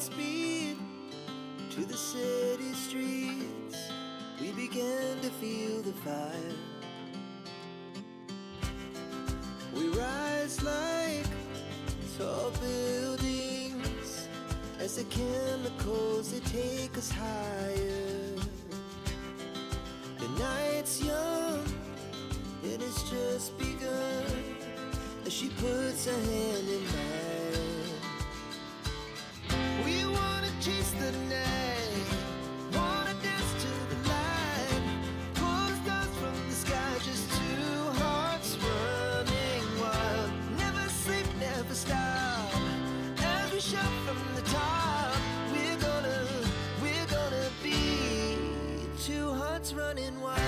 speed to the city streets. We began to feel the fire. We rise like tall buildings as the chemicals, they take us higher. The night's young and it's just begun as she puts her hand in mine. We wanna chase the night, wanna dance to the light, pull the stars from the sky, just two hearts running wild. Never sleep, never stop, as we shout from the top. We're gonna be two hearts running wild.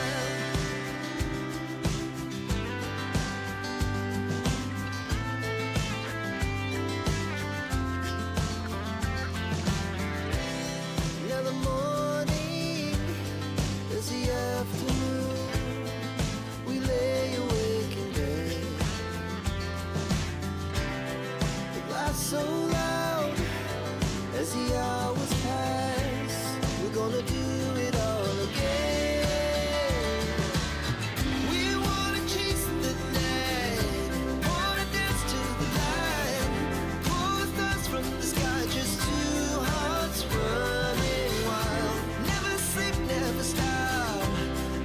So loud as the hours pass, we're gonna do it all again. We wanna chase the night, wanna dance to the light, pull the stars from the sky, just two hearts running wild. Never sleep, never stop,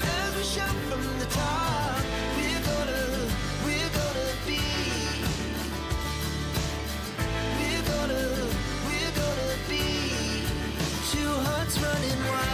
as we shout from the top. We're gonna be. We're gonna be two hearts running wild.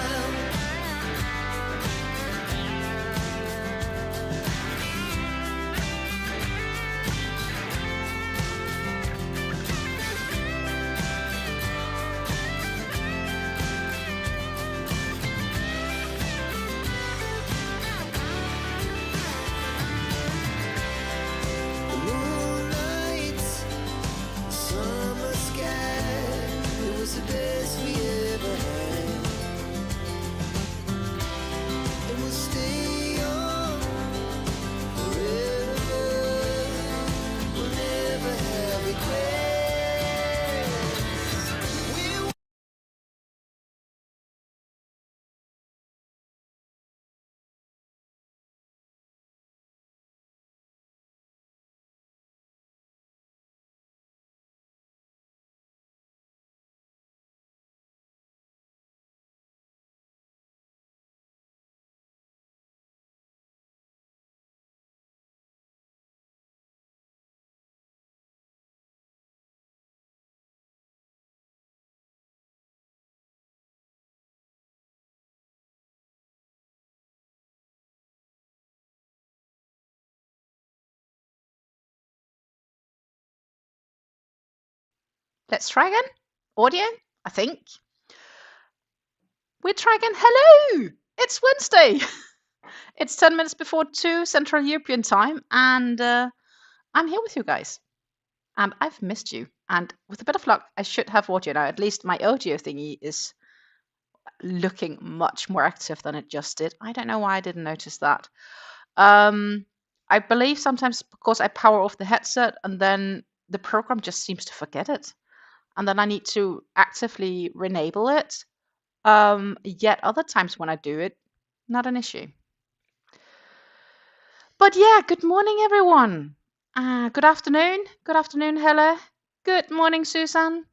The moonlights, summer sky, it was the best we ever had. And we'll stay on forever. We'll never have regrets. We Let's try again. Audio, I think. We'll try again. Hello! It's Wednesday. It's 10 minutes before 2 Central European time, and I'm here with you guys. And I've missed you. And with a bit of luck, I should have audio now. At least my audio thingy is looking much more active than it just did. I don't know why I didn't notice that. I believe sometimes because I power off the headset and then the program just seems to forget it. And then I need to actively renable it. Yet other times when I do it, not an issue. But yeah, good morning, everyone. Good afternoon. Good afternoon, Helle. Good morning, Susan.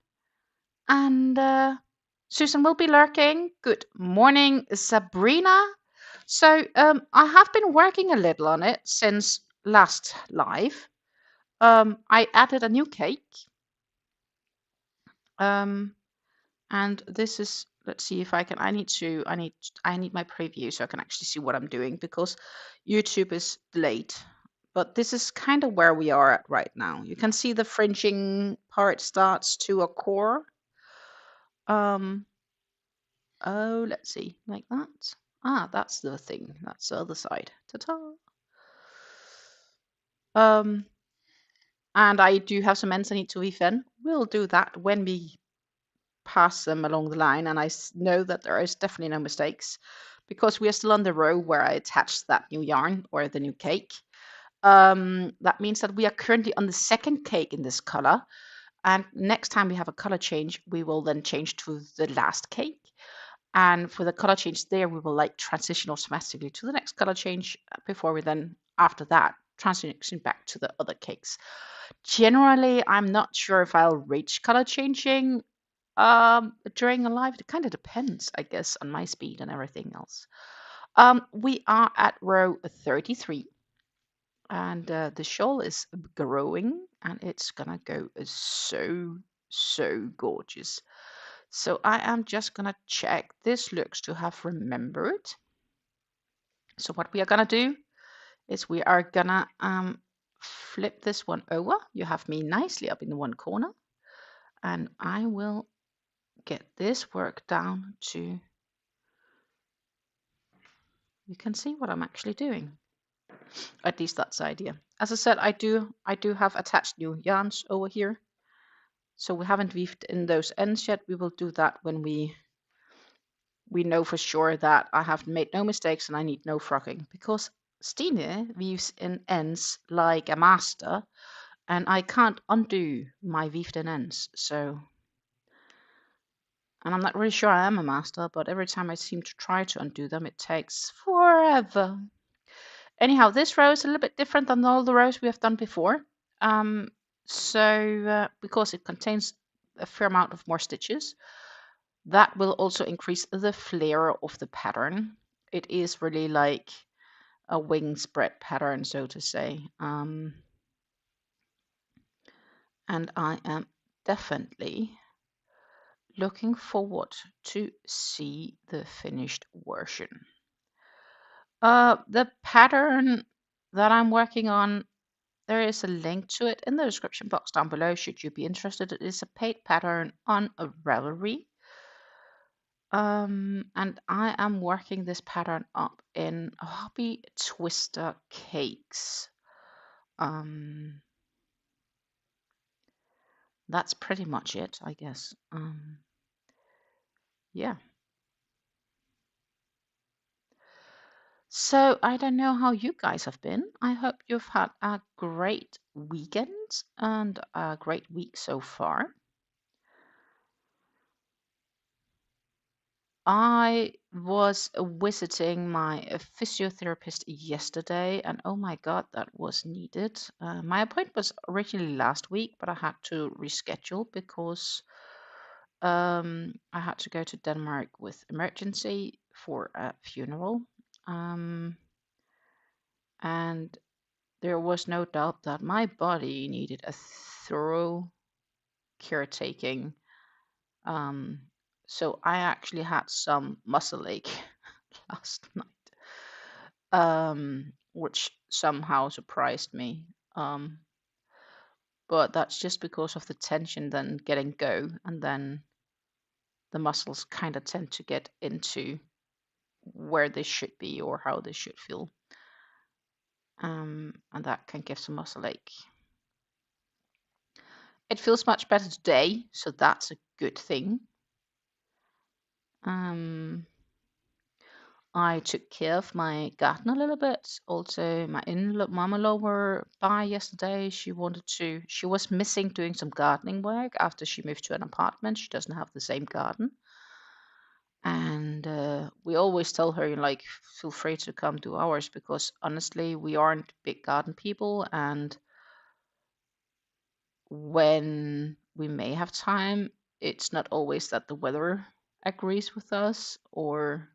And Susan will be lurking. Good morning, Sabrina. So I have been working a little on it since last live. I added a new cake. And this is, let's see if I can, I need my preview so I can actually see what I'm doing because YouTube is delayed. But this is kind of where we are at right now. You can see the fringing part starts to a core. Oh, let's see, like that. Ah, that's the thing. That's the other side. Ta-ta. And I do have some ends I need to weave in. We'll do that when we pass them along the line, and I know that there is definitely no mistakes because we are still on the row where I attached that new yarn or the new cake. That means that we are currently on the second cake in this color. And next time we have a color change, we will then change to the last cake. And for the color change there, we will like transition automatically to the next color change before we then, after that, transition back to the other cakes. Generally, I'm not sure if I'll reach color changing during a live. It kind of depends, I guess, on my speed and everything else. We are at row 33, and the shawl is growing, and it's gonna go so gorgeous. So I am just gonna check. This looks to have remembered. So what we are gonna do is we are gonna flip this one over. You have me nicely up in the one corner, and I will get this work down to, you can see what I'm actually doing. At least that's the idea. As I said, I do have attached new yarns over here. So we haven't weaved in those ends yet. We will do that when we know for sure that I have made no mistakes and I need no frocking, because Stine weaves in ends like a master, and I can't undo my weaved in ends. So, and I'm not really sure I am a master, but every time I seem to try to undo them, it takes forever. Anyhow, this row is a little bit different than all the rows we have done before. Because it contains a fair amount of more stitches, that will also increase the flare of the pattern. It is really like a wing spread pattern, so to say. And I am definitely looking forward to see the finished version. The pattern that I'm working on, there is a link to it in the description box down below should you be interested. It is a paid pattern on a Ravelry. And I am working this pattern up in Hobby Twister Cakes. That's pretty much it, I guess. Yeah. So I don't know how you guys have been. I hope you've had a great weekend and a great week so far. I was visiting my physiotherapist yesterday, and oh my God, that was needed. My appointment was originally last week, but I had to reschedule because I had to go to Denmark with emergency for a funeral. And there was no doubt that my body needed a thorough caretaking. So I actually had some muscle ache last night, which somehow surprised me. But that's just because of the tension then getting go, and then the muscles kind of tend to get into where they should be or how they should feel. And that can give some muscle ache. It feels much better today, so that's a good thing. I took care of my garden a little bit. Also, my mama-in-law were by yesterday. She was missing doing some gardening work after she moved to an apartment. She doesn't have the same garden. And we always tell her, like, feel free to come do ours, because honestly, we aren't big garden people. And when we may have time, it's not always that the weather agrees with us, or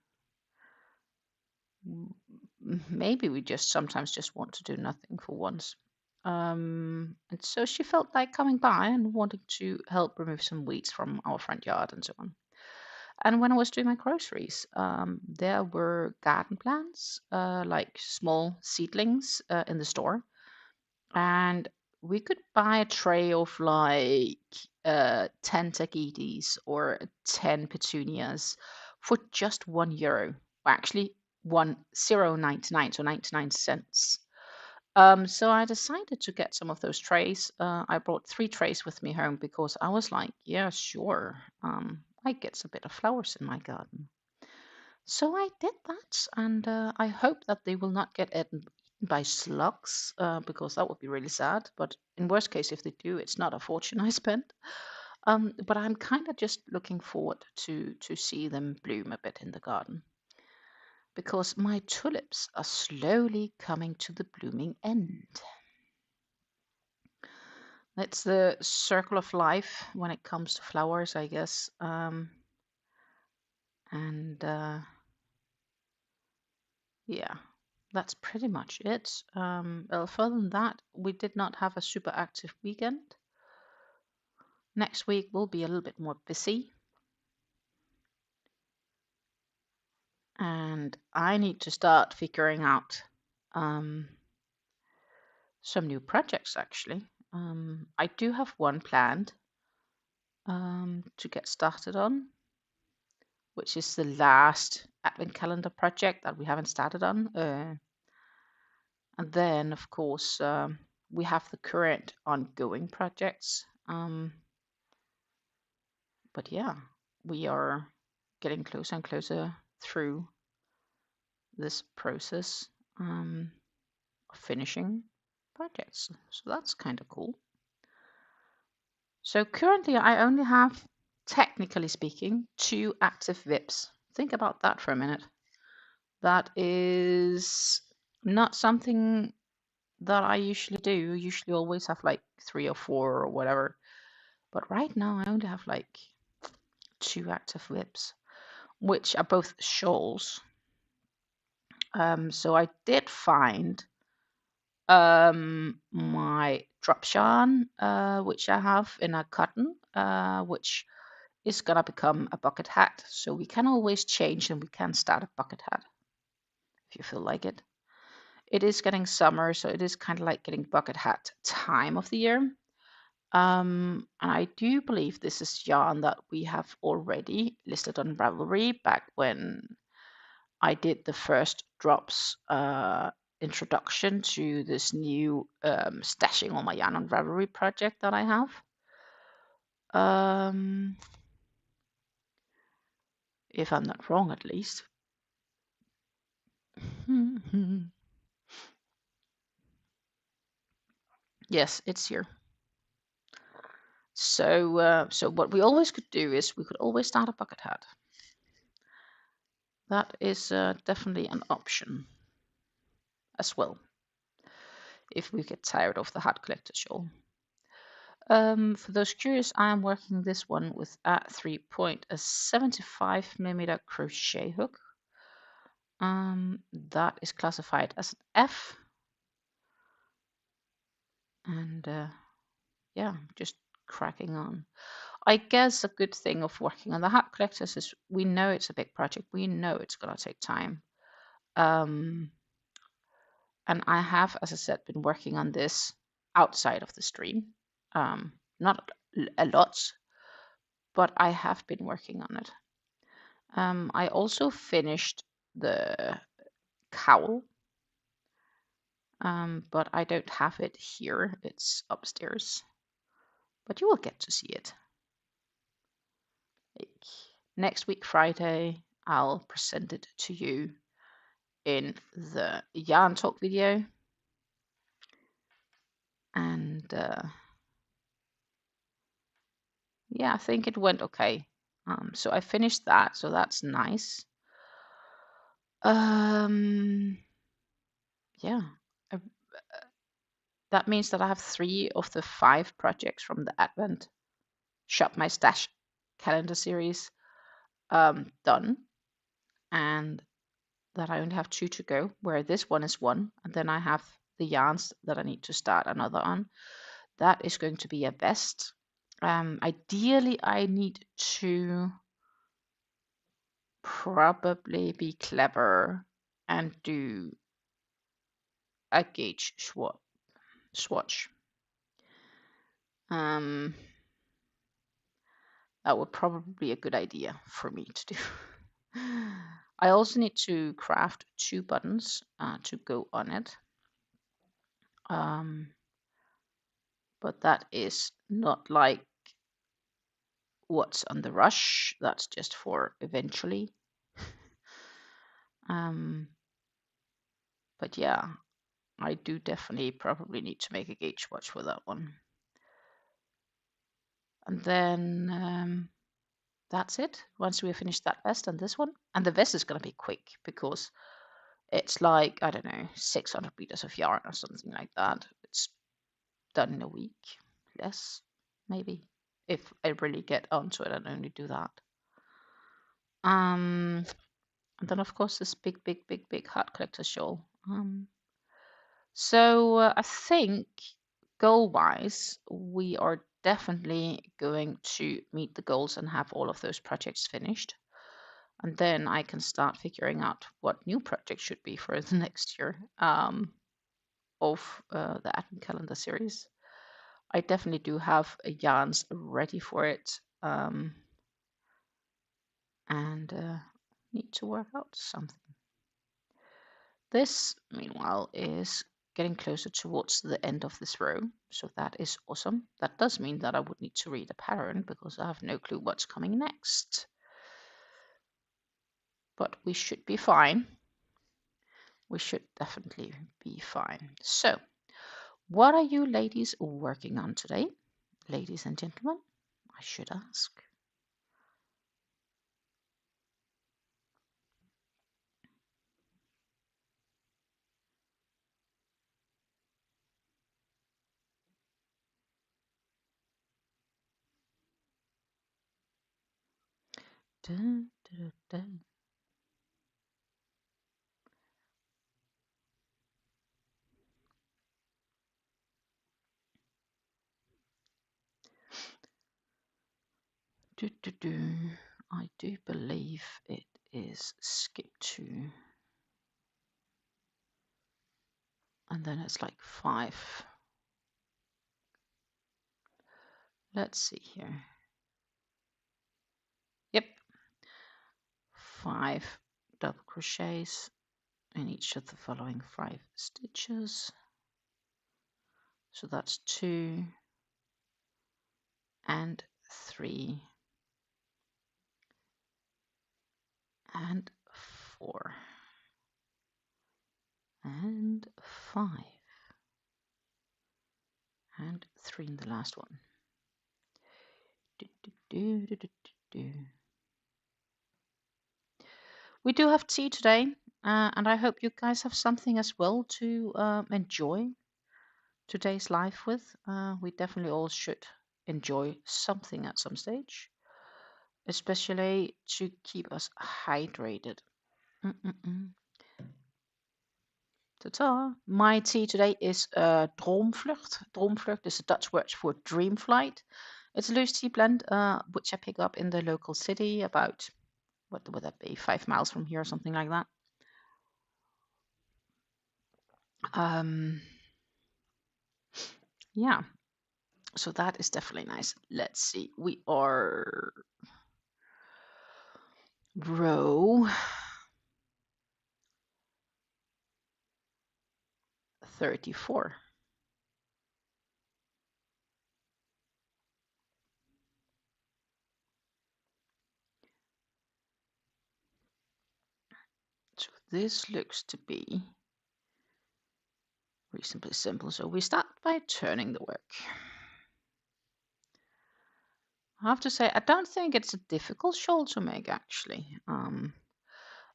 maybe we just sometimes just want to do nothing for once. And so she felt like coming by and wanting to help remove some weeds from our front yard and so on. And when I was doing my groceries, there were garden plants, like small seedlings in the store. And we could buy a tray of like 10 tagetes or 10 petunias for just €1. Or actually, 1.099, so 99 cents. So I decided to get some of those trays. I brought 3 trays with me home because I was like, yeah, sure. I get a bit of flowers in my garden. So I did that, and I hope that they will not get eaten by slugs, because that would be really sad. But in worst case, if they do, it's not a fortune I spent. But I'm kind of just looking forward to see them bloom a bit in the garden, because my tulips are slowly coming to the blooming end. It's the circle of life when it comes to flowers, I guess. And yeah, that's pretty much it. Well, further than that, we did not have a super active weekend. Next week will be a little bit more busy. And I need to start figuring out some new projects, actually. I do have one planned to get started on, which is the last advent calendar project that we haven't started on. And then, of course, we have the current ongoing projects. But yeah, we are getting closer and closer through this process of finishing projects. So that's kind of cool. So currently I only have, technically speaking, 2 active VIPs. Think about that for a minute. That is not something that I usually do. I usually always have like 3 or 4 or whatever. But right now I only have like 2 active VIPs, which are both shawls. So I did find my drop yarn, which I have in a cotton, which is gonna become a bucket hat. So we can always change and we can start a bucket hat if you feel like it. It is getting summer, so it is kind of like getting bucket hat time of the year. And I do believe this is yarn that we have already listed on Ravelry back when I did the first drops introduction to this new stashing all my yarn on Ravelry project that I have. If I'm not wrong, at least. Yes, it's here. So, so what we always could do is we could always start a bucket hat. That is definitely an option as well, if we get tired of the Heart Collectors Shawl. For those curious, I am working this one with a 3.75mm crochet hook. That is classified as an F. And yeah, just cracking on. I guess a good thing of working on the Heart Collectors is we know it's a big project. We know it's going to take time. And I have, as I said, been working on this outside of the stream. Not a lot, but I have been working on it. I also finished the cowl, but I don't have it here. It's upstairs, but you will get to see it. Like, next week, Friday, I'll present it to you in the yarn talk video. And yeah, I think it went okay. So I finished that, so that's nice. Yeah, that means that I have 3 of the 5 projects from the Advent Shop My Stash calendar series done, and that I only have 2 to go, where this one is 1, and then I have the yarns that I need to start another on. That is going to be a vest. Ideally, I need to probably be clever and do a gauge swatch. That would probably be a good idea for me to do. I also need to craft 2 buttons to go on it. But that is not like what's on the rush. That's just for eventually. But yeah, I do definitely probably need to make a gauge watch for that one. And then that's it. Once we finish that vest and this one, and the vest is going to be quick because it's like, I don't know, 600 meters of yarn or something like that. It's done in a week, less maybe, if I really get onto it and only do that. And then of course this big Heart Collectors Shawl. So I think goal-wise, we are definitely going to meet the goals and have all of those projects finished. And then I can start figuring out what new projects should be for the next year of the Advent Calendar series. I definitely do have yarns ready for it, and need to work out something. This, meanwhile, is getting closer towards the end of this row, so that is awesome. That does mean that I would need to read a pattern because I have no clue what's coming next. But we should be fine. We should definitely be fine. So, what are you ladies working on today? Ladies and gentlemen, I should ask. Dun, dun, dun. Do, do, do. I do believe it is skip 2. And then it's like 5. Let's see here. Yep. 5 double crochets in each of the following 5 stitches. So that's 2 and 3 and 4 and 5 and 3 in the last one. Do, do, do, do, do, do. We do have tea today, and I hope you guys have something as well to enjoy today's life with. We definitely all should enjoy something at some stage, especially to keep us hydrated. Ta-ta. My tea today is Droomvlucht. Droomvlucht is a Dutch word for dream flight. It's a loose tea blend, which I pick up in the local city about, what would that be, 5 miles from here or something like that. Yeah, so that is definitely nice. Let's see, we are row 34. So this looks to be reasonably simple. So we start by turning the work. I have to say, I don't think it's a difficult shawl to make, actually.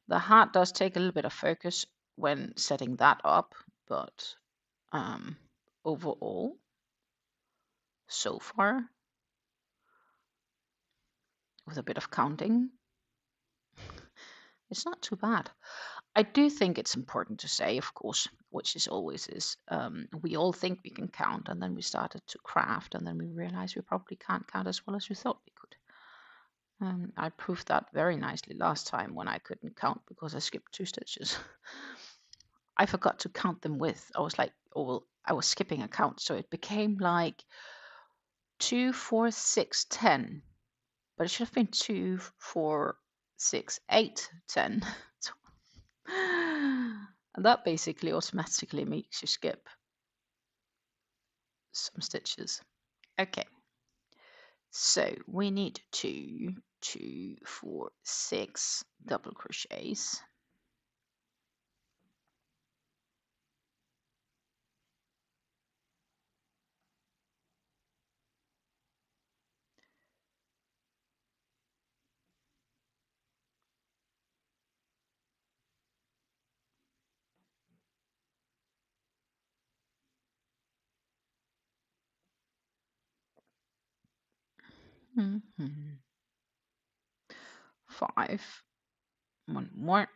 The heart does take a little bit of focus when setting that up, but overall, so far, with a bit of counting, it's not too bad. I do think it's important to say, of course, which is always is, we all think we can count, and then we started to craft, and then we realized we probably can't count as well as we thought we could. I proved that very nicely last time when I couldn't count because I skipped 2 stitches. I forgot to count them with. I was like, oh, well, I was skipping a count, so it became like 2, 4, 6, 10. But it should have been 2, 4, 6, 8, 10. And that basically automatically makes you skip some stitches. Okay, so we need 2, 2, 4, 6 double crochets. Mhm. 5. One more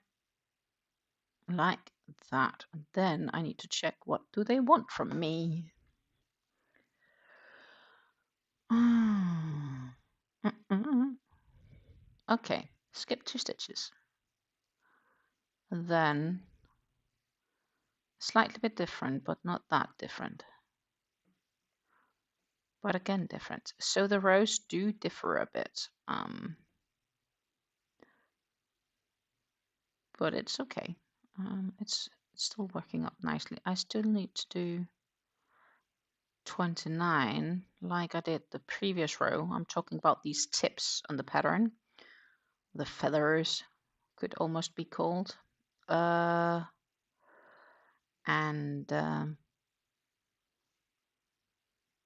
like that. And then I need to check what do they want from me. Okay, skip 2 stitches. And then slightly bit different, but not that different. But again, different. So the rows do differ a bit. But it's okay. It's still working up nicely. I still need to do 29 like I did the previous row. I'm talking about these tips on the pattern. The feathers could almost be called. And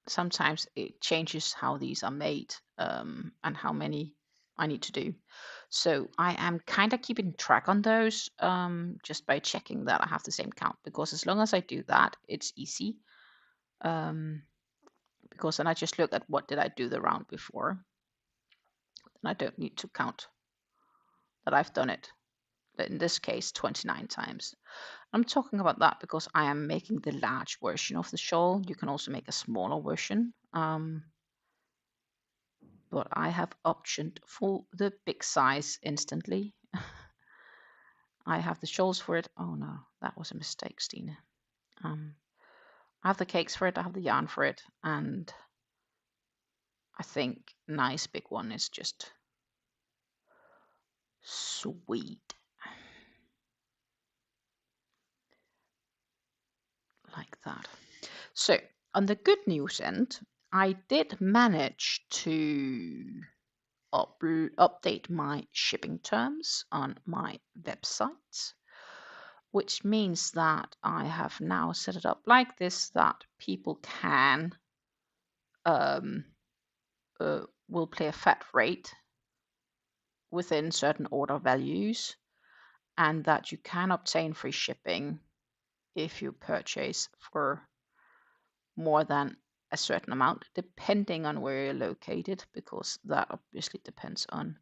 sometimes it changes how these are made and how many I need to do. So I am kind of keeping track on those just by checking that I have the same count, because as long as I do that, it's easy. Because then I just look at what did I do the round before, and I don't need to count that I've done it. In this case, 29 times. I'm talking about that because I am making the large version of the shawl. You can also make a smaller version. But I have optioned for the big size instantly. I have the shawls for it. Oh no, that was a mistake, Stina. I have the cakes for it, I have the yarn for it, and I think nice big one is just sweet. Like that. So on the good news end, I did manage to update my shipping terms on my website, which means that I have now set it up like this, that people can will pay a flat rate within certain order values, and that you can obtain free shipping if you purchase for more than a certain amount, depending on where you're located, because that obviously depends on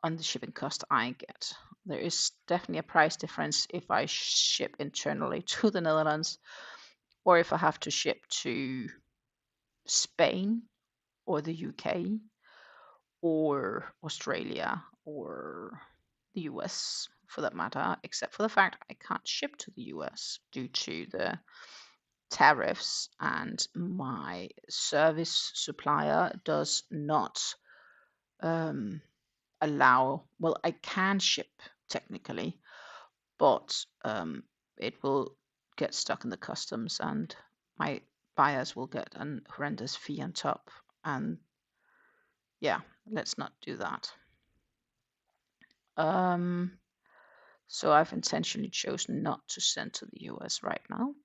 the shipping cost I get. There is definitely a price difference if I ship internally to the Netherlands, or if I have to ship to Spain or the UK or Australia or the US for that matter, except for the fact I can't ship to the US due to the tariffs, and my service supplier does not allow, well, I can ship technically, but it will get stuck in the customs and my buyers will get a horrendous fee on top. And yeah, let's not do that. So I've intentionally chosen not to send to the US right now.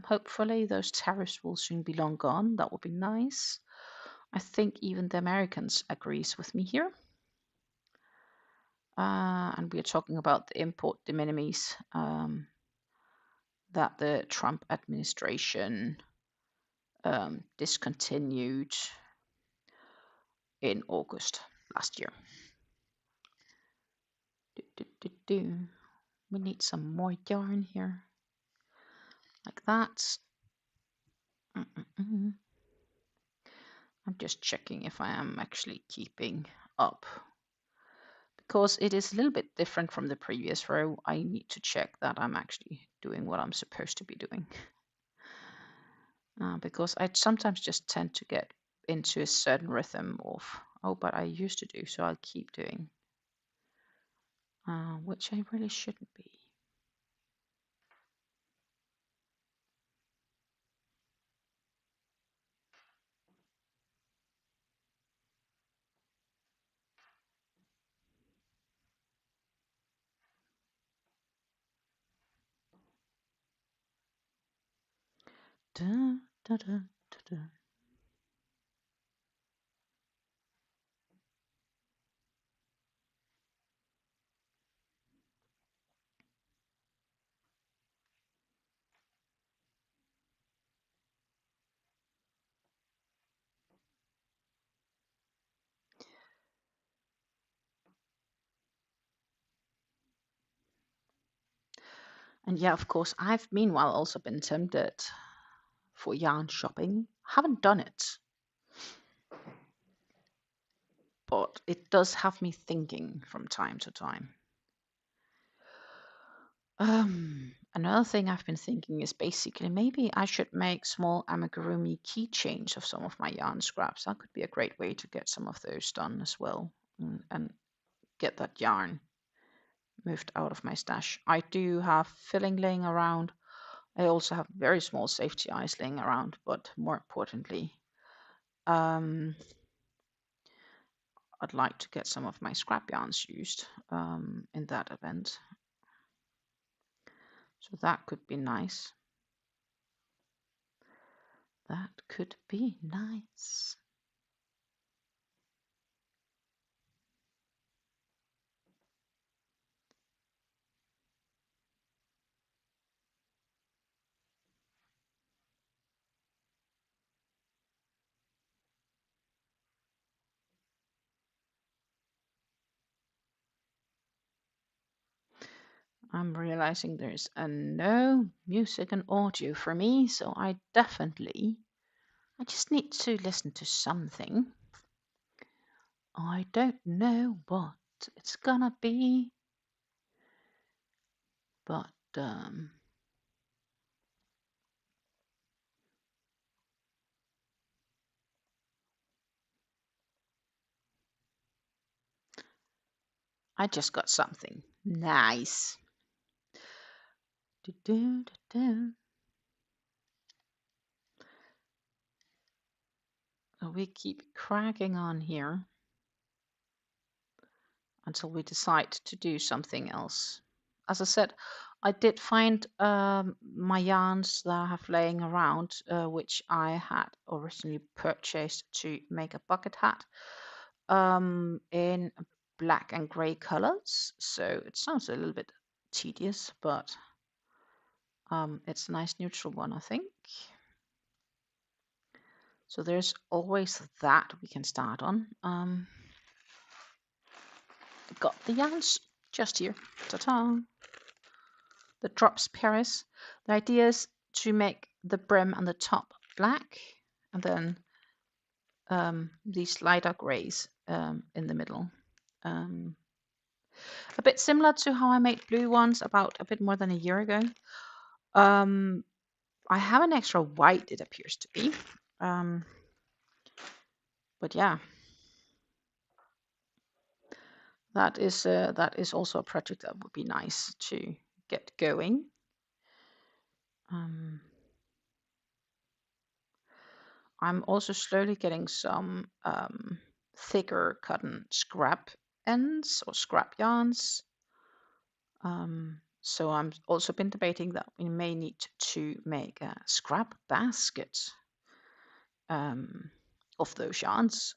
Hopefully those tariffs will soon be long gone. That would be nice. I think even the Americans agrees with me here. And we are talking about the import de minimis that the Trump administration discontinued in August last year. We need some more yarn here, like that. I'm just checking if I am actually keeping up, because it is a little bit different from the previous row. I need to check that I'm actually doing what I'm supposed to be doing. Because I sometimes just tend to get into a certain rhythm of, oh, but I used to do, so I'll keep doing, which I really shouldn't be. Da, da, da, da, da. And yeah, of course, I've meanwhile also been tempted for yarn shopping. Haven't done it, but it does have me thinking from time to time. Another thing I've been thinking is basically maybe I should make small amigurumi keychains of some of my yarn scraps. That could be a great way to get some of those done as well, and get that yarn moved out of my stash. I do have filling laying around. I also have very small safety eyes laying around, but more importantly, I'd like to get some of my scrap yarns used in that event. So that could be nice. That could be nice. I'm realizing there's no music and audio for me, so I just need to listen to something. I don't know what it's gonna be, but I just got something nice. We keep cracking on here until we decide to do something else. As I said, I did find my yarns that I have laying around, which I had originally purchased to make a bucket hat in black and grey colors. So it sounds a little bit tedious, but it's a nice neutral one, I think. So there's always that we can start on. Got the yarns just here. Ta-ta! The drops Paris. The idea is to make the brim and the top black, and then these lighter grays in the middle. A bit similar to how I made blue ones about a bit more than a year ago. I have an extra white, it appears to be. But yeah, that is also a project that would be nice to get going. I'm also slowly getting some thicker cotton scrap ends or scrap yarns. So I'm also been debating that we may need to make a scrap basket of those yarns.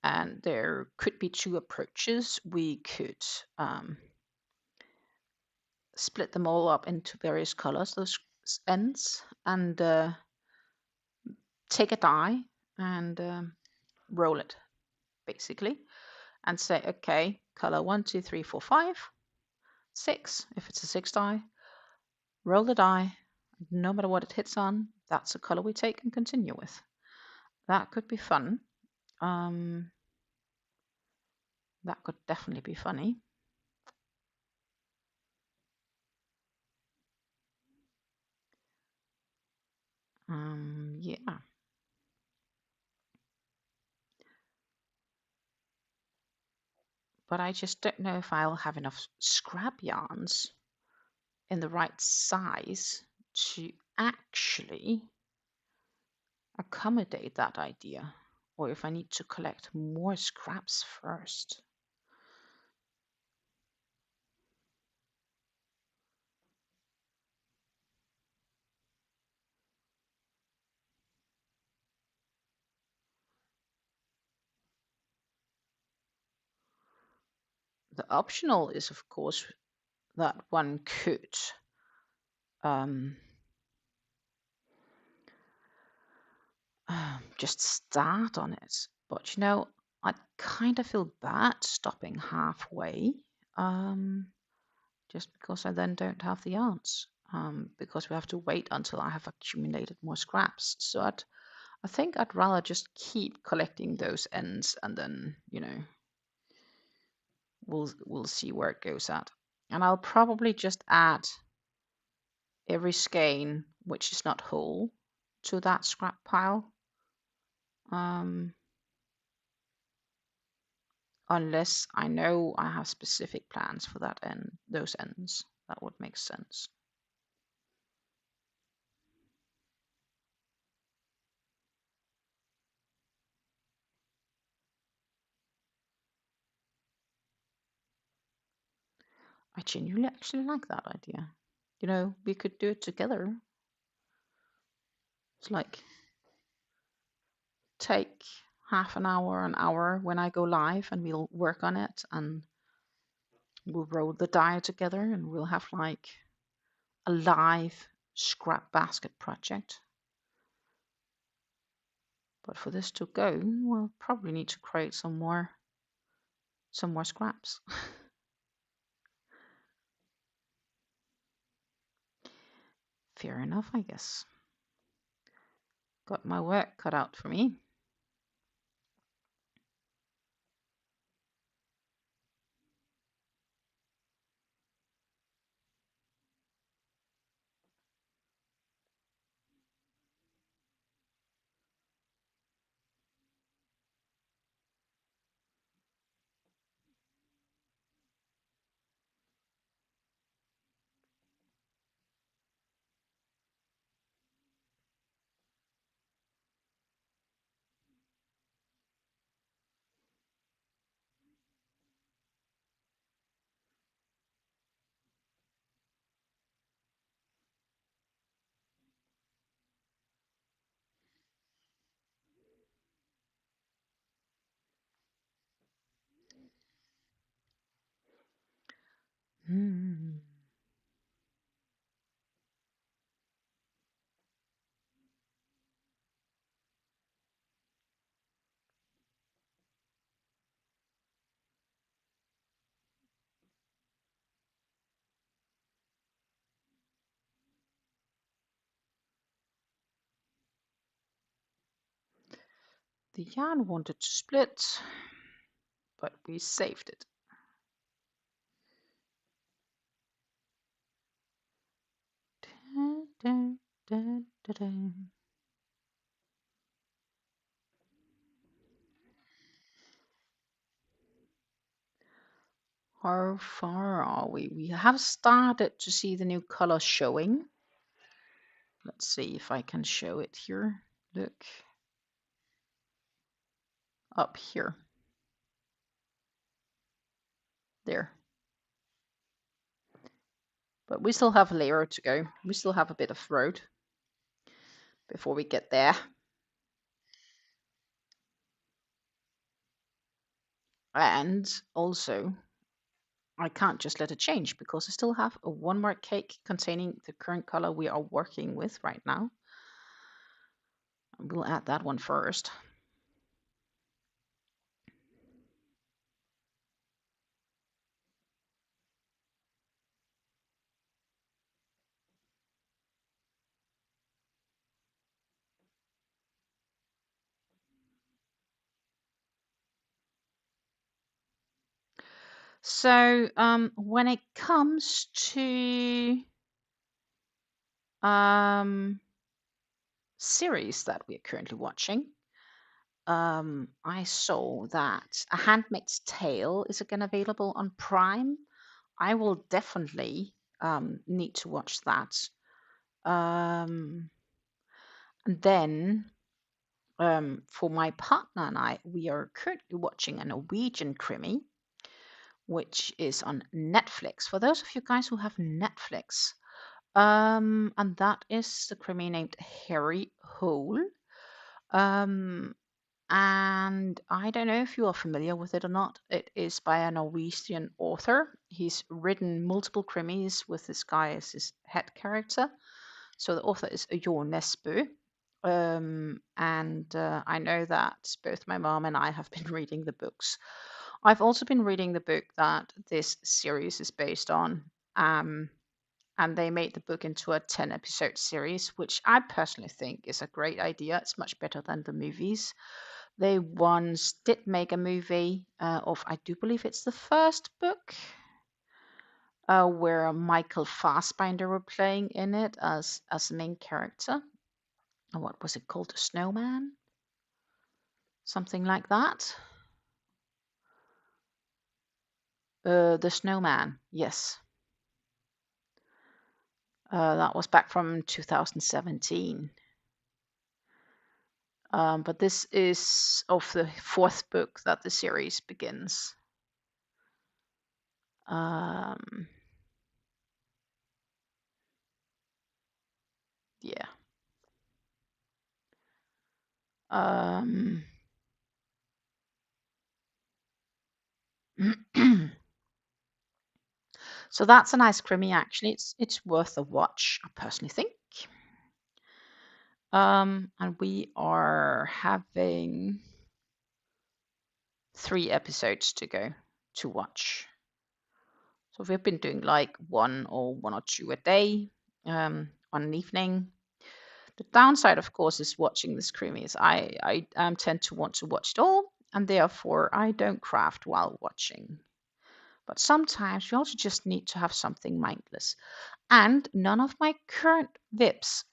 And there could be two approaches. We could split them all up into various colors, those ends, and take a die and roll it, basically, and say, okay, color 1, 2, 3, 4, 5, 6, if it's a 6 die, roll the die, no matter what it hits on, that's a color we take and continue with. That could be fun. That could definitely be funny. Yeah. But I just don't know if I'll have enough scrap yarns in the right size to actually accommodate that idea, or if I need to collect more scraps first. The optional is, of course, that one could just start on it. But you know, I kind of feel bad stopping halfway. just because I then don't have the yarns, because we have to wait until I have accumulated more scraps. So I think I'd rather just keep collecting those ends, and then, you know, we'll see where it goes at. And I'll probably just add every skein which is not whole to that scrap pile, unless I know I have specific plans for that end, those ends. That would make sense. I genuinely actually like that idea. You know, we could do it together. It's like take half an hour when I go live, and we'll work on it, and we'll roll the die together, and we'll have like a live scrap basket project. But for this to go, we'll probably need to create some more scraps. Fair enough, I guess. Got my work cut out for me. Hmm. The yarn wanted to split, but we saved it. Dun, dun, dun, dun. How far are we? We have started to see the new color showing. Let's see if I can show it here. Look. Up here. There. But we still have a layer to go. We still have a bit of road before we get there. And also, I can't just let it change, because I still have a one more cake containing the current color we are working with right now. We'll add that one first. So when it comes to series that we are currently watching, I saw that A Handmaid's Tale is again available on Prime. I will definitely need to watch that. And then for my partner and I, we are currently watching a Norwegian krimi, which is on Netflix. For those of you guys who have Netflix, and that is the krimi named Harry Hole. And I don't know if you are familiar with it or not. It is by a Norwegian author. He's written multiple krimis with this guy as his head character. So the author is Jo Nesbø. And I know that both my mom and I have been reading the books. I've also been reading the book that this series is based on. and they made the book into a 10-episode series, which I personally think is a great idea. It's much better than the movies. They once did make a movie of, I do believe it's the first book, where Michael Fassbinder were playing in it as the main character. And what was it called? The Snowman? Something like that. The Snowman, yes. That was back from 2017. But this is of the fourth book that the series begins. Yeah. So that's a nice Crimmy, actually. It's worth a watch, I personally think. And we are having 3 episodes to go to watch. So we've been doing like one or two a day, on an evening. The downside, of course, is watching this Creamy is I tend to want to watch it all, and therefore I don't craft while watching. But sometimes you also just need to have something mindless. And none of my current VIPs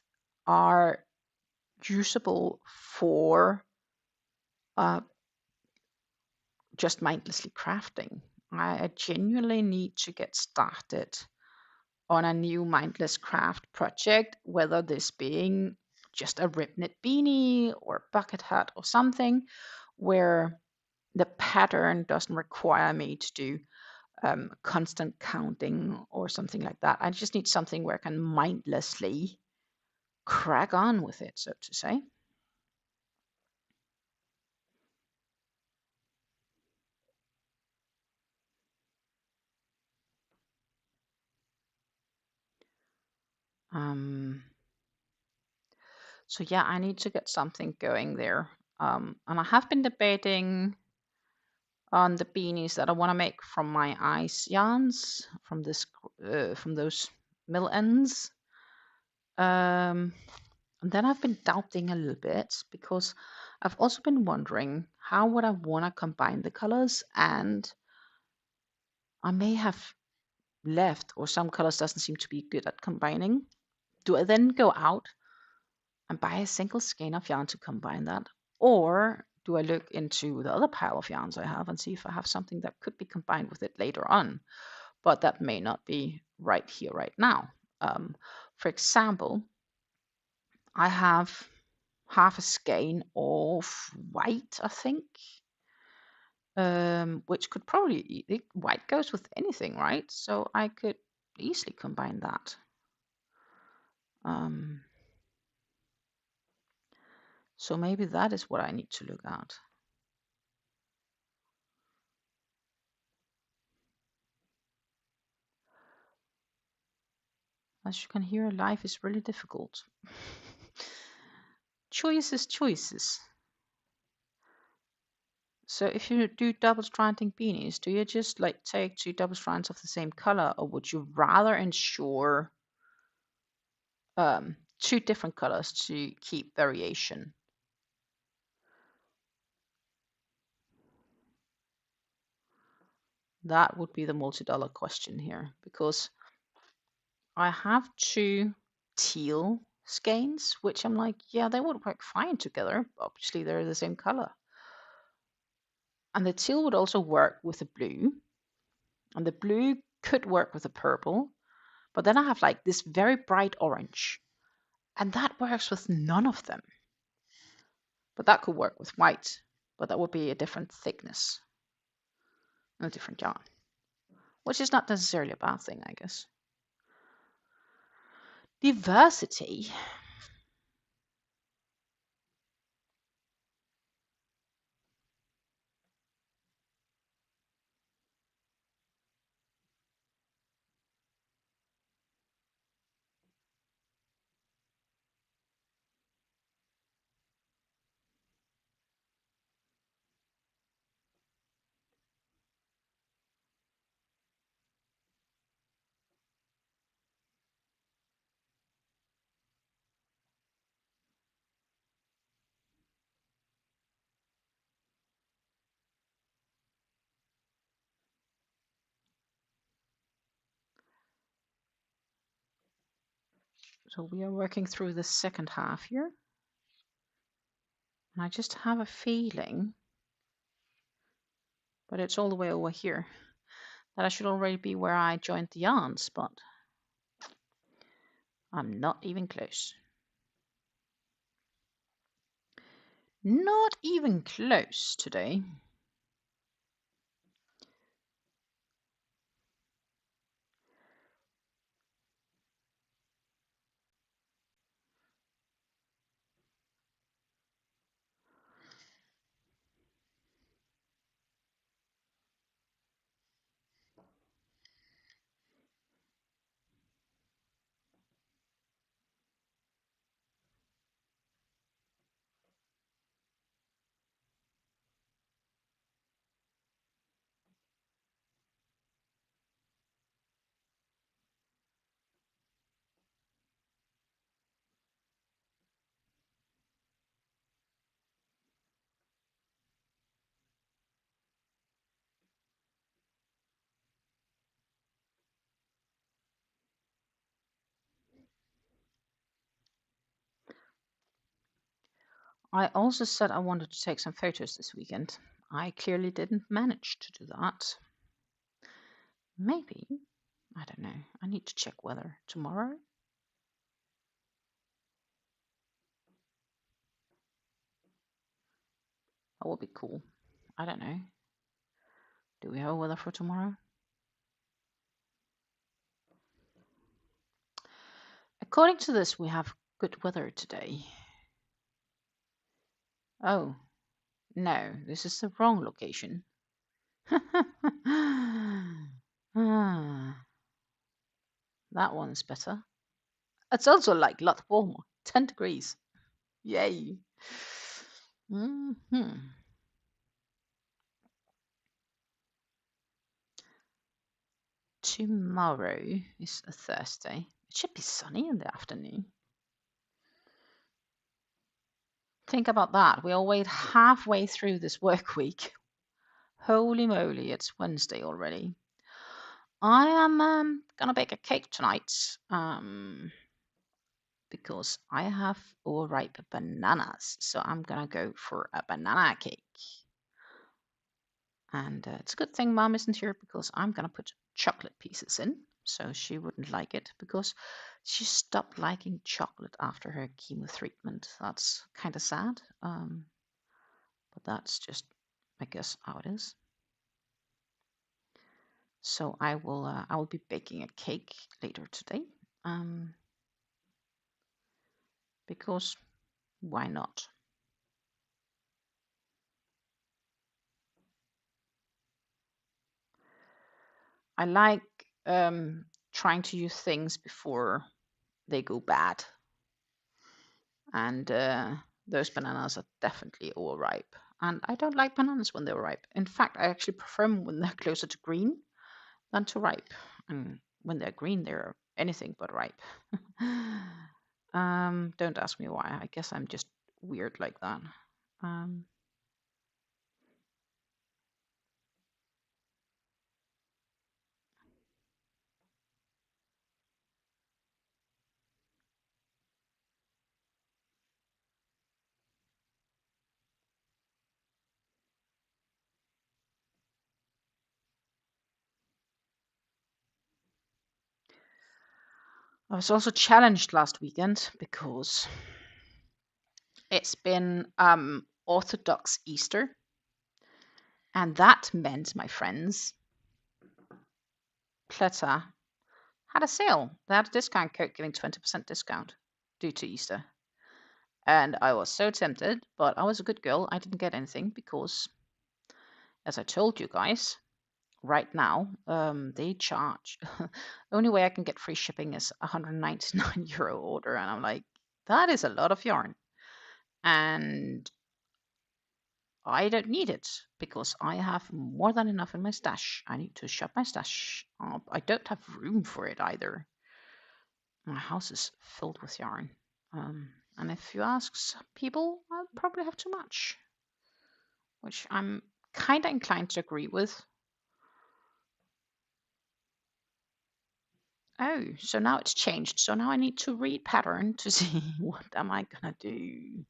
are usable for just mindlessly crafting. I genuinely need to get started on a new mindless craft project, whether this being just a rib knit beanie or bucket hat or something, where the pattern doesn't require me to do constant counting or something like that. I just need something where I can mindlessly crack on with it, so to say. So yeah, I need to get something going there. And I have been debating on the beanies that I want to make from my ice yarns, from those mill ends. And then I've been doubting a little bit because I've also been wondering how would I want to combine the colors, and I may have left or some colors doesn't seem to be good at combining. Do I then go out and buy a single skein of yarn to combine that? Or do I look into the other pile of yarns I have and see if I have something that could be combined with it later on? But that may not be right here, right now. For example, I have half a skein of white, I think, which could probably, white goes with anything, right? So I could easily combine that. So maybe that is what I need to look at. As you can hear, life is really difficult. Choices, choices. So if you do double stranding beanies, do you just like take 2 double strands of the same color, or would you rather ensure 2 different colors to keep variation? That would be the multi-dollar question here, because I have 2 teal skeins, which I'm like, yeah, they would work fine together. Obviously, they're the same color. And the teal would also work with the blue, and the blue could work with the purple. But then I have like this very bright orange, and that works with none of them. But that could work with white, but that would be a different thickness and a different yarn, which is not necessarily a bad thing, I guess. Diversity. So we are working through the second half here. And I just have a feeling, but it's all the way over here, that I should already be where I joined the yarns, but I'm not even close. Not even close today. I also said I wanted to take some photos this weekend. I clearly didn't manage to do that. Maybe, I don't know. I need to check weather tomorrow. That would be cool. I don't know. Do we have a weather for tomorrow? According to this, we have good weather today. Oh, no, this is the wrong location. Ah, that one's better. It's also like a lot warmer, 10 degrees. Yay. Tomorrow is a Thursday. It should be sunny in the afternoon. Think about that. We are halfway through this work week. Holy moly, it's Wednesday already. I am gonna bake a cake tonight because I have overripe bananas. So I'm gonna go for a banana cake. And it's a good thing Mom isn't here because I'm gonna put chocolate pieces in. So she wouldn't like it because she stopped liking chocolate after her chemo treatment. That's kind of sad. But that's just, I guess, how it is. So I will be baking a cake later today, because why not? I like trying to use things before they go bad, and those bananas are definitely overripe. And I don't like bananas when they're ripe. In fact, I actually prefer them when they're closer to green than to ripe. And when they're green, they're anything but ripe. Don't ask me why. I guess I'm just weird like that. I was also challenged last weekend because it's been Orthodox Easter. And that meant, my friends, Pletta had a sale. They had a discount code giving 20% discount due to Easter. And I was so tempted, but I was a good girl. I didn't get anything because, as I told you guys, right now they charge. Only way I can get free shipping is a €199 order. And I'm like, that is a lot of yarn. And I don't need it because I have more than enough in my stash. I need to shut my stash up. I don't have room for it either. My house is filled with yarn. And if you ask people, I'll probably have too much, which I'm kind of inclined to agree with. Oh, so now it's changed. So now I need to read pattern to see what am I gonna do.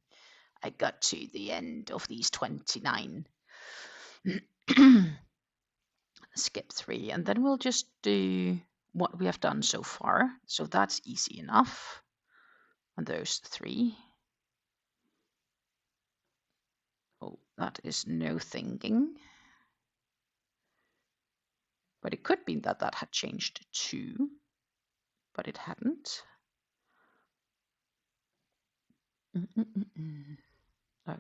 I got to the end of these 29. Skip 3, and then we'll just do what we have done so far. So that's easy enough on those 3. Oh, that is no thinking. But it could be that that had changed too, but it hadn't. Oh.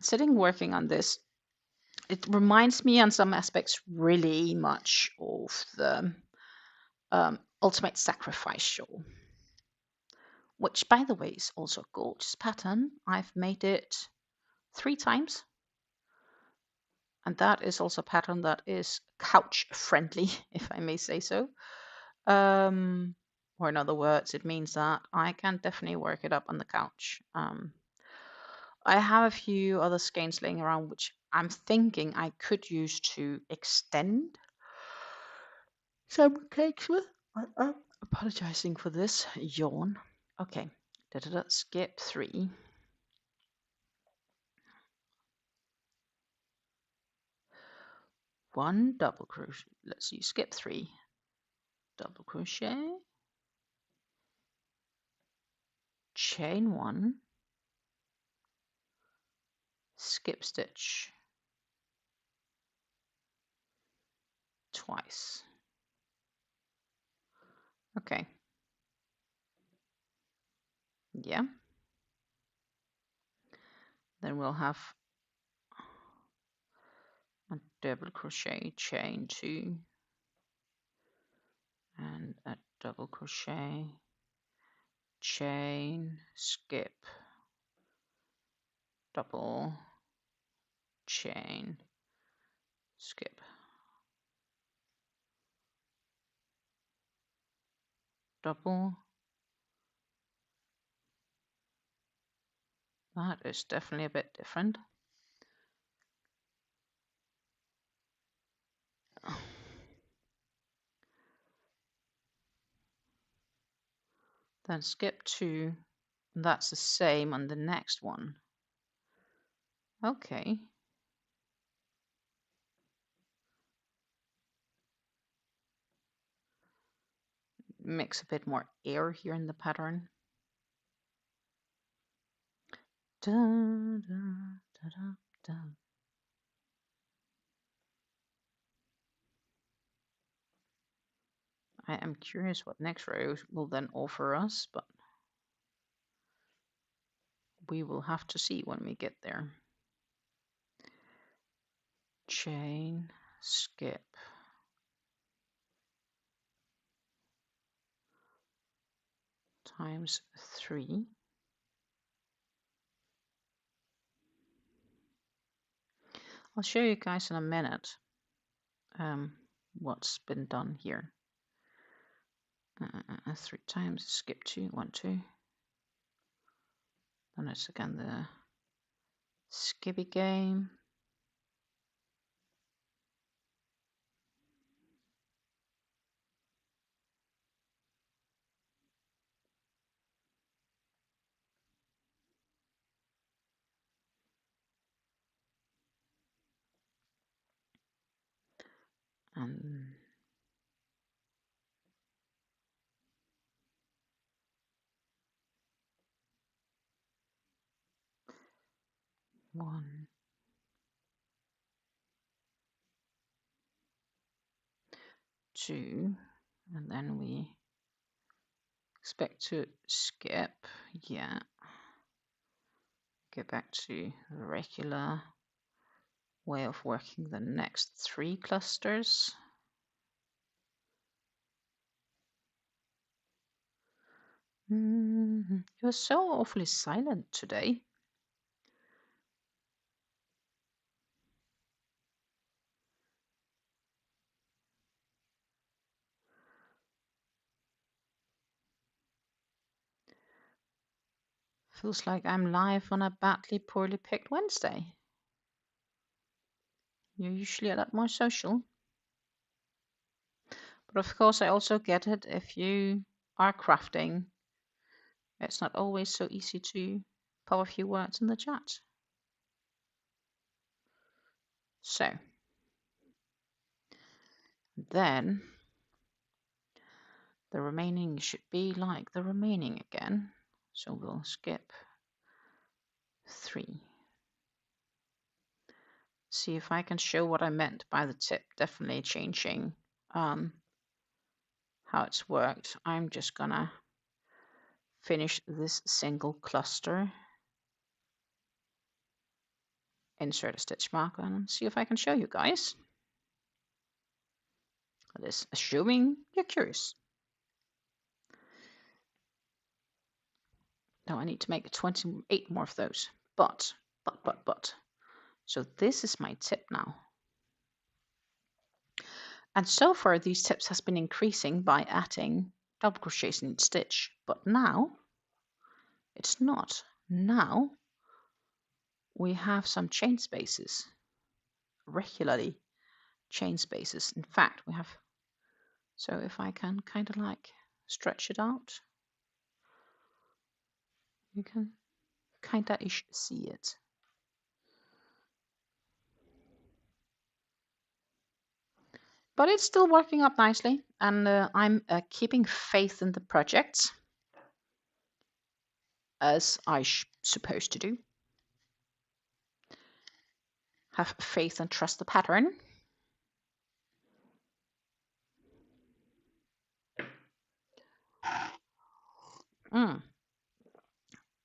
Sitting working on this, it reminds me on some aspects really much of the Ultimate Sacrifice Shawl, which by the way is also a gorgeous pattern. I've made it 3 times, and that is also a pattern that is couch friendly, if I may say so. Or in other words, it means that I can definitely work it up on the couch. I have a few other skeins laying around which I'm thinking I could use to extend some cakes with. I'm apologizing for this yawn. Okay, skip 3. 1 double crochet. Let's see, skip 3. Double crochet. Chain 1. Skip stitch. Twice. Okay. Yeah. Then we'll have a double crochet, chain 2, and a double crochet, chain, skip, double, chain, skip, double. That is definitely a bit different. Then skip 2, and that's the same on the next one. Okay. Mix a bit more air here in the pattern. Da, da, da, da, da. I am curious what next row will then offer us, but we will have to see when we get there. Chain, skip, times 3. I'll show you guys in a minute what's been done here. 3 times, skip 2, 1, 2. Then it's again the skippy game. And one, two, and then we expect to skip. Yeah. Go back to the regular way of working the next 3 clusters. You're so awfully silent today. Feels like I'm live on a badly, poorly picked Wednesday. You're usually a lot more social. But of course, I also get it if you are crafting. It's not always so easy to pop a few words in the chat. So, then the remaining should be like the remaining again. So we'll skip 3. See if I can show what I meant by the tip. Definitely changing how it's worked. I'm just gonna finish this single cluster, insert a stitch marker, and see if I can show you guys. That is assuming you're curious. Now I need to make 28 more of those. But. So this is my tip now. And so far these tips has been increasing by adding double crochets in each stitch. But now it's not. Now we have some chain spaces, regularly chain spaces. In fact, we have, so if I can kind of like stretch it out, you can kind of see it. But it's still working up nicely, and I'm keeping faith in the project, as I supposed to do. Have faith and trust the pattern.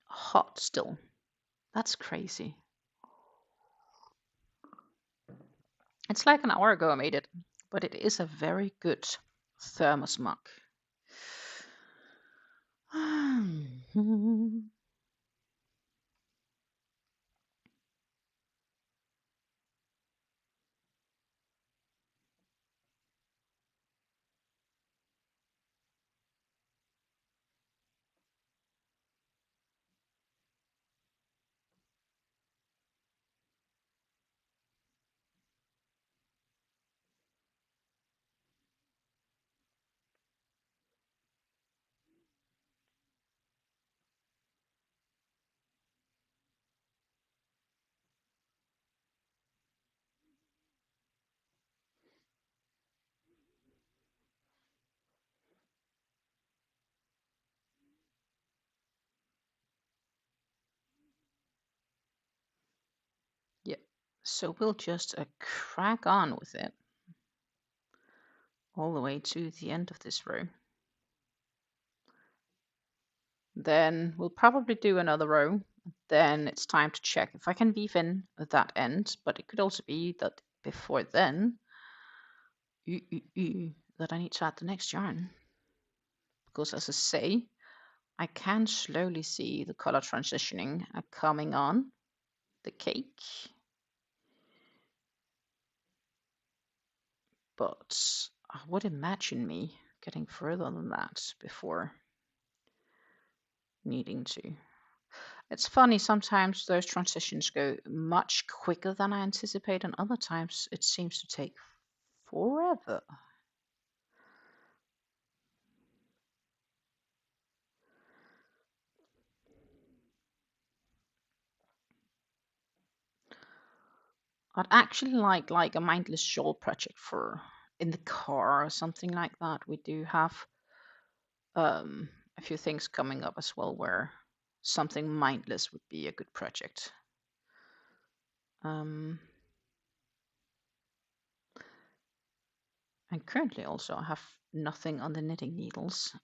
Hot still. That's crazy. It's like an hour ago I made it, but it is a very good thermos mug. Yeah, so we'll just crack on with it all the way to the end of this row. Then we'll probably do another row. Then it's time to check if I can weave in at that end, but it could also be that before then that I need to add the next yarn. Because as I say, I can slowly see the color transitioning coming on the cake. But I would imagine me getting further than that before needing to. It's funny, sometimes those transitions go much quicker than I anticipate, and other times it seems to take forever. I'd actually like a mindless shawl project for in the car or something like that. We do have a few things coming up as well where something mindless would be a good project. And currently also I have nothing on the knitting needles.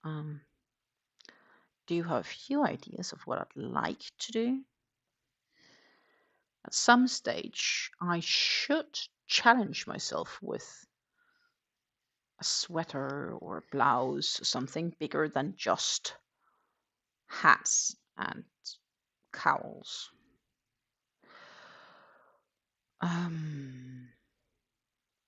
Do you have a few ideas of what I'd like to do? At some stage, I should challenge myself with a sweater or a blouse or something bigger than just hats and cowls.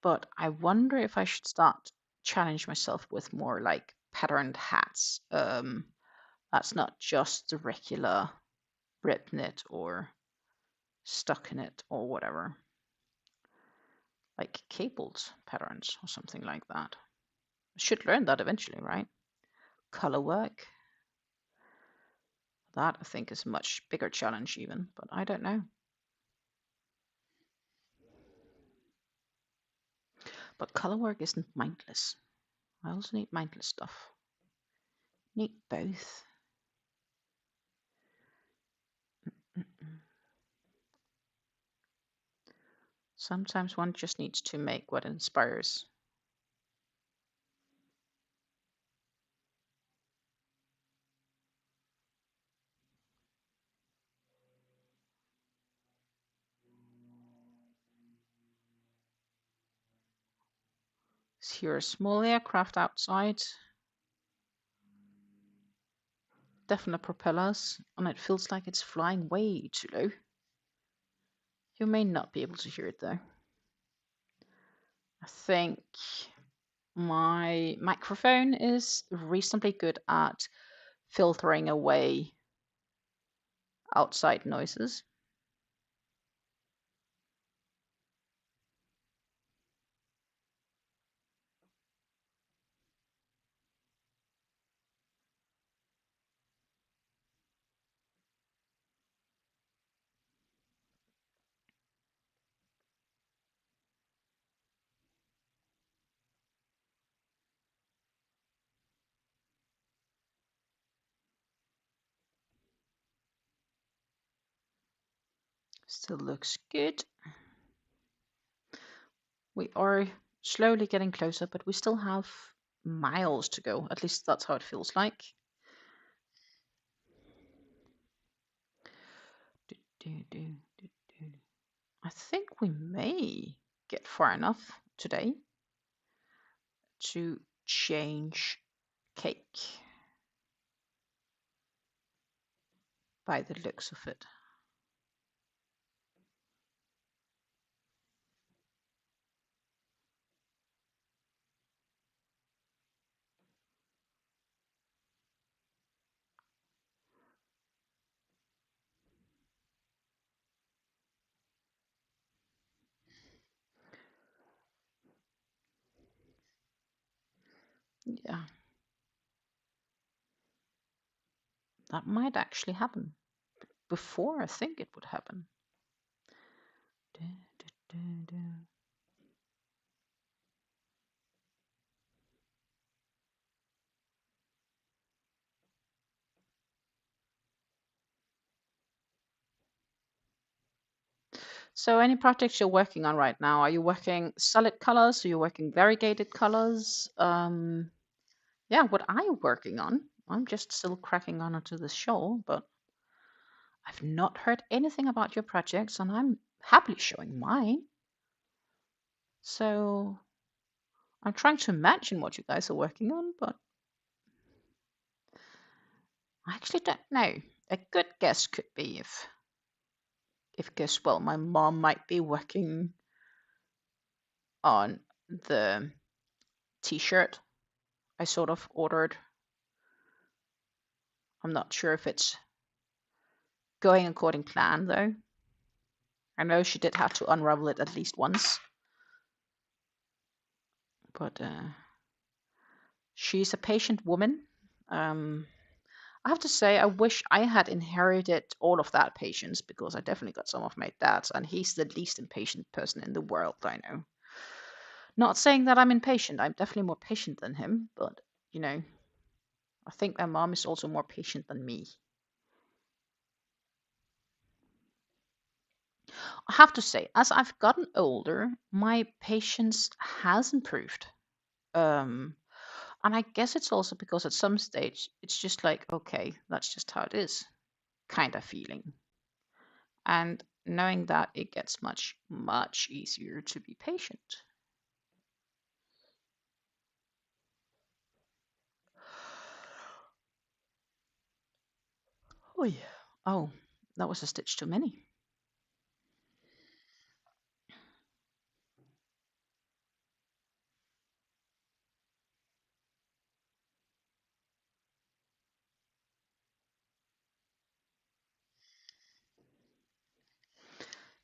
But I wonder if I should start challenge myself with more like patterned hats. That's not just the regular rib knit or stuck knit or whatever, like cabled patterns or something like that. I should learn that eventually, right? Color work. That I think is a much bigger challenge even, but I don't know. But color work isn't mindless. I also need mindless stuff. Need both. Sometimes one just needs to make what inspires. Here's a small aircraft outside. Definite propellers, and it feels like it's flying way too low. You may not be able to hear it though. I think my microphone is reasonably good at filtering away outside noises. Still looks good. We are slowly getting closer, but we still have miles to go. At least that's how it feels like. I think we may get far enough today to change cake by the looks of it. Yeah, that might actually happen before I think it would happen. So any projects you're working on right now, are you working solid colors? Are you working variegated colors? Yeah, what are you working on? I'm just still cracking on into the shawl, but I've not heard anything about your projects, and I'm happily showing mine. So I'm trying to imagine what you guys are working on, but I actually don't know. A good guess could be if guess well, my mom might be working on the t-shirt I sort of ordered. I'm not sure if it's going according plan though. I know she did have to unravel it at least once. But she's a patient woman. I have to say, I wish I had inherited all of that patience because I definitely got some of my dad's, and he's the least impatient person in the world I know. Not saying that I'm impatient, I'm definitely more patient than him, but you know, I think my mom is also more patient than me. I have to say, as I've gotten older, my patience has improved. Um, and I guess it's also because at some stage it's just like, okay, that's just how it is, kind of feeling. And knowing that it gets much, much easier to be patient. Oh, yeah. Oh, that was a stitch too many.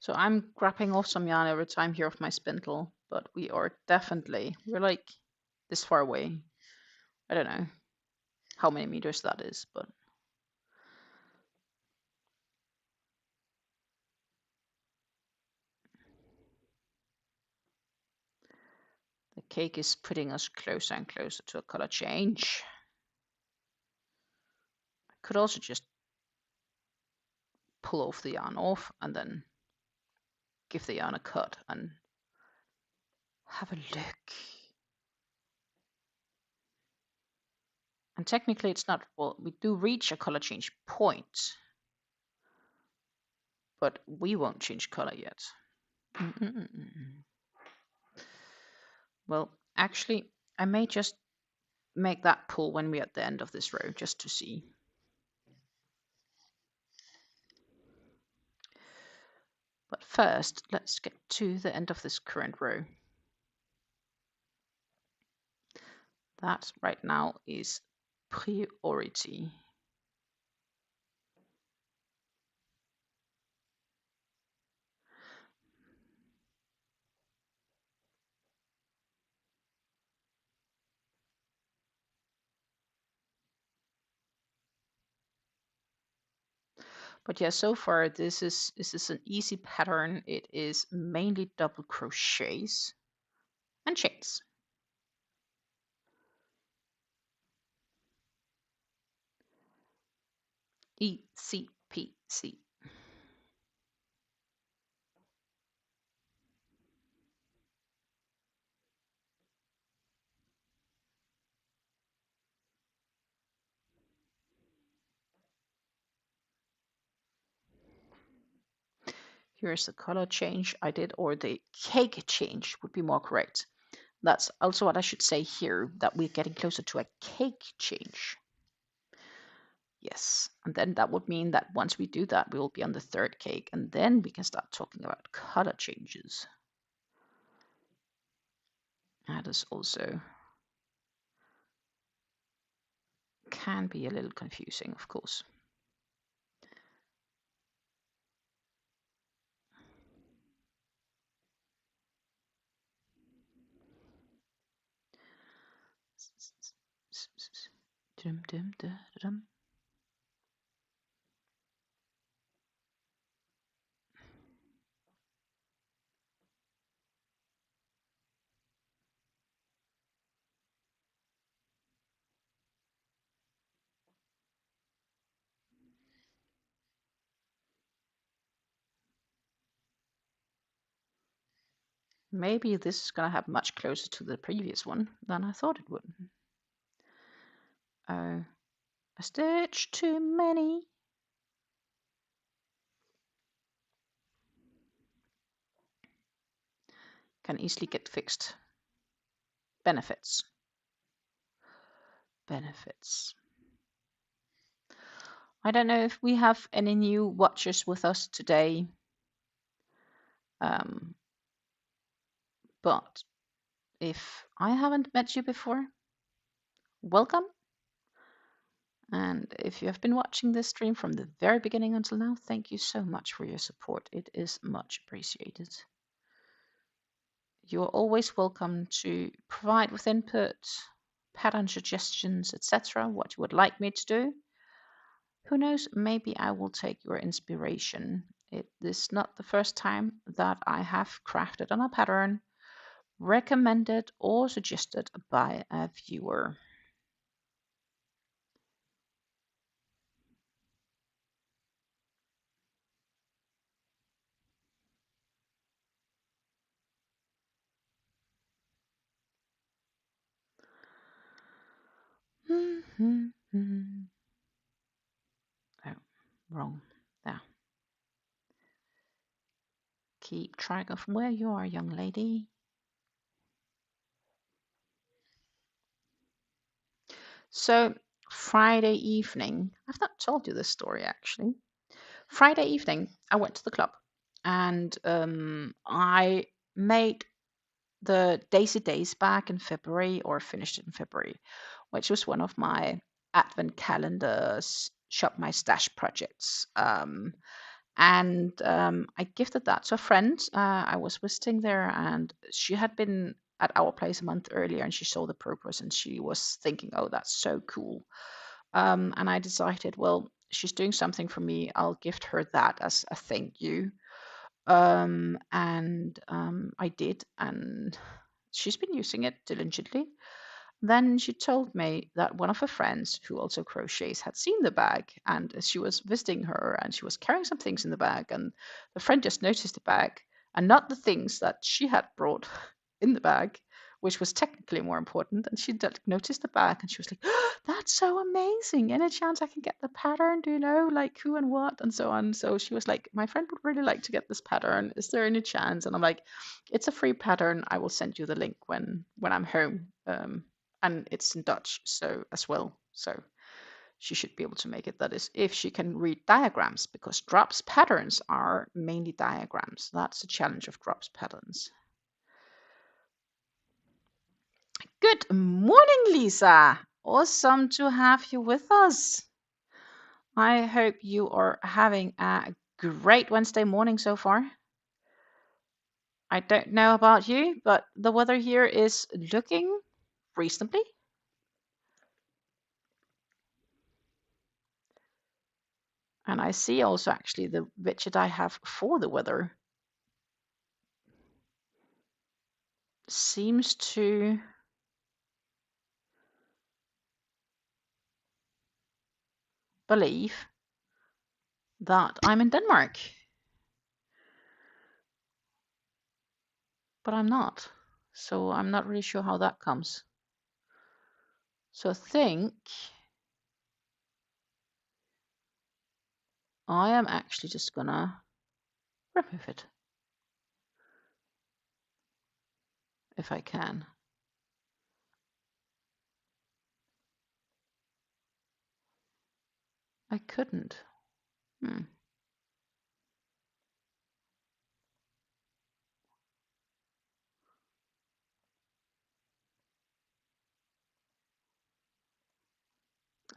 So I'm grabbing off some yarn every time here off my spindle, but we're like this far away. I don't know how many meters that is, but the cake is putting us closer and closer to a color change. I could also just pull off the yarn off and then give the yarn a cut and have a look. And technically it's not, well, we do reach a color change point, but we won't change color yet. Well, actually, I may just make that pull when we're at the end of this row, just to see. But first, let's get to the end of this current row. That right now is priority. But yeah, so far this is an easy pattern. It is mainly double crochets and chains. Easy peasy. Here's the color change I did, or the cake change would be more correct. That's also what I should say here, that we're getting closer to a cake change. Yes, and then that would mean that once we do that, we will be on the third cake, and then we can start talking about color changes. That is also can be a little confusing, of course. Maybe this is going to have much closer to the previous one than I thought it would. Oh, a stitch too many. Can easily get fixed. Benefits. Benefits. I don't know if we have any new watchers with us today. But if I haven't met you before, welcome. And if you have been watching this stream from the very beginning until now, thank you so much for your support. It is much appreciated. You're always welcome to provide with input, pattern suggestions, etc. What you would like me to do. Who knows, maybe I will take your inspiration. It is not the first time that I have crafted on a pattern recommended or suggested by a viewer. Oh, wrong. There. Keep track of where you are, young lady. So, Friday evening, I've not told you this story actually. Friday evening, I went to the club and I made the Daisy Days back in February, or finished it in February, which was one of my advent calendars, shop my stash projects. And I gifted that to a friend. I was visiting there, and she had been at our place a month earlier, and she saw the progress, and she was thinking, "Oh, that's so cool." And I decided, well, she's doing something for me. I'll gift her that as a thank you. And I did, and she's been using it diligently. Then she told me that one of her friends who also crochets had seen the bag, and she was visiting her and she was carrying some things in the bag, and the friend just noticed the bag and not the things that she had brought in the bag, which was technically more important. And she noticed the bag and she was like, "Oh, that's so amazing. Any chance I can get the pattern? Do you know like who and what?" And so on. So she was like, "My friend would really like to get this pattern. Is there any chance?" And I'm like, "It's a free pattern. I will send you the link when I'm home." And it's in Dutch so as well. So she should be able to make it. That is, if she can read diagrams, because drops patterns are mainly diagrams. That's the challenge of drops patterns. Good morning, Lisa. Awesome to have you with us. I hope you are having a great Wednesday morning so far. I don't know about you, but the weather here is looking reasonably. And I see also actually the widget I have for the weather seems to believe that I'm in Denmark. But I'm not. So I'm not really sure how that comes. So I think I am actually just gonna remove it. If I can. I couldn't.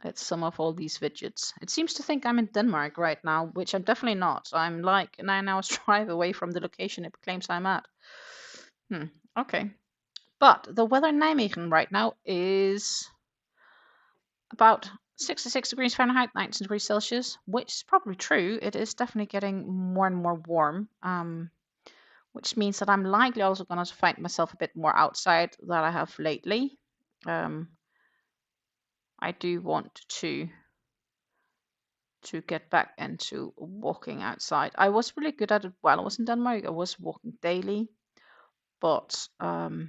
It's some of all these widgets. It seems to think I'm in Denmark right now, which I'm definitely not. I'm like 9 hours drive away from the location it claims I'm at. Okay. But the weather in Nijmegen right now is about 66 degrees Fahrenheit, 19 degrees Celsius, which is probably true. It is definitely getting more and more warm, which means that I'm likely also going to find myself a bit more outside than I have lately. I do want to get back into walking outside. I was really good at it while I was in Denmark. I was walking daily, but I've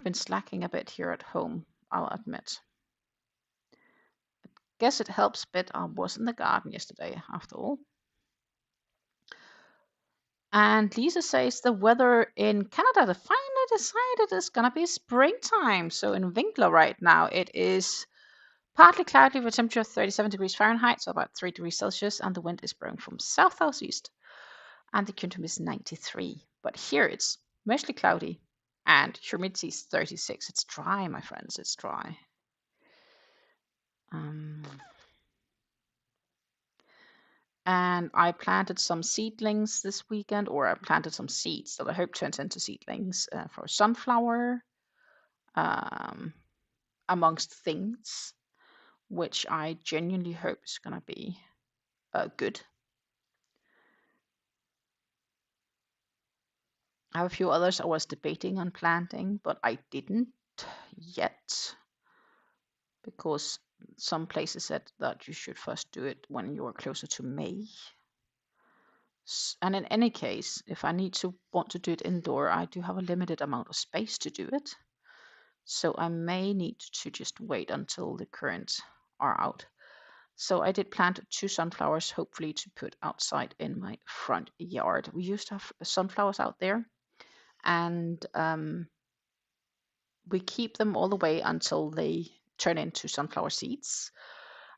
been slacking a bit here at home, I'll admit. Guess it helps a bit. I was in the garden yesterday, after all. And Lisa says the weather in Canada, they finally decided it's gonna be springtime. So in Winkler right now, it is partly cloudy with a temperature of 37 degrees Fahrenheit, so about 3 degrees Celsius, and the wind is blowing from south-southeast. And the quantum is 93. But here it's mostly cloudy, and humidity is 36. It's dry, my friends. It's dry. And I planted some seedlings this weekend, or I planted some seeds that I hope turns into seedlings for sunflower, amongst things, which I genuinely hope is going to be good. I have a few others I was debating on planting, but I didn't yet, because some places said that you should first do it when you're closer to May. And in any case, if I want to do it indoor, I do have a limited amount of space to do it. So I may need to just wait until the currents are out. So I did plant 2 sunflowers, hopefully to put outside in my front yard. We used to have sunflowers out there, and we keep them all the way until they turn into sunflower seeds.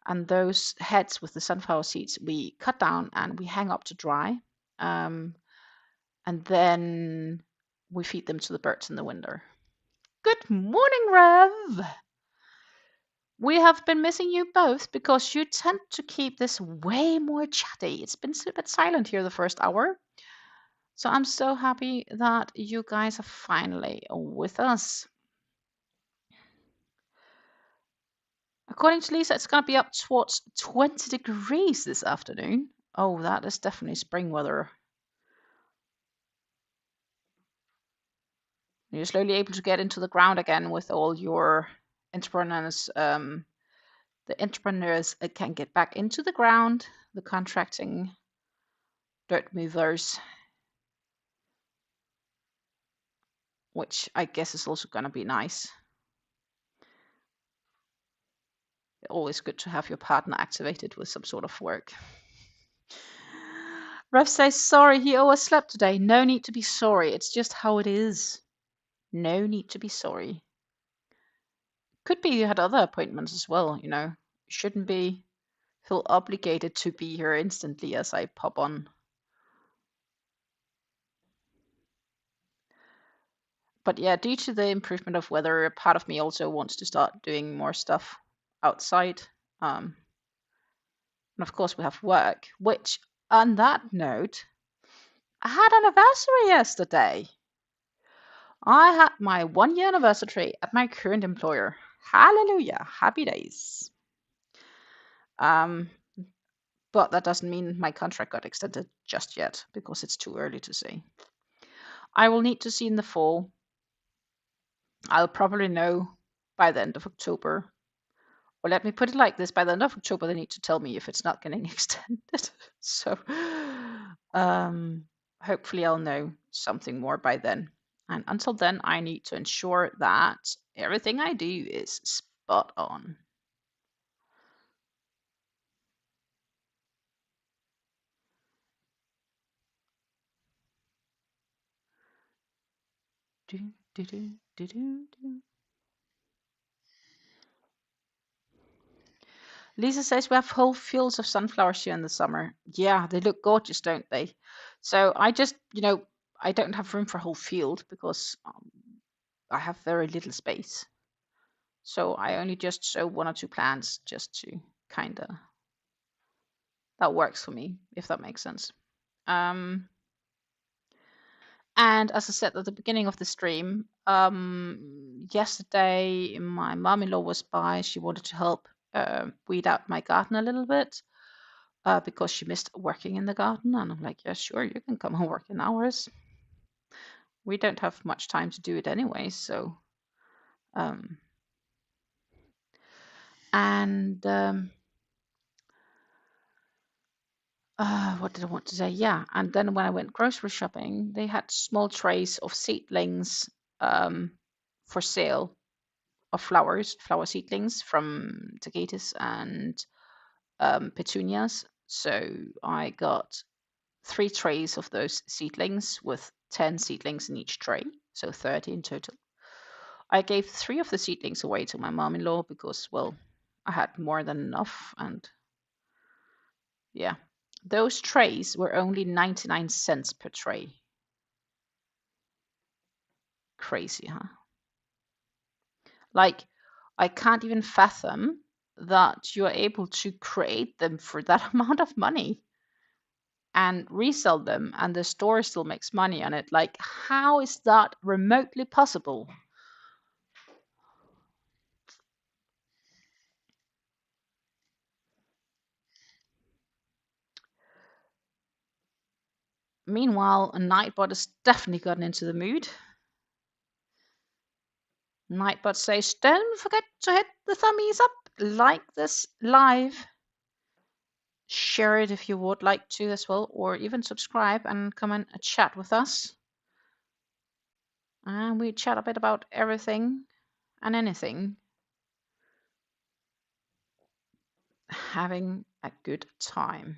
And those heads with the sunflower seeds we cut down and we hang up to dry. And then we feed them to the birds in the winter. Good morning, Rev. We have been missing you both because you tend to keep this way more chatty. It's been a bit silent here the first hour. So I'm so happy that you guys are finally with us. According to Lisa, it's going to be up towards 20 degrees this afternoon. Oh, that is definitely spring weather. You're slowly able to get into the ground again with all your entrepreneurs. The entrepreneurs can get back into the ground, the contracting dirt movers, which I guess is also going to be nice. Always good to have your partner activated with some sort of work. Rev says, sorry, he overslept today. No need to be sorry. It's just how it is. No need to be sorry. Could be you had other appointments as well, you know. Shouldn't feel obligated to be here instantly as I pop on. But yeah, due to the improvement of weather, part of me also wants to start doing more stuff outside. And of course, we have work, which, on that note, I had an anniversary yesterday. I had my 1-year anniversary at my current employer. Hallelujah. Happy days. But that doesn't mean my contract got extended just yet because it's too early to say. I will need to see in the fall. I'll probably know by the end of October. Or let me put it like this, by the end of October, they need to tell me if it's not getting extended. So hopefully I'll know something more by then. And until then, I need to ensure that everything I do is spot on. Do, do, do, do, do, do. Lisa says we have whole fields of sunflowers here in the summer. Yeah, they look gorgeous, don't they? So I just, I don't have room for a whole field because I have very little space. So I only just sow 1 or 2 plants just to kind of, that works for me, if that makes sense. And as I said at the beginning of the stream, yesterday my mom-in-law was by. She wanted to help weed out my garden a little bit because she missed working in the garden. And I'm like, yeah, sure, you can come and work in ours. We don't have much time to do it anyway, so what did I want to say? Yeah, and then when I went grocery shopping, they had small trays of seedlings for sale of flower seedlings from tagetes and petunias. So I got 3 trays of those seedlings with 10 seedlings in each tray, so 30 in total. I gave 3 of the seedlings away to my mom-in-law because, well, I had more than enough, and yeah. Those trays were only 99 cents per tray. Crazy, huh? Like, I can't even fathom that you are able to create them for that amount of money and resell them, and the store still makes money on it. Like, how is that remotely possible? Meanwhile, Nightbot has definitely gotten into the mood. Nightbot says, don't forget to hit the thummies up, like this live, share it if you would like to as well, or even subscribe and come and chat with us. And we chat a bit about everything and anything. Having a good time.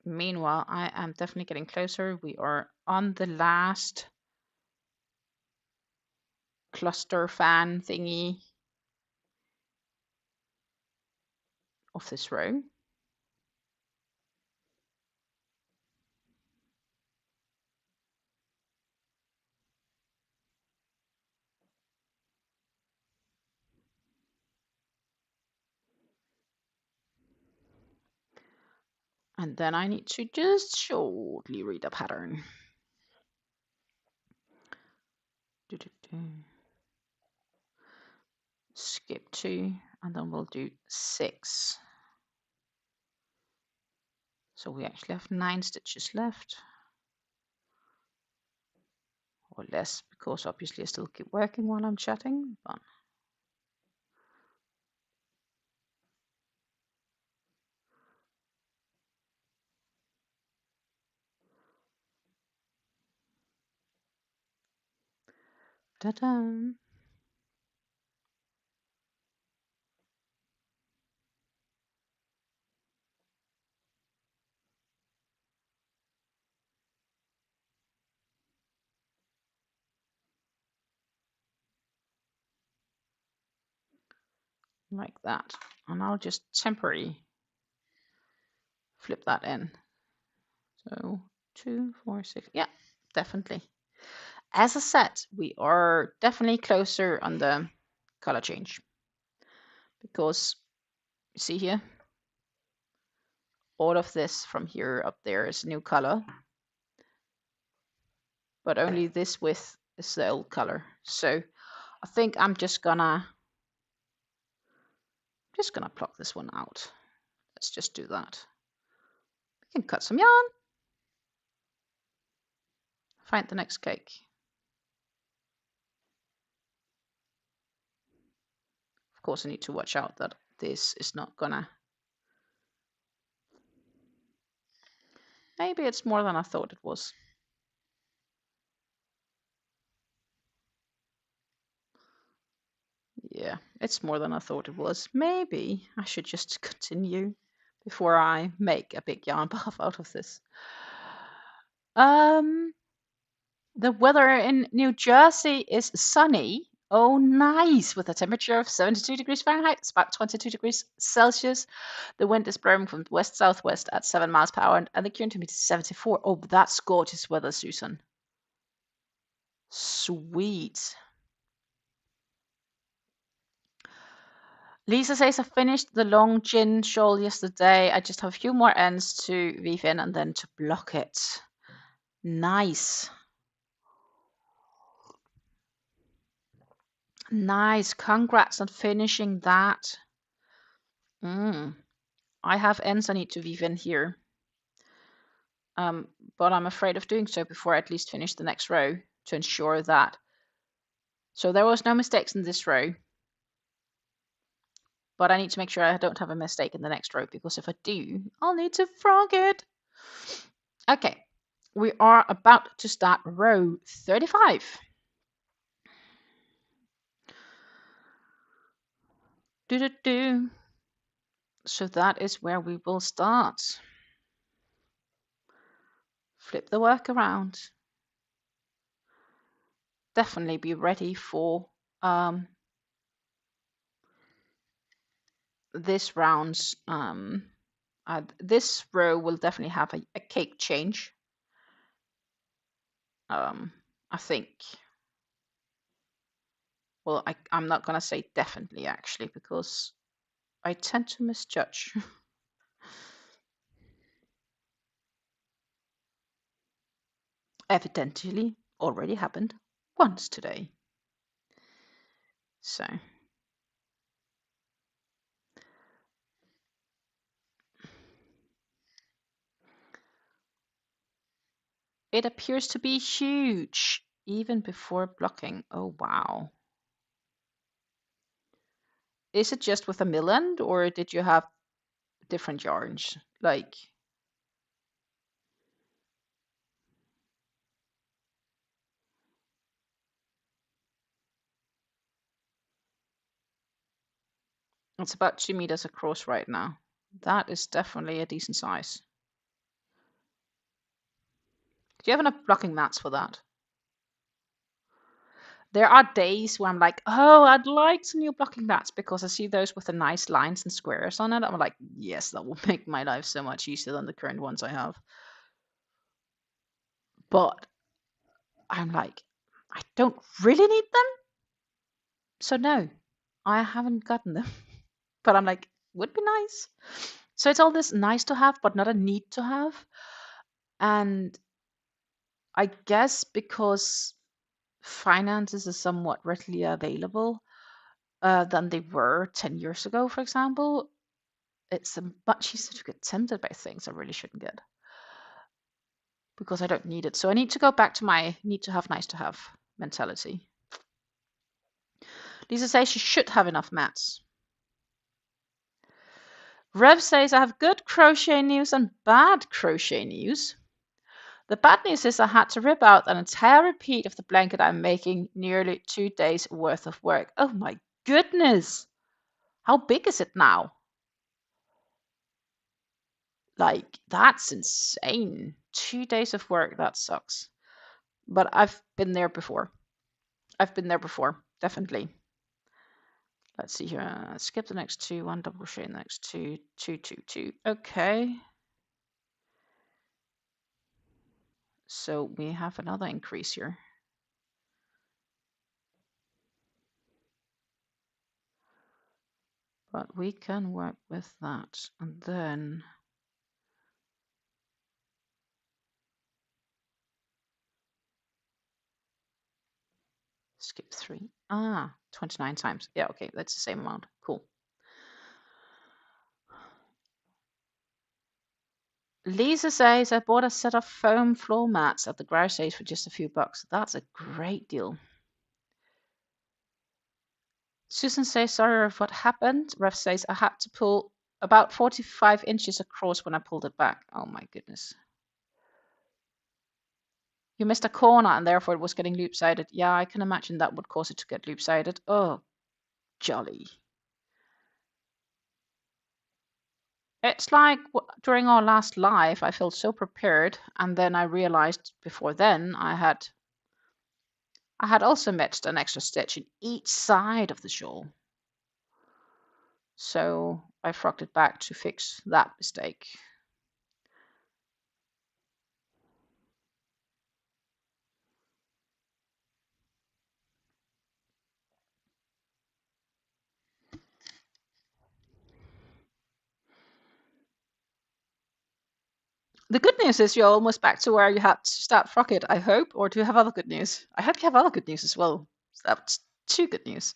Meanwhile, I am definitely getting closer. We are on the last cluster fan thingy of this row. And then I need to just shortly read the pattern. Skip 2, and then we'll do 6. So we actually have 9 stitches left. Or less, because obviously I still keep working while I'm chatting. But ta-da! Like that. And I'll just temporarily flip that in. So 2, 4, 6. Yeah, definitely. As I said, we are definitely closer on the color change. Because you see here, all of this from here up there is new color. But only this width is the old color. So I think I'm just gonna pluck this one out. Let's just do that. We can cut some yarn. Find the next cake. Of course, I need to watch out that this is not gonna... Maybe it's more than I thought it was. Yeah, it's more than I thought it was. Maybe I should just continue before I make a big yarn bath out of this. The weather in New Jersey is sunny. Oh, nice! With a temperature of 72 degrees Fahrenheit, it's about 22 degrees Celsius. The wind is blowing from west-southwest at 7 miles per hour, and the current humidity is 74. Oh, that's gorgeous weather, Susan. Sweet. Lisa says I finished the long gin shawl yesterday. I just have a few more ends to weave in and then to block it. Nice. Nice. Congrats on finishing that. I have ends I need to weave in here. But I'm afraid of doing so before I at least finish the next row to ensure that. So there was no mistakes in this row. But I need to make sure I don't have a mistake in the next row, because if I do, I'll need to frog it. Okay, we are about to start row 35. Do-do-do. So that is where we will start. Flip the work around. Definitely be ready for this round's this row will definitely have a cake change. I think. Well, I'm not gonna say definitely actually, because I tend to misjudge. Evidently already happened once today. So it appears to be huge even before blocking. Oh wow. Is it just with a mill end, or did you have different yarns? Like, it's about 2 meters across right now. That is definitely a decent size. Do you have enough blocking mats for that? There are days where I'm like, oh, I'd like some new blocking mats, because I see those with the nice lines and squares on it. I'm like, yes, that will make my life so much easier than the current ones I have. But I'm like, I don't really need them. So no, I haven't gotten them. But I'm like, would be nice. So it's all this nice to have, but not a need to have. And I guess because finances are somewhat readily available than they were 10 years ago, for example, it's much easier to get tempted by things I really shouldn't get because I don't need it. So I need to go back to my need to have, nice to have mentality. Lisa says she should have enough mats. Rev says I have good crochet news and bad crochet news. The bad news is I had to rip out an entire repeat of the blanket I'm making, nearly 2 days worth of work. Oh my goodness! How big is it now? Like, that's insane. 2 days of work, that sucks. But I've been there before. Definitely. Let's see here. Skip the next two, one double crochet in the next two, two, two, two. Okay. So we have another increase here. But we can work with that. And then skip 3. 29 times. Yeah, okay, that's the same amount. Cool. Lisa says, I bought a set of foam floor mats at the garage stage for just a few bucks. That's a great deal. Susan says, sorry of what happened. Ref says, I had to pull about 45 inches across when I pulled it back. Oh my goodness. You missed a corner and therefore it was getting loop-sided. Yeah, I can imagine that would cause it to get loop-sided. Oh, jolly. It's like during our last live, I felt so prepared, and then I realized before then I had also matched an extra stitch in each side of the shawl. So I frocked it back to fix that mistake. The good news is you're almost back to where you had to start frock it, I hope. Or do you have other good news? I hope you have other good news as well. That's 2 good news.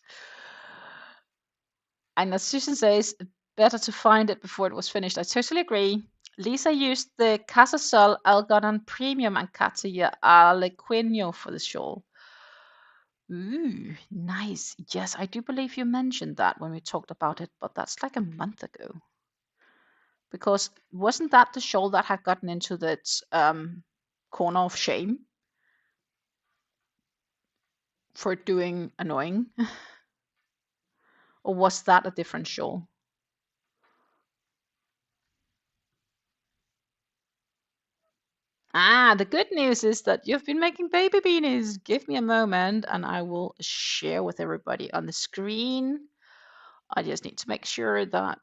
And as Susan says, better to find it before it was finished. I totally agree. Lisa used the Casasol Algodon Premium and Katya Alequino for the shawl. Ooh, nice. Yes, I do believe you mentioned that when we talked about it, but that's like a month ago. Because wasn't that the shawl that had gotten into that corner of shame for doing annoying? Or was that a different shawl? The good news is that you've been making baby beanies. Give me a moment and I will share with everybody on the screen. I just need to make sure that,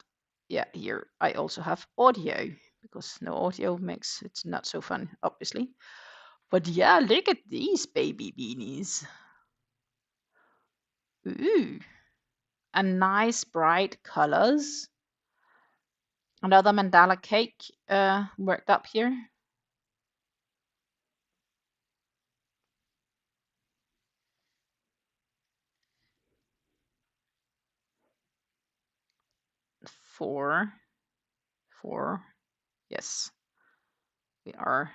yeah, here I also have audio because no audio makes it not so fun, obviously. But yeah, look at these baby beanies. Ooh, and nice bright colors. Another mandala cake worked up here. Four. Yes, we are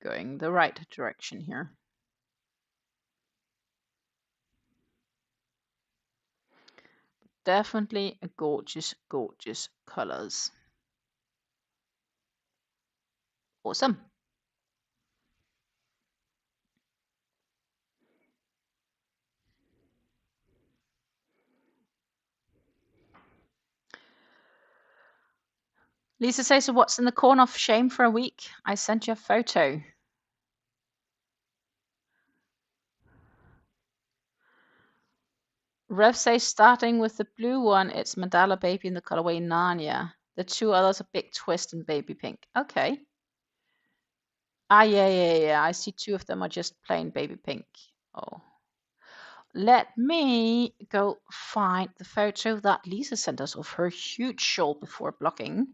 going the right direction here. Definitely a gorgeous, gorgeous colors. Awesome. Lisa says, so what's in the corner of shame for a week? I sent you a photo. Rev says, starting with the blue one, it's Mandala Baby in the colorway Narnia. The 2 others are Big Twist and Baby Pink. Okay. Yeah. I see 2 of them are just plain Baby Pink. Oh. Let me go find the photo that Lisa sent us of her huge shawl before blocking.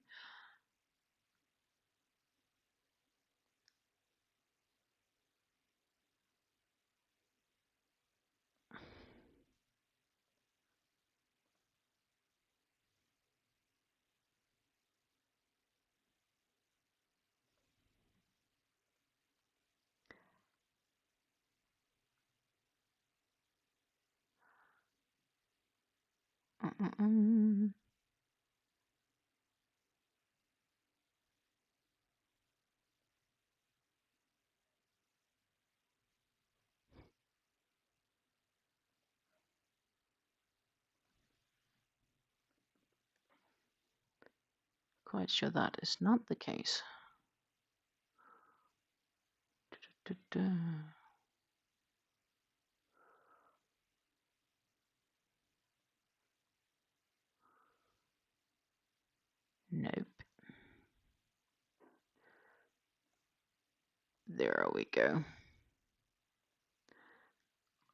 Quite sure that is not the case. Nope. There we go.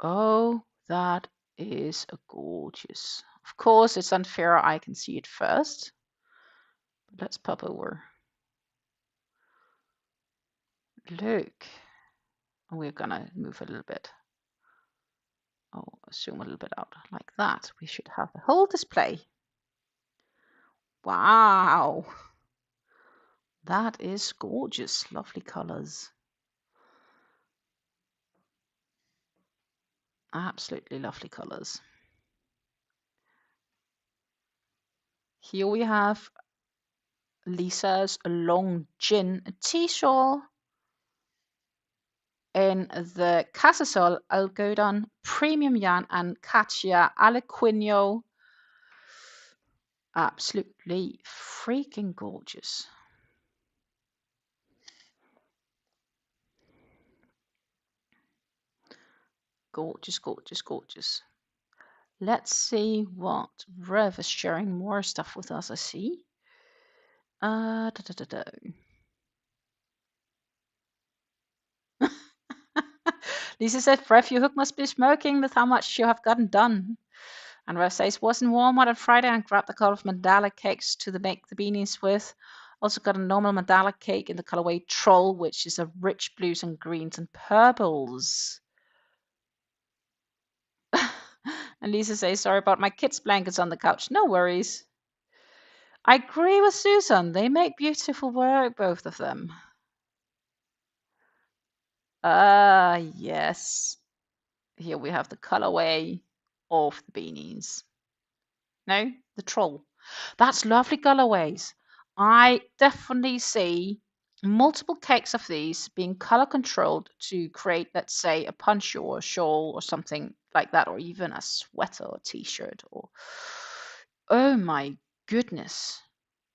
Oh, that is a gorgeous. Of course, it's unfair. I can see it first. Let's pop over. Look. We're gonna move a little bit. Oh, zoom a little bit out like that. We should have the whole display. Wow. That is gorgeous. Lovely colors. Absolutely lovely colors. Here we have Lisa's long gin tea shawl in the Casasol Algodon Premium Yarn and Katia Aliquino. Absolutely freaking gorgeous. Gorgeous, gorgeous, gorgeous. Let's see what Rev is sharing more stuff with us, I see. Da, da, da, da. Lisa said, Rev, your hook must be smoking with how much you have gotten done. And Rev says, was in Walmart on Friday and grabbed a couple of mandala cakes to make the beanies with. Also got a normal mandala cake in the colorway Troll, which is a rich blues and greens and purples. And Lisa says, sorry about my kids' blankets on the couch. No worries. I agree with Susan. They make beautiful work, both of them. Yes. Here we have the colorway of the beanies. No, the Troll. That's lovely colorways. I definitely see multiple cakes of these being color controlled to create, let's say, a poncho or a shawl or something like that, or even a sweater or t-shirt. Or oh my goodness,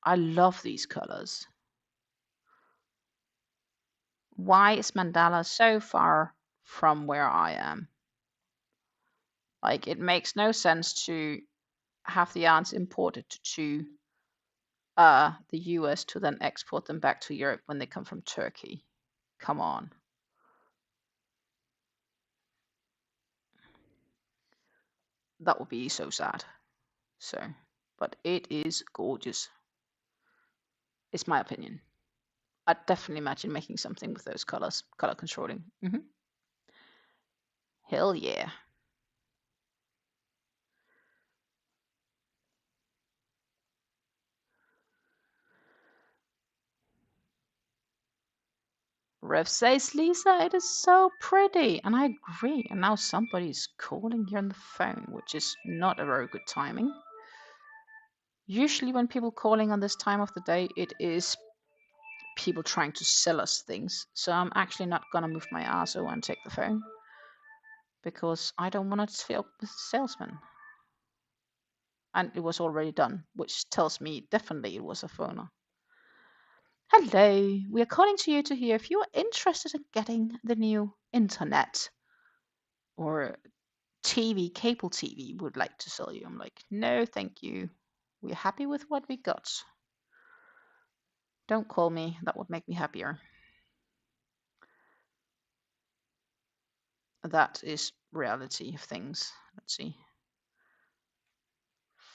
I love these colors. Why is mandala so far from where I am? Like, it makes no sense to have the yarns imported to the US to then export them back to Europe when they come from Turkey. Come on. That would be so sad. So, but it is gorgeous. It's my opinion. I'd definitely imagine making something with those colors, color controlling. Hell yeah. Rev says, Lisa, it is so pretty. And I agree. And now somebody's calling here on the phone, which is not a very good timing. Usually when people calling on this time of the day, it is people trying to sell us things. So I'm actually not going to move my ass over and take the phone because I don't want to feel with the salesman. And it was already done, which tells me definitely it was a phoner. Hello, we are calling to you to hear if you are interested in getting the new internet or TV, cable TV would like to sell you. I'm like, no, thank you. We're happy with what we got. Don't call me. That would make me happier. That is reality of things. Let's see.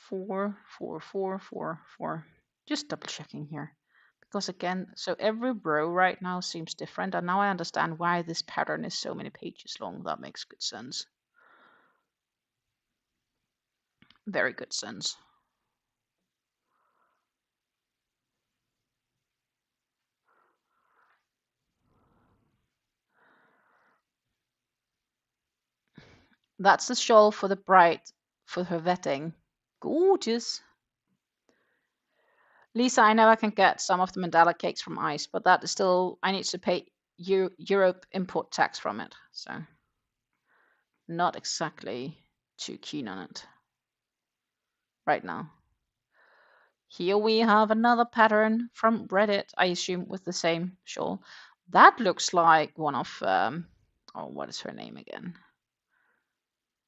4, 4, 4, 4, 4. Just double checking here. Because again, so every row right now seems different. And now I understand why this pattern is so many pages long. That makes good sense. Very good sense. That's the shawl for the bride for her wedding. Gorgeous. Lisa, I know I can get some of the mandala cakes from Ice, but that is still, I need to pay Europe import tax from it. So not exactly too keen on it right now. Here we have another pattern from Reddit, I assume with the same shawl. That looks like one of, oh, what is her name again?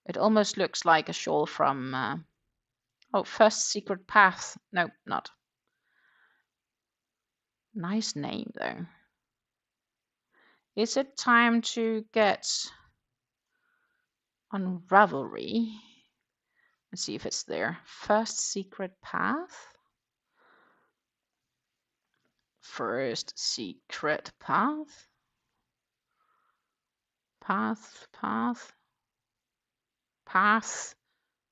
It almost looks like a shawl from, oh, First Secret Path. No, not. Nice name though. Is it time to get on Ravelry? Let's see if it's there. First Secret Path. First Secret Path. Path.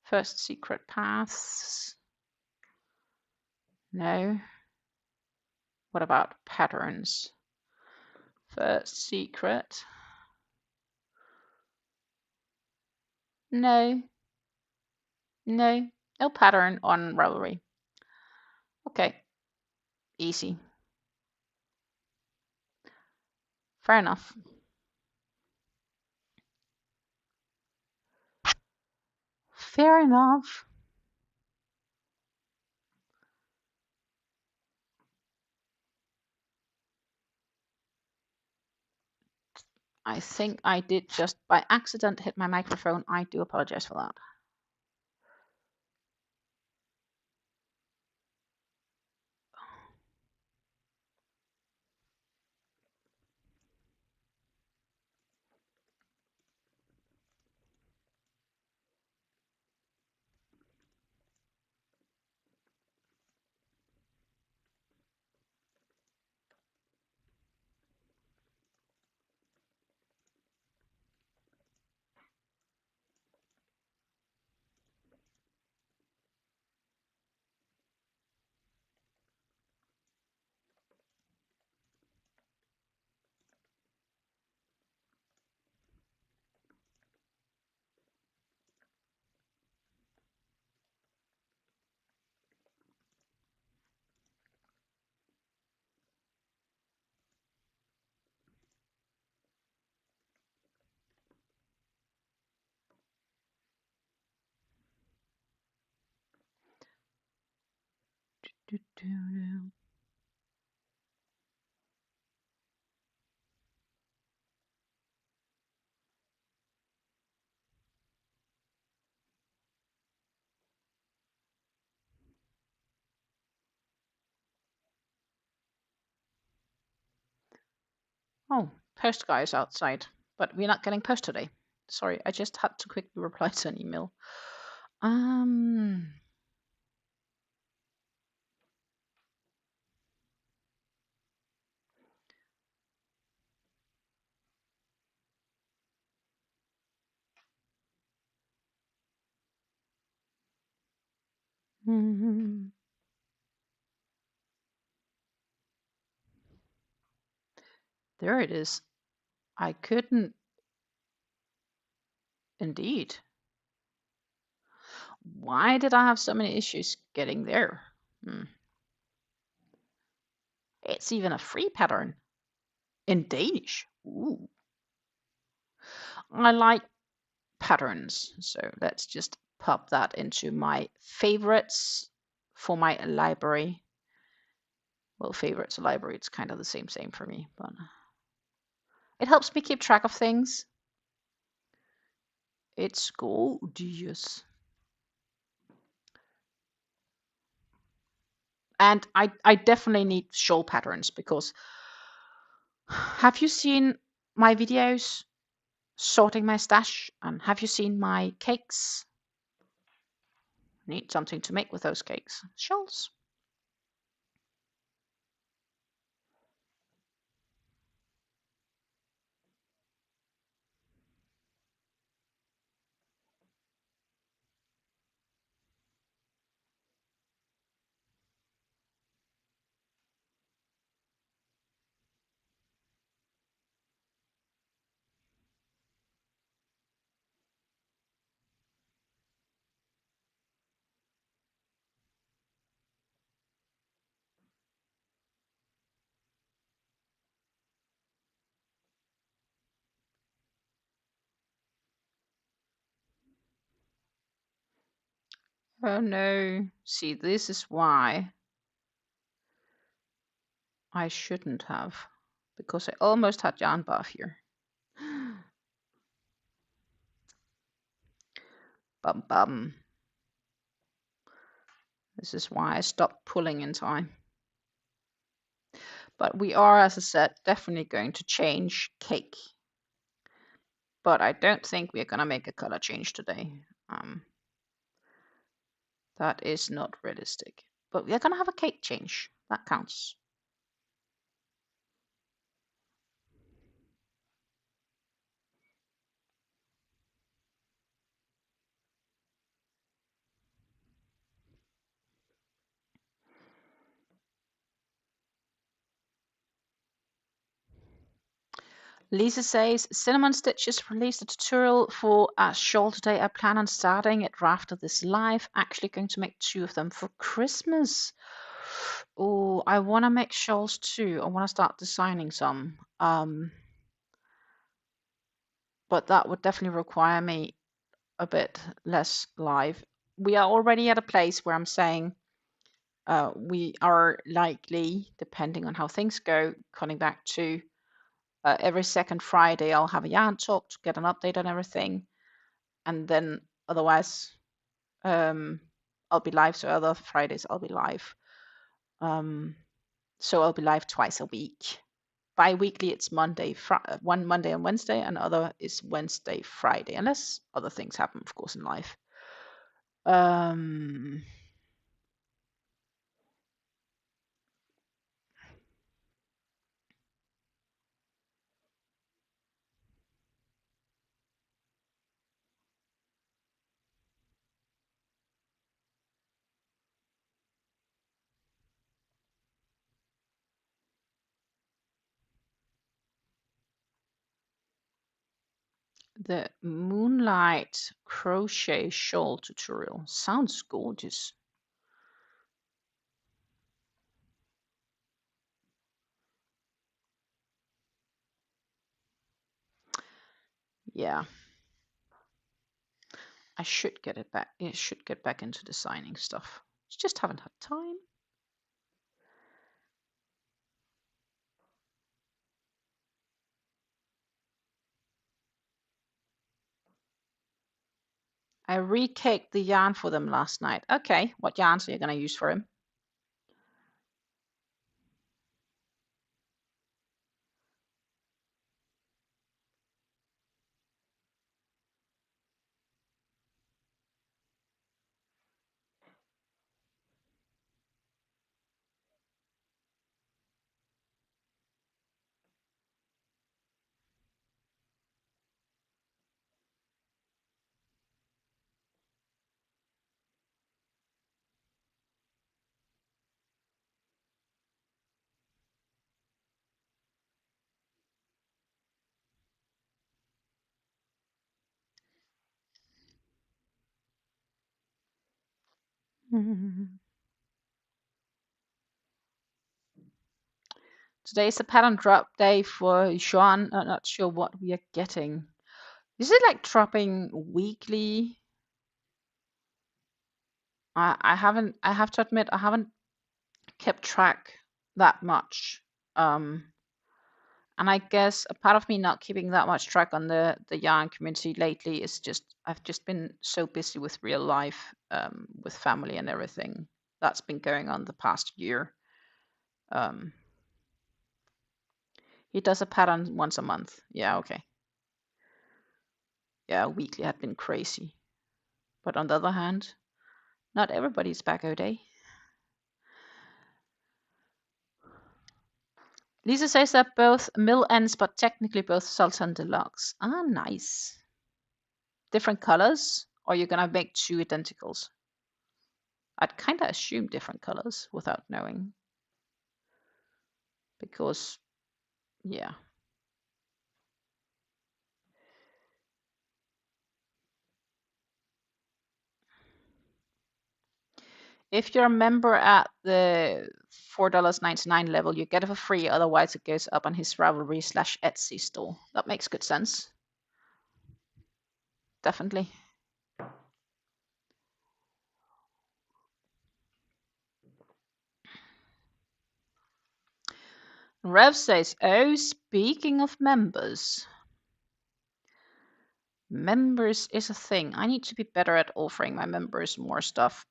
First Secret Paths. No. What about patterns? First Secret. No. No pattern on Ravelry. Okay. Easy. Fair enough. Fair enough. I think I did just by accident hit my microphone. I do apologize for that. Oh, post guy is outside, but we're not getting post today. Sorry, I just had to quickly reply to an email. There it is. I couldn't. Indeed. Why did I have so many issues getting there? It's even a free pattern in Danish. Ooh. I like patterns, so let's just pop that into my favorites for my library. Well, favorites library, it's kind of the same for me, but it helps me keep track of things. It's gorgeous. And I definitely need shawl patterns because have you seen my videos sorting my stash? And have you seen my cakes? Need something to make with those cakes. Shawls. Oh no. See, this is why I shouldn't have. Because I almost had yarn bath here. Bum bum. This is why I stopped pulling in time. But we are, as I said, definitely going to change cake. But I don't think we're going to make a color change today. That is not realistic. But we're going to have a cake change. That counts. Lisa says, Cinnamon Stitches released a tutorial for a shawl today. I plan on starting it after this live. Actually going to make 2 of them for Christmas. Oh, I want to make shawls too. I want to start designing some. But that would definitely require me a bit less live. We are already at a place where I'm saying we are likely, depending on how things go, coming back to every second Friday, I'll have a yarn talk to get an update on everything. And then otherwise, I'll be live. So other Fridays, I'll be live. So I'll be live twice a week. Bi-weekly, it's one Monday and Wednesday, and other is Wednesday, Friday, unless other things happen, of course, in life. The Moonlight Crochet Shawl tutorial sounds gorgeous. Yeah. I should get it back. I should get back into designing stuff. Just haven't had time. I recaked the yarn for them last night. Okay, what yarns are you going to use for him? Today is a pattern drop day for Sean. I'm not sure what we are getting. Is it like dropping weekly? I haven't. I have to admit, I haven't kept track that much. And I guess a part of me not keeping that much track on the yarn community lately is just I've just been so busy with real life, with family and everything that's been going on the past year. He does a pattern once a month. Yeah, okay. Yeah, weekly had been crazy. But on the other hand, not everybody's back all day. Lisa says that both mill ends, but technically both Sultan Deluxe. Ah, nice. Different colors, or you're gonna make 2 identicals? I'd kind of assume different colors without knowing. Because, yeah. If you're a member at the $4.99 level, you get it for free. Otherwise, it goes up on his Ravelry/Etsy store. That makes good sense. Definitely. Rev says, oh, speaking of members. Members is a thing. I need to be better at offering my members more stuff.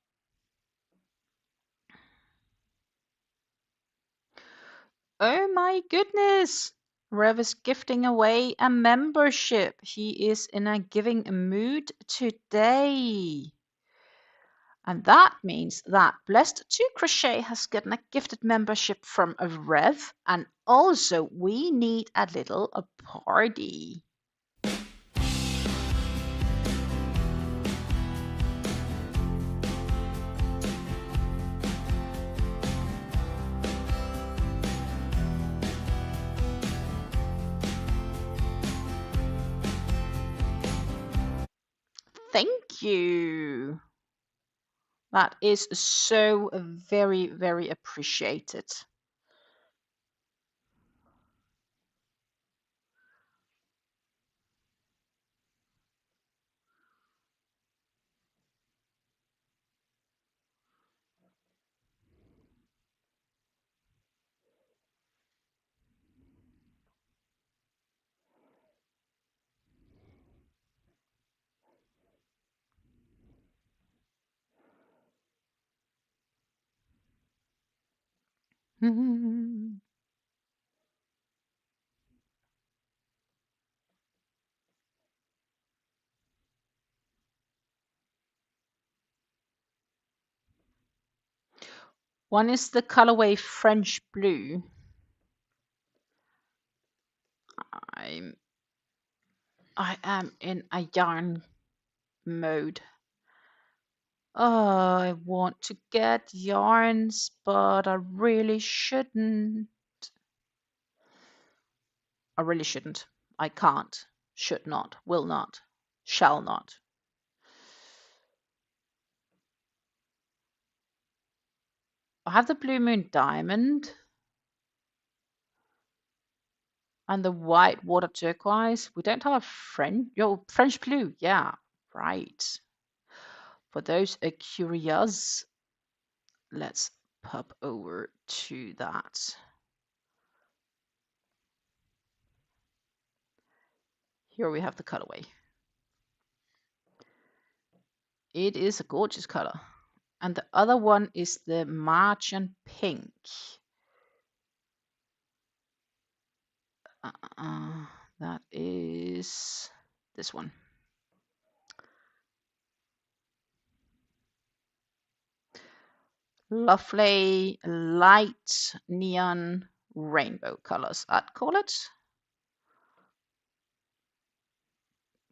Oh my goodness! Rev is gifting away a membership. He is in a giving mood today. And that means that Blessed to Crochet has gotten a gifted membership from a Rev. And also we need a little party. Thank you. That is so very, very appreciated. One is the colorway French Blue. I am in a yarn mode. Oh, I want to get yarns, but I really shouldn't. I really shouldn't. I can't. Should not. Will not. Shall not. I have the Blue Moon Diamond. And the white water turquoise. We don't have a French blue. Yeah, right. For those curious, let's pop over to that. Here we have the colorway. It is a gorgeous color. And the other one is the March and Pink. That is this one. Lovely light neon rainbow colors, I'd call it.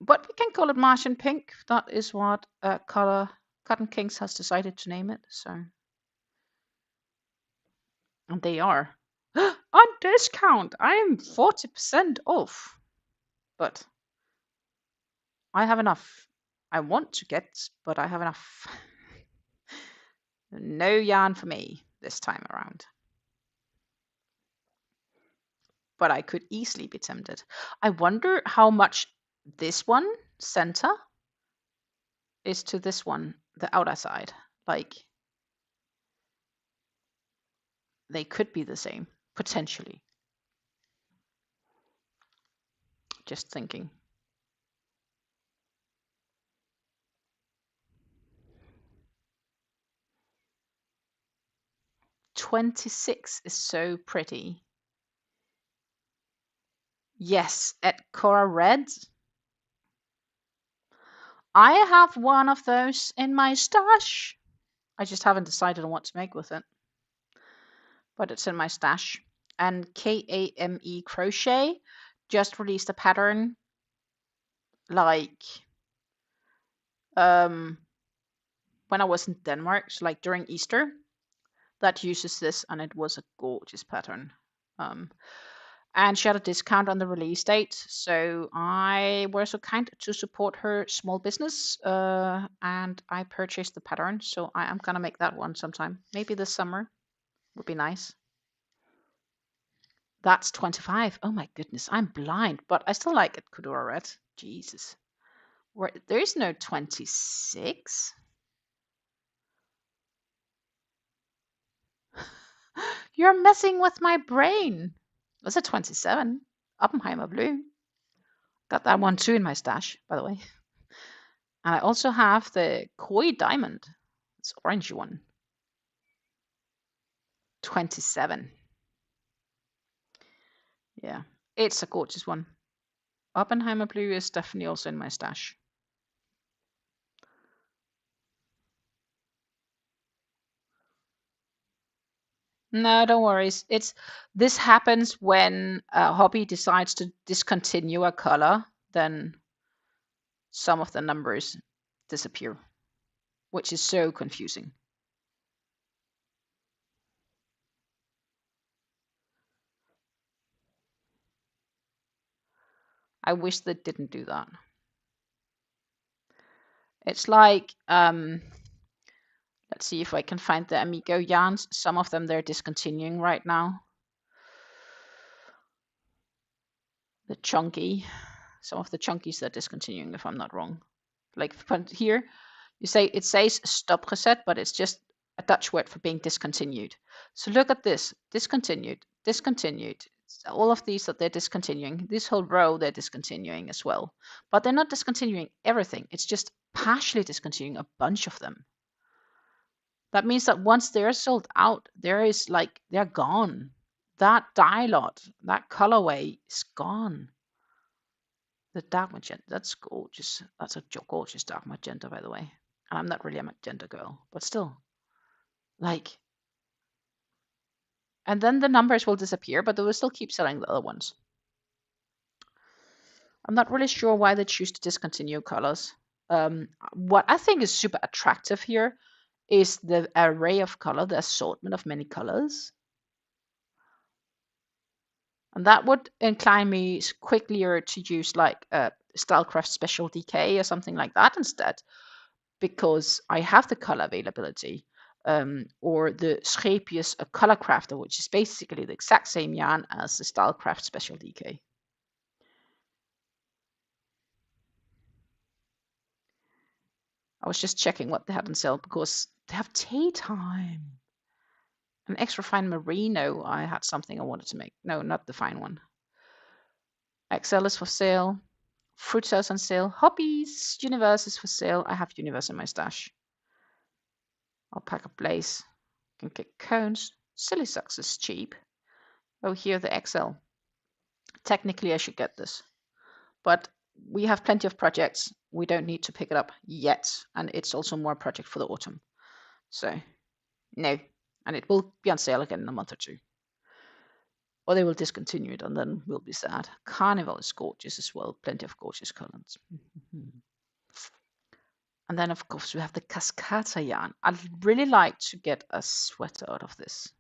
But we can call it Martian Pink. That is what Cotton Kings has decided to name it. So, and they are on discount. I am 40% off, but I have enough. I want to get, but I have enough. No yarn for me this time around. But I could easily be tempted. I wonder how much this one center is to this one, the outer side. Like, they could be the same, potentially. Just thinking. $26 is so pretty. Yes, at Cora Red. I have one of those in my stash. I just haven't decided on what to make with it. But it's in my stash. And KAME Crochet just released a pattern like when I was in Denmark, so like during Easter, that uses this, and it was a gorgeous pattern. And she had a discount on the release date, so I was so kind to support her small business, and I purchased the pattern. So I am gonna make that one sometime, maybe this summer. Would be nice. That's 25. Oh my goodness, I'm blind, but I still like it, Kudura Red. Jesus. There's no 26. You're messing with my brain. That's a 27. Oppenheimer blue. Got that one too in my stash, by the way. And I also have the Koi diamond. It's orange one. 27. Yeah, it's a gorgeous one. Oppenheimer blue is definitely also in my stash. No, don't worry. This happens when a hobby decides to discontinue a color, then some of the numbers disappear, which is so confusing. I wish they didn't do that. It's like, let's see if I can find the Amigo yarns. Some of them they're discontinuing right now. The chunky, some of the chunkies they're discontinuing, if I'm not wrong. Like here, it says stop reset, but it's just a Dutch word for being discontinued. So look at this, discontinued, discontinued. All of these that they're discontinuing, this whole row they're discontinuing as well. But they're not discontinuing everything. It's just partially discontinuing a bunch of them. That means that once they're sold out, they're gone. That dye lot, that colorway is gone. The dark magenta, that's gorgeous. That's a gorgeous dark magenta, by the way. And I'm not really a magenta girl, but still. Like, and then the numbers will disappear, but they will still keep selling the other ones. I'm not really sure why they choose to discontinue colors. What I think is super attractive here is the array of color, the assortment of many colors. And that would incline me quicklier to use like a Stylecraft Special DK or something like that instead, because I have the color availability. Or the Scheepjes Color Crafter, which is basically the exact same yarn as the Stylecraft Special DK. I was just checking what they had on sale because they have Tea Time. An extra fine merino. I had something I wanted to make. No, not the fine one. XL is for sale. Fruit Cells on sale. Hobbies. Universe is for sale. I have Universe in my stash. Alpaca Blaze. Can get cones. Silly Socks is cheap. Oh, here the XL. Technically, I should get this. But we have plenty of projects. We don't need to pick it up yet. And it's also more project for the autumn. So, no. And it will be on sale again in a month or two. Or they will discontinue it and then we'll be sad. Carnival is gorgeous as well. Plenty of gorgeous colors. And then, of course, we have the Cascata yarn. I'd really like to get a sweater out of this.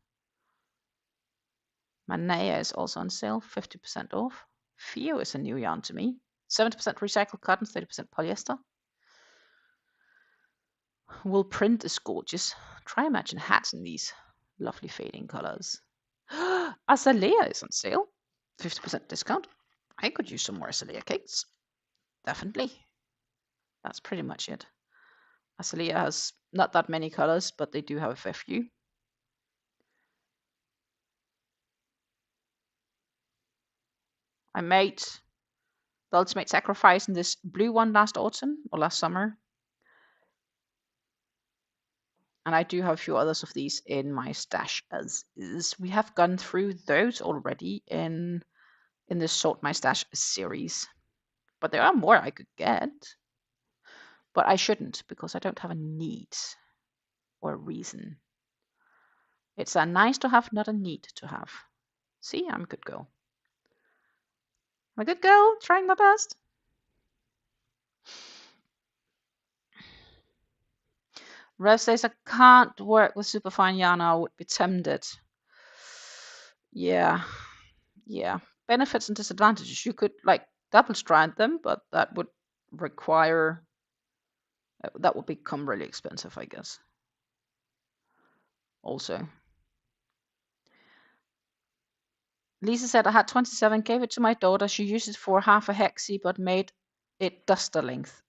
Manea is also on sale, 50% off. Fio is a new yarn to me. 70% recycled cotton, 30% polyester. Wool print is gorgeous. Try imagine hats in these lovely fading colors. Azalea is on sale, 50% discount. I could use some more Azalea cakes. Definitely. That's pretty much it. Azalea has not that many colors, but they do have a fair few. I made the Ultimate Sacrifice in this blue one last autumn or last summer. And I do have a few others of these in my stash as is. We have gone through those already in the Sort My Stash series. But there are more I could get. But I shouldn't because I don't have a need or a reason. It's a nice to have, not a need to have. See, I'm a good girl. I'm a good girl, trying my best. Rev says I can't work with superfine yarn. I would be tempted. Yeah. Benefits and disadvantages. You could like double strand them, but that would require, that would become really expensive, I guess. Also. Lisa said I had 27, gave it to my daughter. She used it for half a hexie, but made it duster length.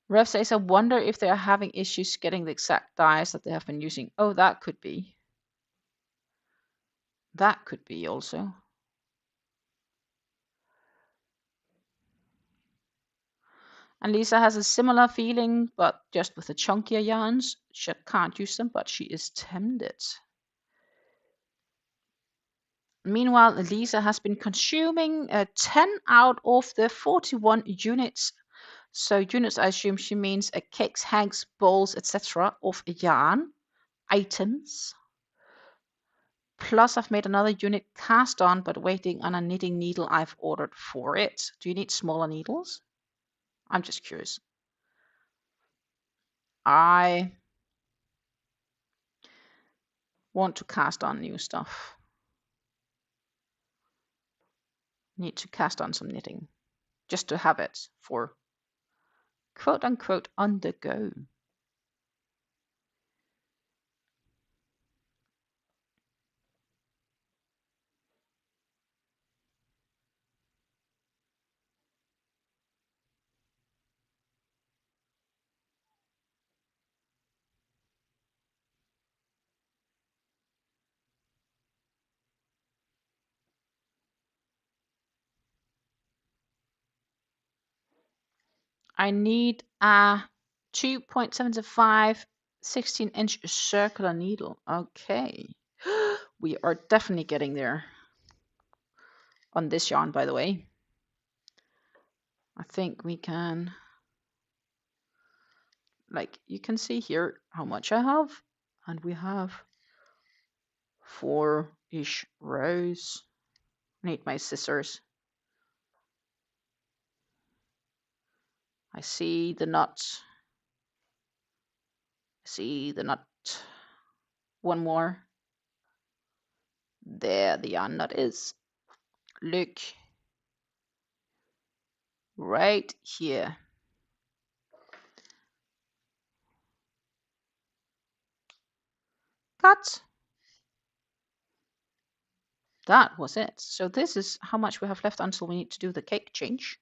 Rev says, I wonder if they are having issues getting the exact dyes that they have been using. Oh, that could be. That could be also. And Lisa has a similar feeling, but just with the chunkier yarns. She can't use them, but she is tempted. Meanwhile, Lisa has been consuming 10 out of the 41 units. So units, I assume she means cakes, hanks, bowls, etc. of yarn items. Plus, I've made another unit cast on, but waiting on a knitting needle I've ordered for it. Do you need smaller needles? I'm just curious. I want to cast on new stuff. Need to cast on some knitting just to have it for quote unquote on the go. I need a 2.75 16-inch circular needle. Okay. We are definitely getting there on this yarn, by the way. I think we can, like you can see here how much I have, and we have 4-ish rows. Need my scissors. I see the knot. See the knot. One more. There the yarn knot is. Look. Right here. Cut. That was it. So this is how much we have left until we need to do the cake change.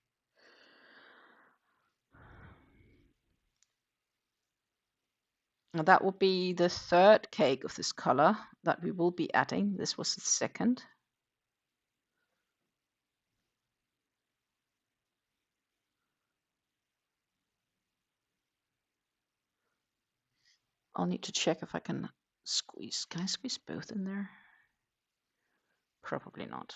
And that will be the third cake of this color that we will be adding. This was the second. I'll need to check if I can squeeze. Can I squeeze both in there? Probably not.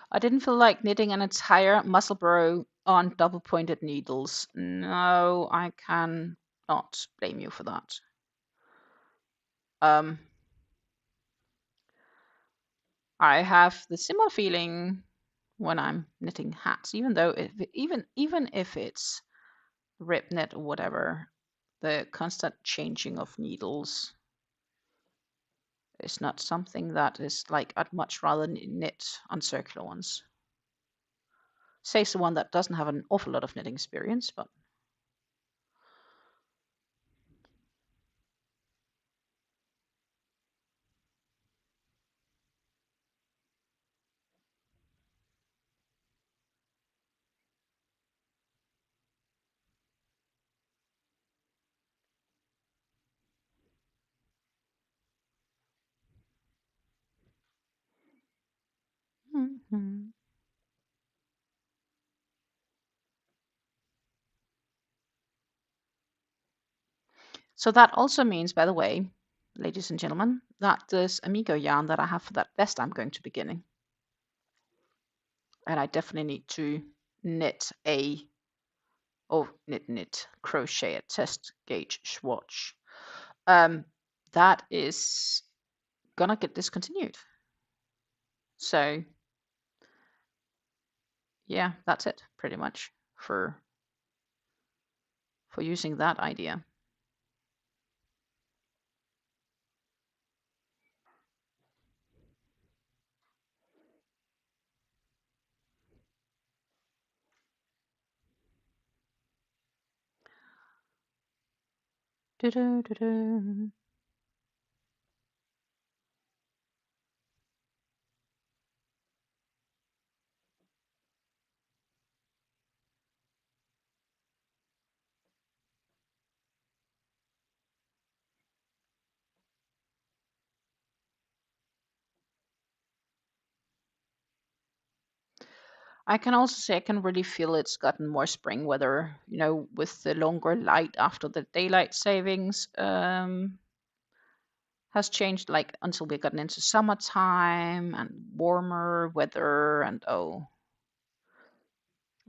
I didn't feel like knitting an entire muscle burrow on double pointed needles. No, I can not blame you for that. I have the similar feeling when I'm knitting hats, even though even if it's rib knit or whatever, the constant changing of needles is not something that is like I'd much rather knit on circular ones. Says the one that doesn't have an awful lot of knitting experience, but So that also means, by the way, ladies and gentlemen, that this Amigo yarn that I have for that vest I'm going to be beginning. And I definitely need to knit crochet a test gauge swatch. That is gonna get discontinued. So yeah, that's it pretty much for using that idea. Do-do-do-do. I can also say I can really feel it's gotten more spring weather, you know, with the longer light after the daylight savings has changed, like until we've gotten into summertime and warmer weather, and oh,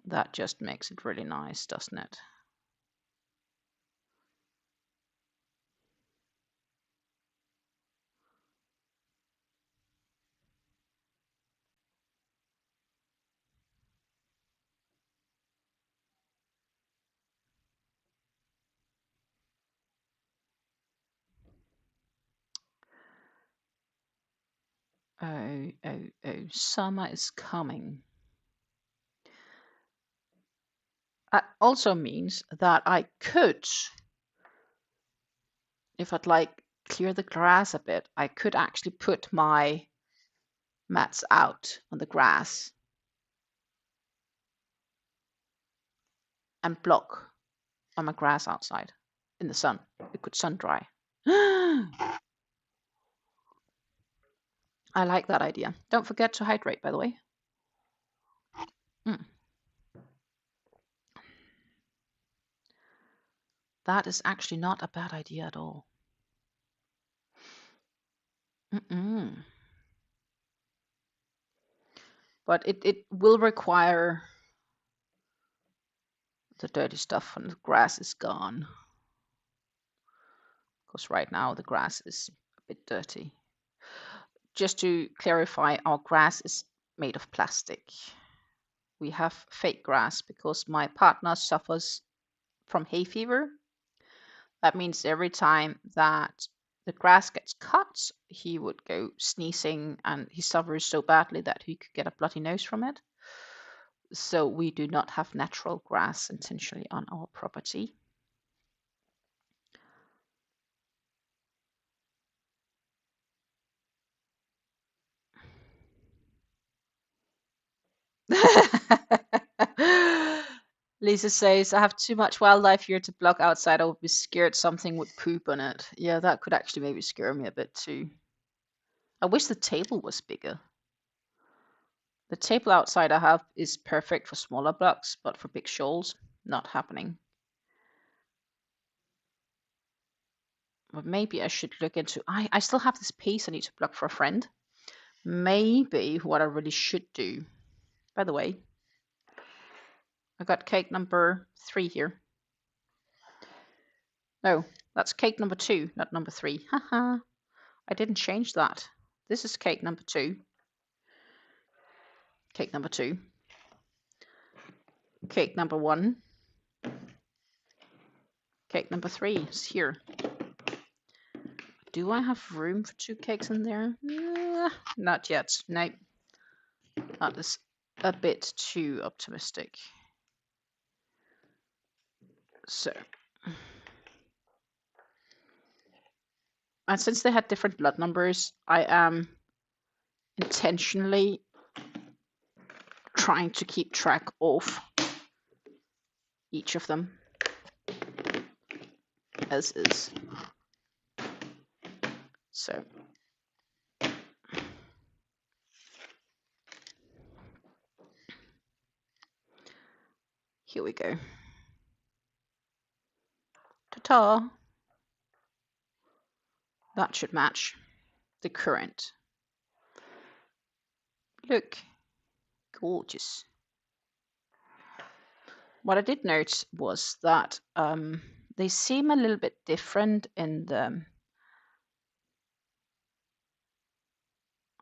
that just makes it really nice, doesn't it? Oh, oh, oh, summer is coming. That also means that I could, if I'd like clear the grass a bit, I could actually put my mats out on the grass and block on my grass outside in the sun. It could sun dry. I like that idea. Don't forget to hydrate, by the way. Mm. That is actually not a bad idea at all. Mm-mm. But it will require the dirty stuff when the grass is gone. Because right now the grass is a bit dirty. Just to clarify, our grass is made of plastic. We have fake grass because my partner suffers from hay fever. That means every time that the grass gets cut, he would go sneezing and he suffers so badly that he could get a bloody nose from it. So we do not have natural grass intentionally on our property. Lisa says, I have too much wildlife here to block outside. I would be scared something would poop on it. Yeah, that could actually maybe scare me a bit too. I wish the table was bigger. The table outside I have is perfect for smaller blocks, but for big shawls, not happening. But maybe I should look into. I still have this piece I need to block for a friend. Maybe what I really should do. By the way, I got cake number 3 here. No, that's cake number 2, not number 3. Haha. I didn't change that. This is cake number 2. Cake number 2. Cake number 1. Cake number 3 is here. Do I have room for 2 cakes in there? Not yet. Nope. That is a bit too optimistic. So, and since they had different blood numbers, I am intentionally trying to keep track of each of them as is. So, here we go. Ta-ta! That should match the current. Look, gorgeous. What I did note was that they seem a little bit different in the.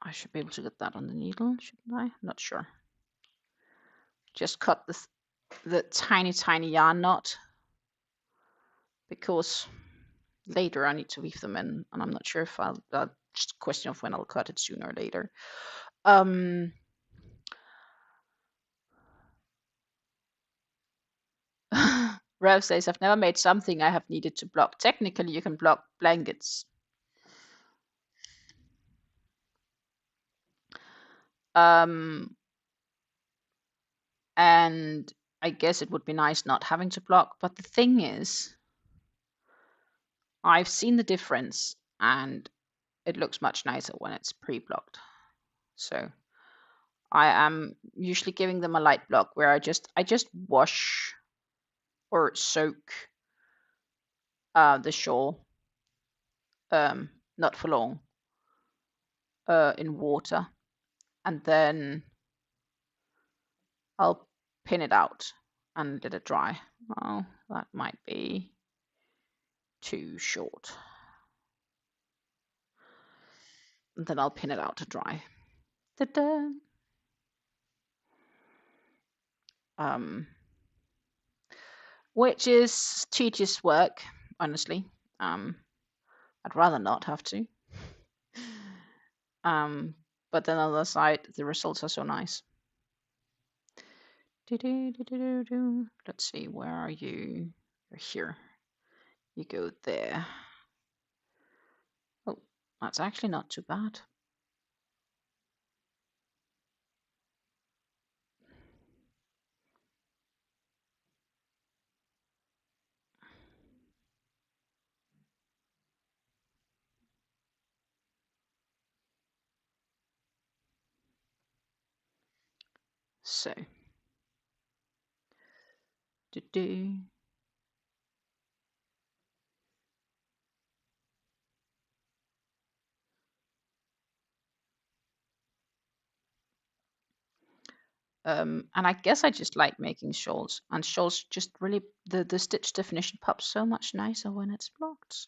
I should be able to get that on the needle, shouldn't I? Not sure. Just cut the tiny yarn knot because later I need to weave them in, and I'm not sure if I'll. Just a question of when I'll cut it, sooner or later. Rev says, I've never made something I have needed to block. Technically, you can block blankets. And I guess it would be nice not having to block. But the thing is, I've seen the difference, and it looks much nicer when it's pre-blocked. So I am usually giving them a light block where I just wash or soak the shawl, not for long, in water, and then I'll pin it out and let it dry. Oh, that might be too short. And then I'll pin it out to dry. Ta-da! Which is tedious work, honestly. I'd rather not have to. But then on the other side, the results are so nice. Let's see, where are you? You're here. You go there. Oh, that's actually not too bad. So, and I guess I just like making shawls, and shawls just really, the stitch definition pops so much nicer when it's blocked.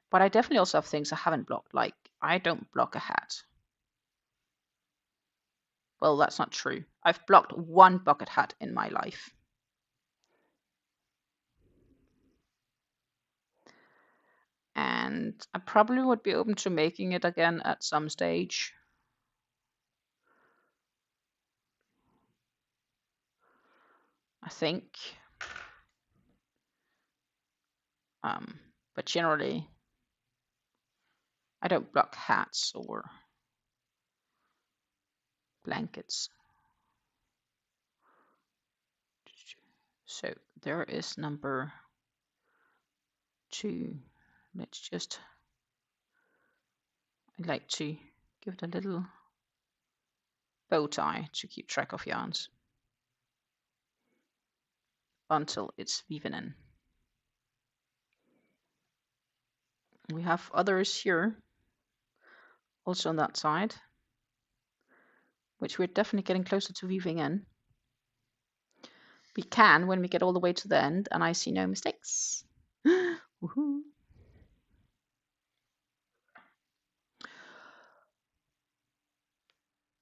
But I definitely also have things I haven't blocked, like I don't block a hat. Well, that's not true. I've blocked one bucket hat in my life. And I probably would be open to making it again at some stage. I think. But generally, I don't block hats or blankets. So there is number 2. Let's just, I'd like to give it a little bow tie to keep track of yarns until it's woven in. We have others here, also on that side, which we're definitely getting closer to weaving in. We can when we get all the way to the end, and I see no mistakes. Woohoo!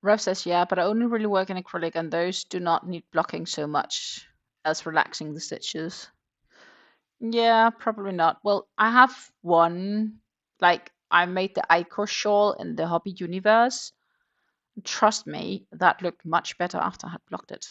Rev says, yeah, but I only really work in acrylic, and those do not need blocking so much as relaxing the stitches. Yeah, probably not. Well, I have one, like I made the Icor shawl in the Hobby Universe. Trust me, that looked much better after I had blocked it.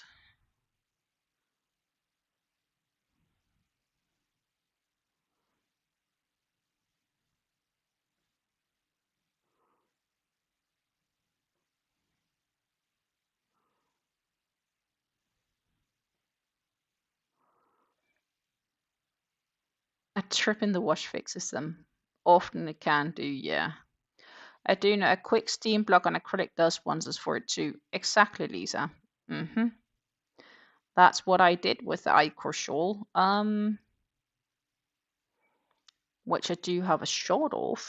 A trip in the wash fixes them. Often it can do, yeah. I do know a quick steam block on acrylic does wonders for it too. Exactly, Lisa. That's what I did with the Icor shawl, which I do have a short of,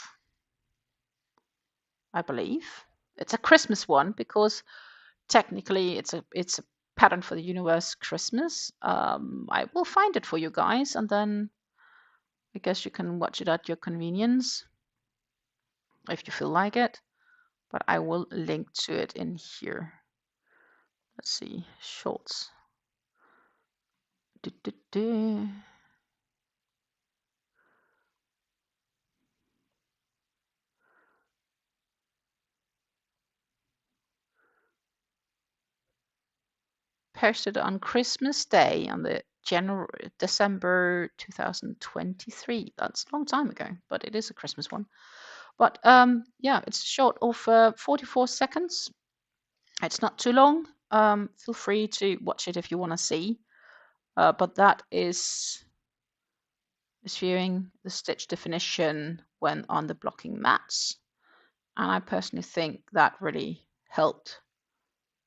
I believe. It's a Christmas one because technically it's a pattern for the universe Christmas. I will find it for you guys, and then I guess you can watch it at your convenience if you feel like it. But I will link to it in here. Let's see, shorts. Posted on Christmas Day on the December 2023. That's a long time ago, but it is a Christmas one. But yeah, it's short of 44 seconds. It's not too long. Feel free to watch it if you want to see. But that is viewing the stitch definition when on the blocking mats. And I personally think that really helped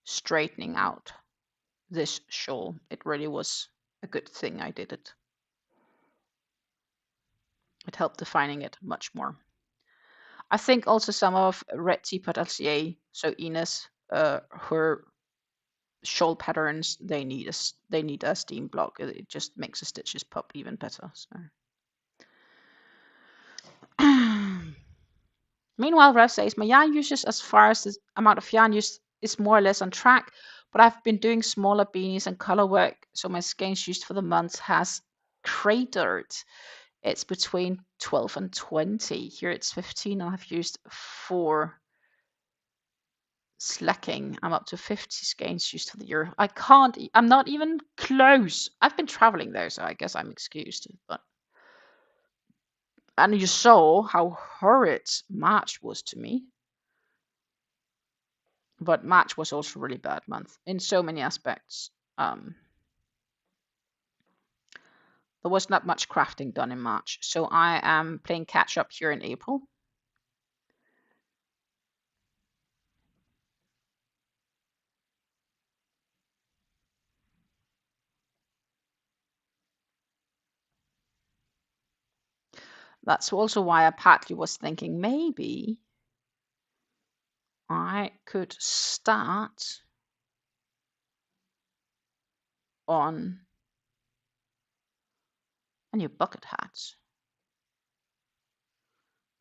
straightening out this shawl. It really was a good thing I did it. It helped defining it much more. I think also some of Red Teapot LCA, so Ines, her shawl patterns, they need a steam block. It just makes the stitches pop even better. So. Meanwhile, Rev says my yarn usage as far as the amount of yarn used is more or less on track, but I've been doing smaller beanies and color work, so my skeins used for the month has cratered. It's between 12 and 20. Here it's 15. I've used 4 slacking. I'm up to 50 skeins used for the year. I'm not even close. I've been traveling though, so I guess I'm excused. And you saw how horrid March was to me. But March was also a really bad month in so many aspects. There was not much crafting done in March, so I am playing catch up here in April. That's also why I partly was thinking maybe I could start on a new bucket hat.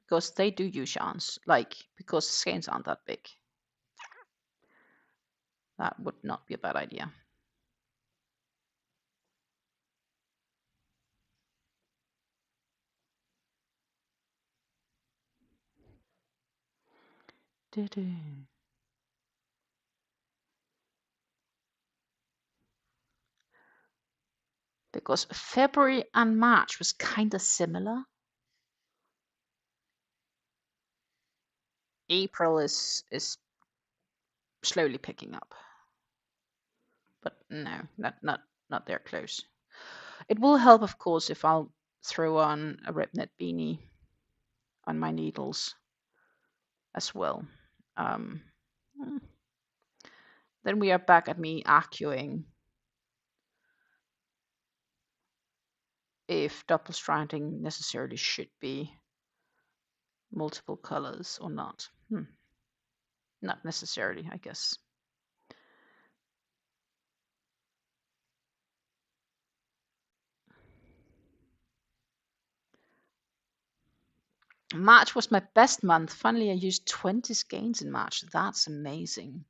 Because they do use yarns, because the skeins aren't that big. That would not be a bad idea. Because February and March was kind of similar. April is slowly picking up, but no, not there close. It will help, of course, if I'll throw on a rib knit beanie on my needles as well. Then we are back at me arguing if double stranding necessarily should be multiple colors or not. Not necessarily, I guess. March was my best month. Finally, I used 20 skeins in March. That's amazing.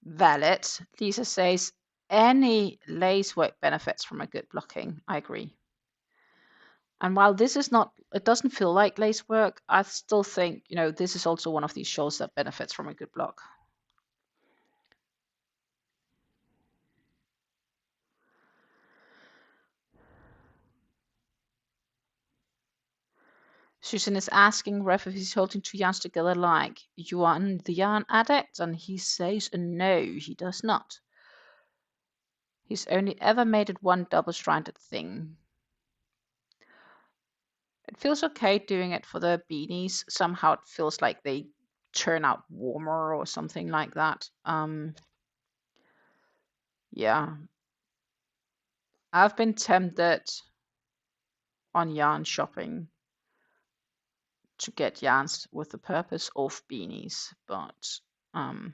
Valid. Lisa says any lace work benefits from a good blocking. I agree. And while this is not, it doesn't feel like lace work, I still think, this is also one of these shawls that benefits from a good block. Susan is asking Ref if he's holding 2 yarns together like Yuan, the yarn addict, and he says no, he does not. He's only ever made it one double-stranded thing. It feels okay doing it for the beanies. Somehow it feels like they turn out warmer or something like that. Yeah. I've been tempted on yarn shopping to get yarns with the purpose of beanies, but I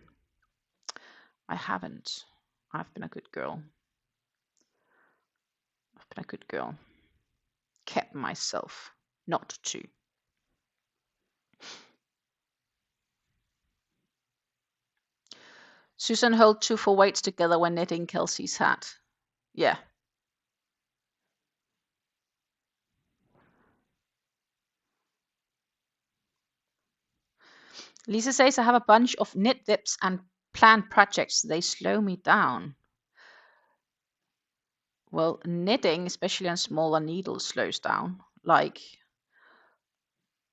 haven't. I've been a good girl. Kept myself not to. Susan held 2 full weights together when knitting Kelsey's hat. Yeah. Lisa says I have a bunch of knit dips and planned projects, they slow me down. Well, knitting, especially on smaller needles, slows down. Like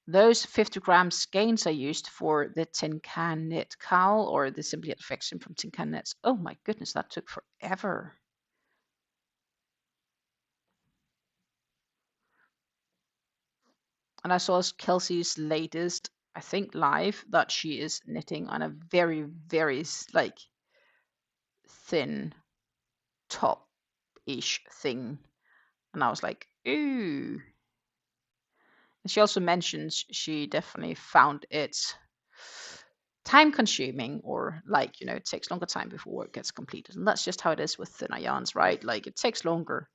those 50 gram skeins I used for the Tin Can Knit cowl or the Simply Affection from Tin Can Knits. Oh my goodness, that took forever. And I saw Kelsey's latest, I think, live that she is knitting on a very, very like thin top-ish thing. And I was like, ooh. And she also mentions she definitely found it time consuming, or like, you know, it takes longer time before work gets completed. And that's just how it is with thinner yarns, right? Like it takes longer.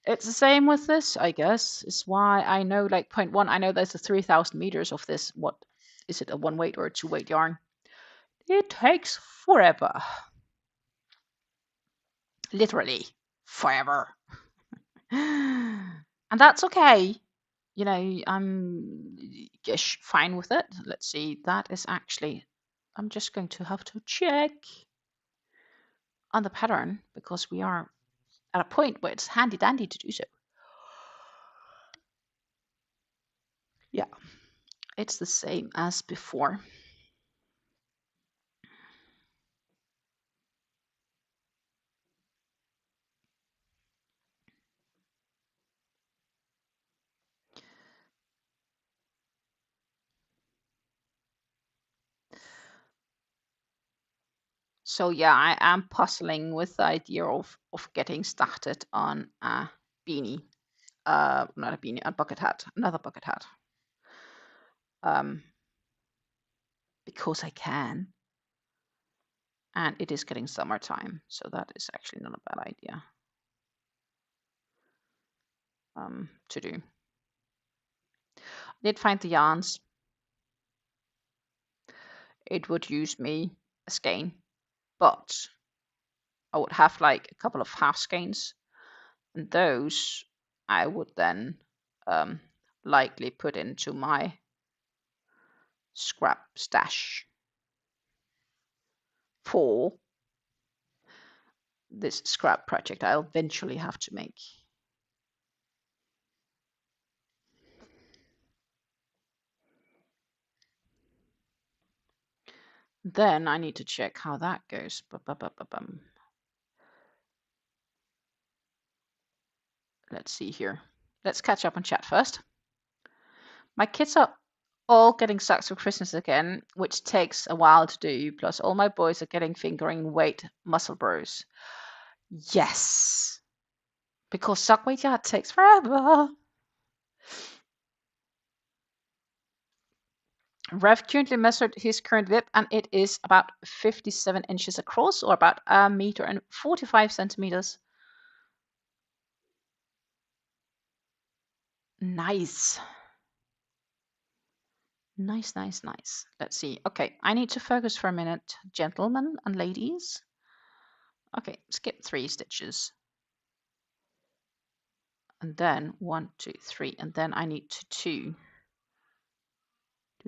It's the same with this, I guess. It's why I know, like, point one, I know there's a 3,000 meters of this. What is it, a one weight or a two weight yarn? It takes forever. Literally forever. And that's okay. You know, I'm just fine with it. Let's see, that is actually, I'm just going to have to check on the pattern because we are at a point where it's handy dandy to do so. Yeah, it's the same as before. So yeah, I am puzzling with the idea of getting started on a beanie. Not a beanie, a bucket hat, another bucket hat. Because I can. And it is getting summertime, so that is actually not a bad idea to do. I did find the yarns. It would use me a skein, but I would have like a couple of half skeins, and those I would then likely put into my scrap stash for this scrap project I'll eventually have to make. Then I need to check how that goes. Let's see here. Let's catch up on chat first. My kids are all getting socks for Christmas again, which takes a while to do. Plus, all my boys are getting fingering weight muscle bros. Yes, because sock weight yard takes forever. Rev currently measured his current whip, and it is about 57 inches across, or about 1 meter and 45 centimeters. Nice. Nice, nice, nice. Let's see. Okay, I need to focus for a minute, gentlemen and ladies. Okay, skip 3 stitches. And then 1, 2, 3, and then I need to do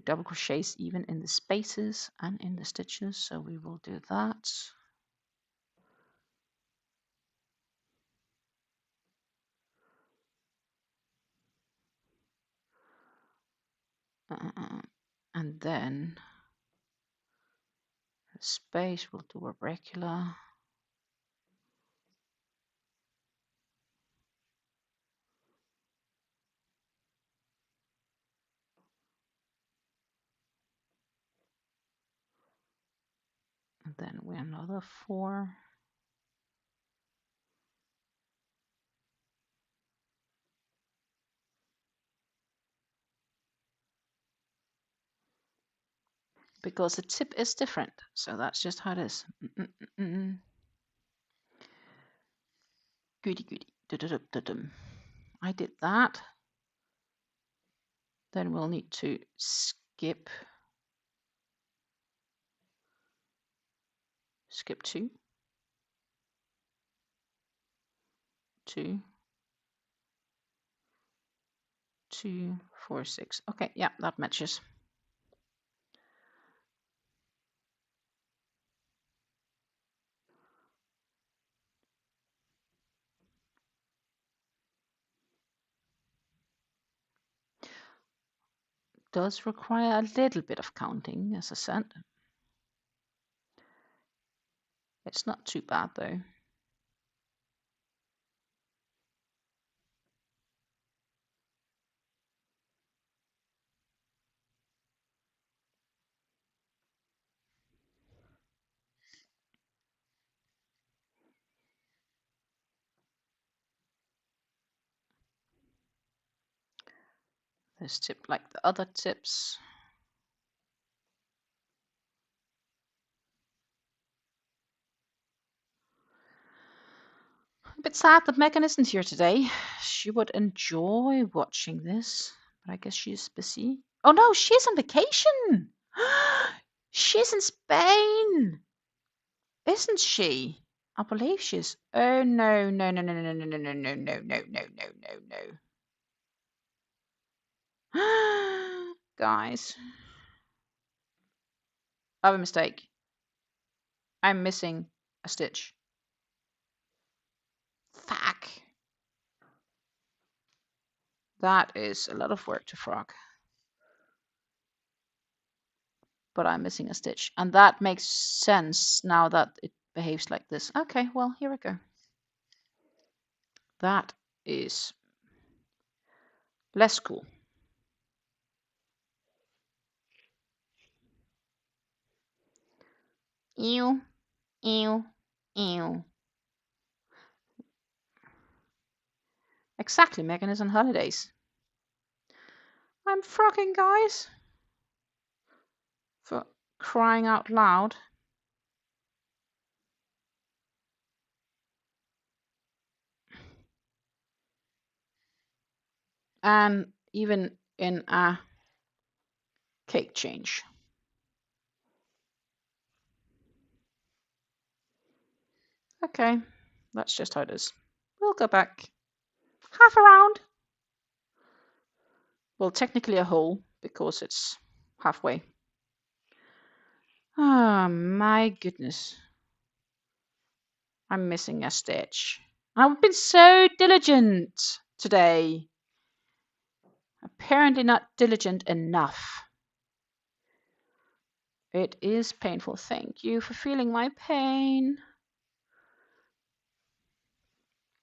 double crochets even in the spaces and in the stitches. So we will do that. And then the space we'll do a regular. And then we another 4. Because the tip is different. So that's just how it is. Goody goody. I did that. Then we'll need to skip 2, 2, 2, 4, 6. Okay, yeah, that matches. does require a little bit of counting, as I said. It's not too bad though. This tip, like the other tips. A bit sad that Megan isn't here today. She would enjoy watching this, but I guess she's busy. Oh no, she's on vacation. She's in Spain, isn't she? I believe she's. Oh no, no, no, no, no, no, no, no, no, no, no, no, no, no. Guys, I have a mistake. I'm missing a stitch. Fuck. That is a lot of work to frog. But I'm missing a stitch. And that makes sense now that it behaves like this. Okay, well, here we go. That is less cool. Ew, ew, ew. Exactly, Megan is on holidays. I'm frogging, guys. For crying out loud. And even in a cake change. Okay, that's just how it is. We'll go back half around. Well, technically a whole, because it's halfway. Oh my goodness. I'm missing a stitch. I've been so diligent today. Apparently not diligent enough. It is painful. Thank you for feeling my pain.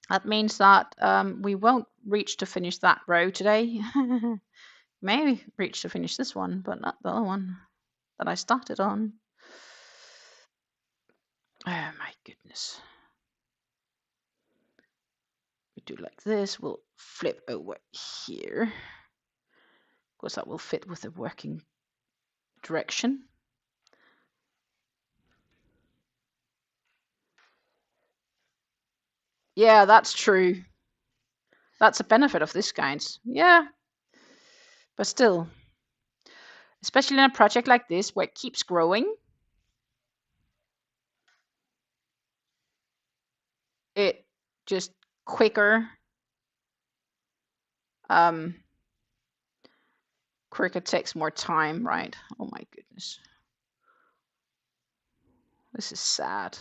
That means that we won't reach to finish that row today. Maybe reach to finish this one, but not the other one that I started on. Oh my goodness. We do like this. We'll flip over here. Of course, that will fit with the working direction. Yeah, that's true. That's a benefit of this kind. Yeah. But still, especially in a project like this where it keeps growing, it just quicker quicker takes more time, right? Oh my goodness. This is sad.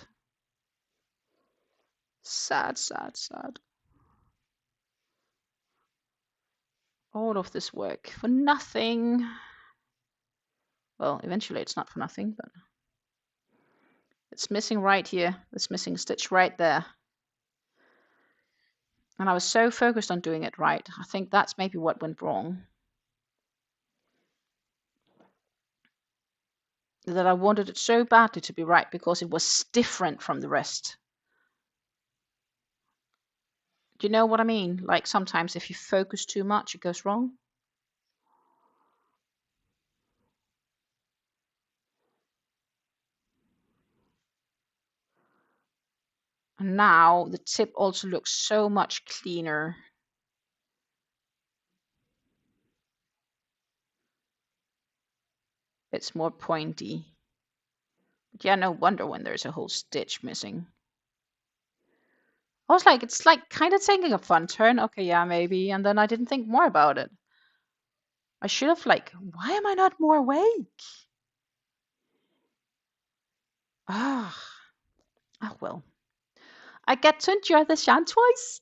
Sad, sad, sad. All of this work for nothing. Well, eventually it's not for nothing, but it's missing right here. It's missing a stitch right there. And I was so focused on doing it right. I think that's maybe what went wrong. That I wanted it so badly to be right because it was different from the rest. Do you know what I mean? Like sometimes if you focus too much, it goes wrong. And now the tip also looks so much cleaner. It's more pointy. But yeah, no wonder when there's a whole stitch missing. I was like, it's like kind of taking a fun turn. Okay, yeah, maybe. And then I didn't think more about it. I should have like, why am I not more awake? Ah, oh well. I get to enjoy the shan twice.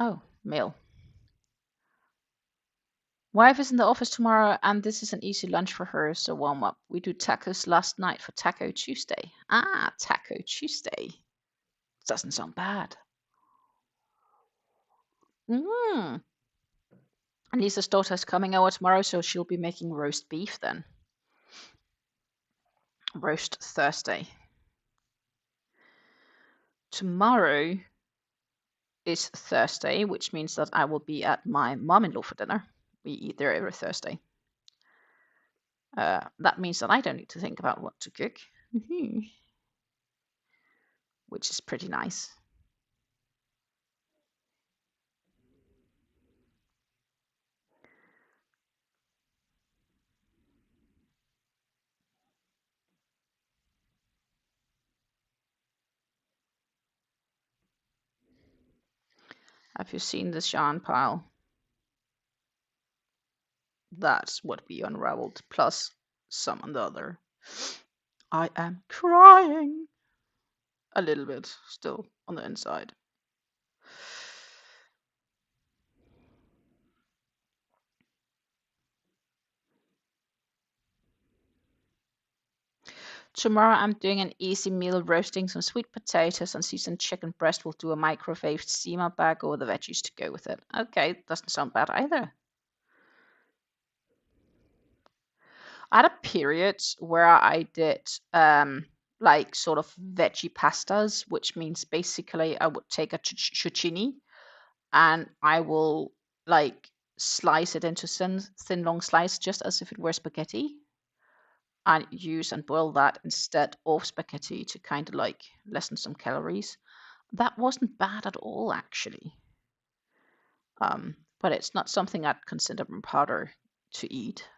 Oh, mail. Wife is in the office tomorrow, and this is an easy lunch for her, so warm up. We do tacos last night for Taco Tuesday. Ah, Taco Tuesday. Doesn't sound bad. Mm. And Lisa's daughter's coming over tomorrow, so she'll be making roast beef then. Roast Thursday. Tomorrow is Thursday, which means that I will be at my mom-in-law for dinner. We eat there every Thursday. That means that I don't need to think about what to cook, which is pretty nice. Have you seen this yarn pile? That's what we unraveled, plus some on the other. I am crying a little bit still on the inside. Tomorrow I'm doing an easy meal, roasting some sweet potatoes and seasoned chicken breast. We'll do a microwaved steamer bag or the veggies to go with it. Okay, doesn't sound bad either. I had a period where I did like sort of veggie pastas, which means basically I would take a zucchini and I will like slice it into thin long slices just as if it were spaghetti, and use and boil that instead of spaghetti to kind of like lessen some calories. That wasn't bad at all, actually. But it's not something I'd consider harder to eat.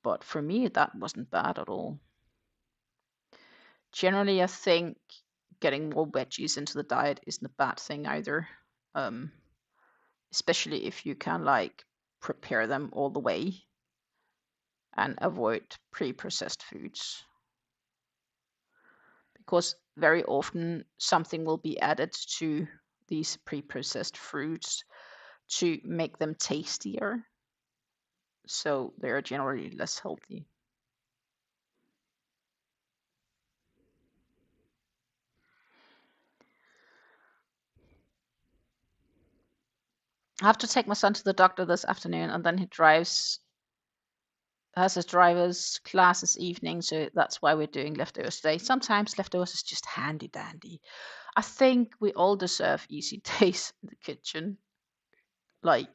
But for me, that wasn't bad at all. Generally, I think getting more veggies into the diet isn't a bad thing either. Especially if you can like prepare them all the way and avoid pre-processed foods. Because very often something will be added to these pre-processed fruits to make them tastier. So they are generally less healthy. I have to take my son to the doctor this afternoon, and then he has his driver's class this evening, so that's why we're doing leftovers today. Sometimes leftovers is just handy dandy. I think we all deserve easy days in the kitchen. Like,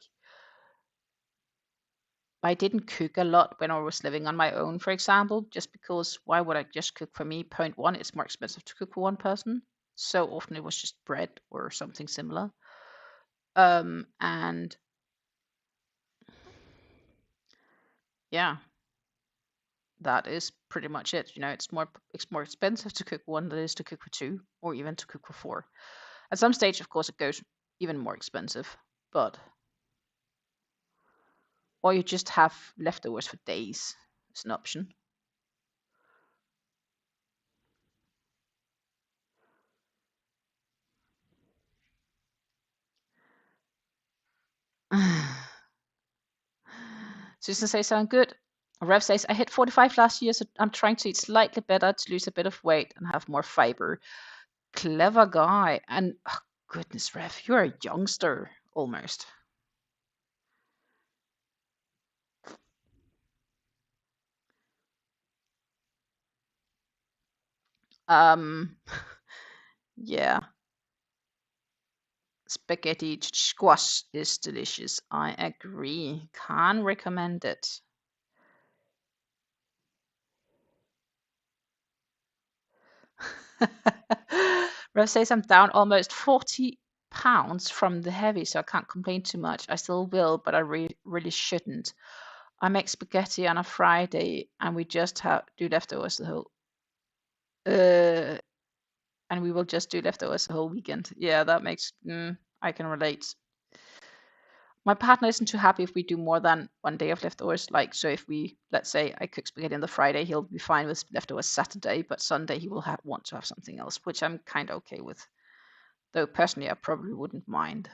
I didn't cook a lot when I was living on my own, for example, just because why would I just cook for me? Point one, it's more expensive to cook for one person. So often it was just bread or something similar. And yeah, that is pretty much it. You know, it's more expensive to cook one than it is to cook for two, or even to cook for four. At some stage, of course, it goes even more expensive, but or you just have leftovers for days. It's an option. Susan says, sound good. Rev says, I hit 45 last year, so I'm trying to eat slightly better to lose a bit of weight and have more fiber. Clever guy. And oh, goodness, Rev, you're a youngster almost. Yeah. Spaghetti squash is delicious. I agree. Can't recommend it. Rev says I'm down almost 40 pounds from the heavy, so I can't complain too much. I still will, but I really shouldn't. I make spaghetti on a Friday, and we just do leftovers the whole. And we will just do leftovers the whole weekend. Yeah, that makes. I can relate. My partner isn't too happy if we do more than one day of leftovers. Like, so if we, let's say, I cook spaghetti on the Friday, he'll be fine with leftovers Saturday, but Sunday he will want to have something else, which I'm kind of okay with. Though personally, I probably wouldn't mind.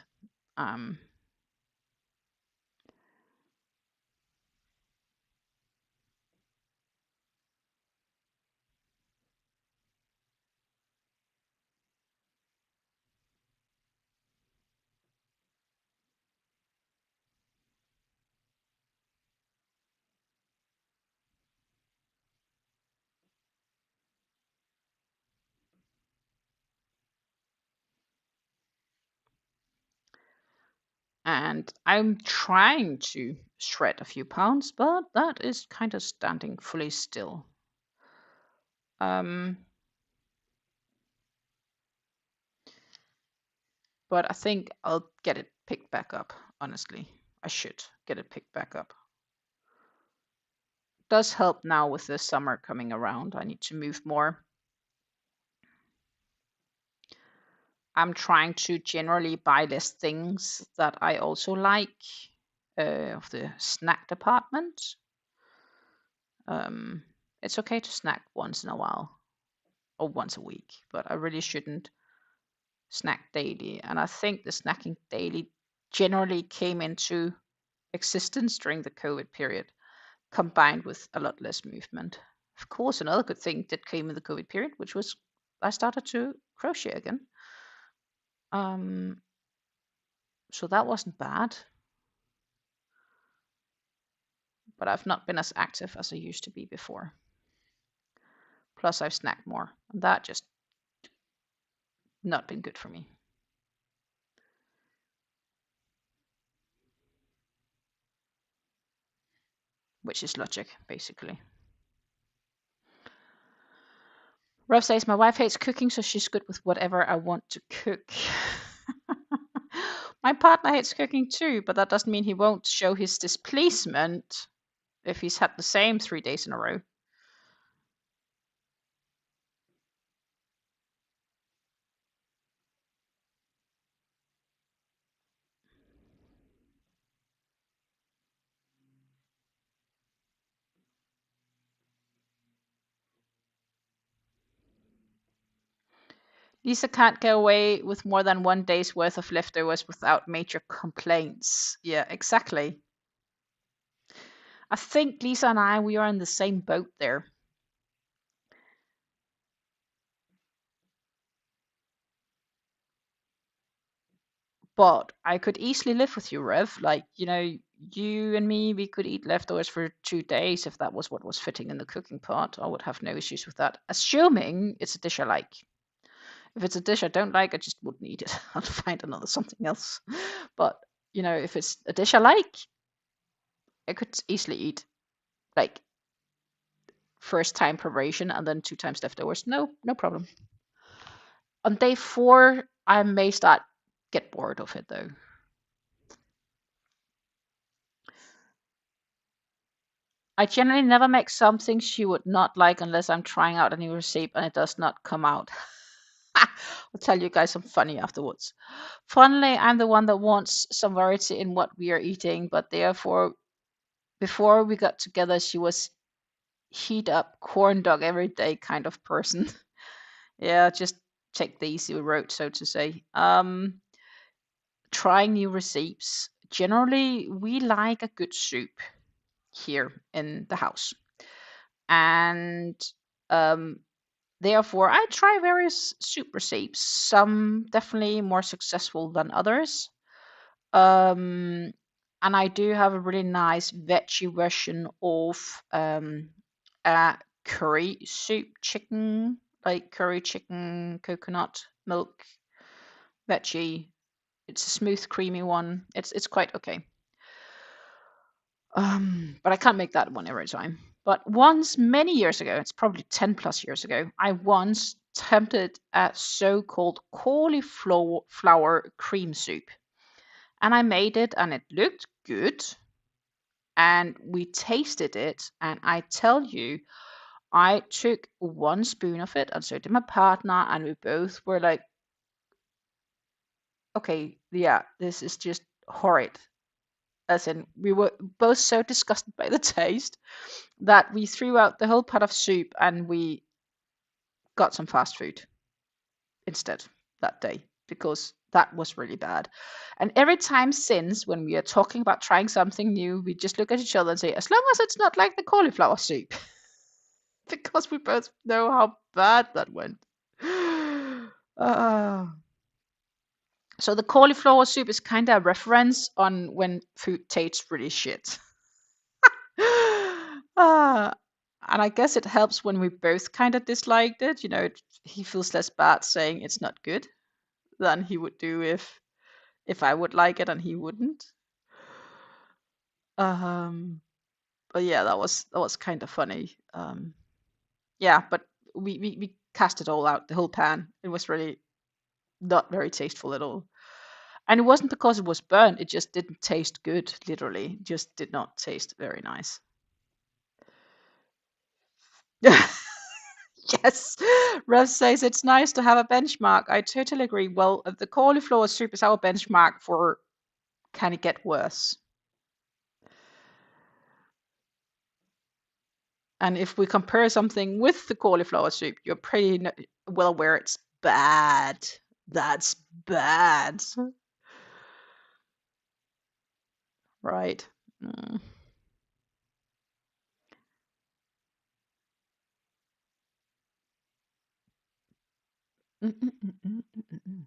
And I'm trying to shred a few pounds, but that is kind of standing fully still. But I think I'll get it picked back up, honestly. I should get it picked back up. Does help now with the summer coming around. I need to move more. I'm trying to generally buy less things that I also like of the snack department. It's okay to snack once in a while or once a week, but I really shouldn't snack daily. And I think the snacking daily generally came into existence during the COVID period, combined with a lot less movement. Of course, another good thing that came in the COVID period, which was I started to crochet again. So that wasn't bad. But I've not been as active as I used to be before. Plus, I've snacked more, and that just not been good for me. Which is logic, basically. Rob says, my wife hates cooking, so she's good with whatever I want to cook. My partner hates cooking too, but that doesn't mean he won't show his displeasement if he's had the same 3 days in a row. Lisa can't go away with more than 1 day's worth of leftovers without major complaints. Yeah, exactly. I think Lisa and I, we are in the same boat there. But I could easily live with you, Rev. Like, you know, you and me, we could eat leftovers for 2 days if that was what was fitting in the cooking pot. I would have no issues with that, assuming it's a dish I like. If it's a dish I don't like, I just wouldn't eat it. I'll find another something else. But, you know, if it's a dish I like, I could easily eat like first time preparation and then 2 times leftovers. No problem. On day 4, I may start get bored of it though. I generally never make something she would not like unless I'm trying out a new recipe and it does not come out. I'll tell you guys something funny afterwards. Funnily, I'm the one that wants some variety in what we are eating, but therefore, before we got together, she was heat up corn dog every day kind of person. Yeah, just take the easy road, so to say. Trying new recipes. Generally, we like a good soup here in the house. And therefore, I try various soup recipes, some definitely more successful than others. And I do have a really nice veggie version of a curry soup chicken, like curry chicken, coconut milk, veggie. It's a smooth, creamy one. It's quite okay. But I can't make that one every time. But once, many years ago, it's probably 10 plus years ago, I once attempted a so-called cauliflower cream soup. And I made it and it looked good. And we tasted it. And I tell you, I took 1 spoon of it and so did my partner. And we both were like, okay, yeah, this is just horrid. As in, we were both so disgusted by the taste that we threw out the whole pot of soup and we got some fast food instead that day. because that was really bad. And every time since, when we are talking about trying something new, we just look at each other and say, as long as it's not like the cauliflower soup, because we both know how bad that went. Uh, so the cauliflower soup is kind of a reference on when food tastes really shit. uh, and I guess it helps when we both kind of disliked it. You know, he feels less bad saying it's not good than he would do if I would like it and he wouldn't. But yeah, that was kind of funny. Yeah, but we cast it all out, the whole pan. It was really not very tasteful at all. And it wasn't because it was burnt, it just didn't taste good, literally. It just did not taste very nice. Yes, Rev says it's nice to have a benchmark. I totally agree. Well, the cauliflower soup is our benchmark for can it get worse? And if we compare something with the cauliflower soup, you're pretty well aware it's bad. That's bad. Right. Mm. Mm, mm, mm, mm, mm, mm, mm.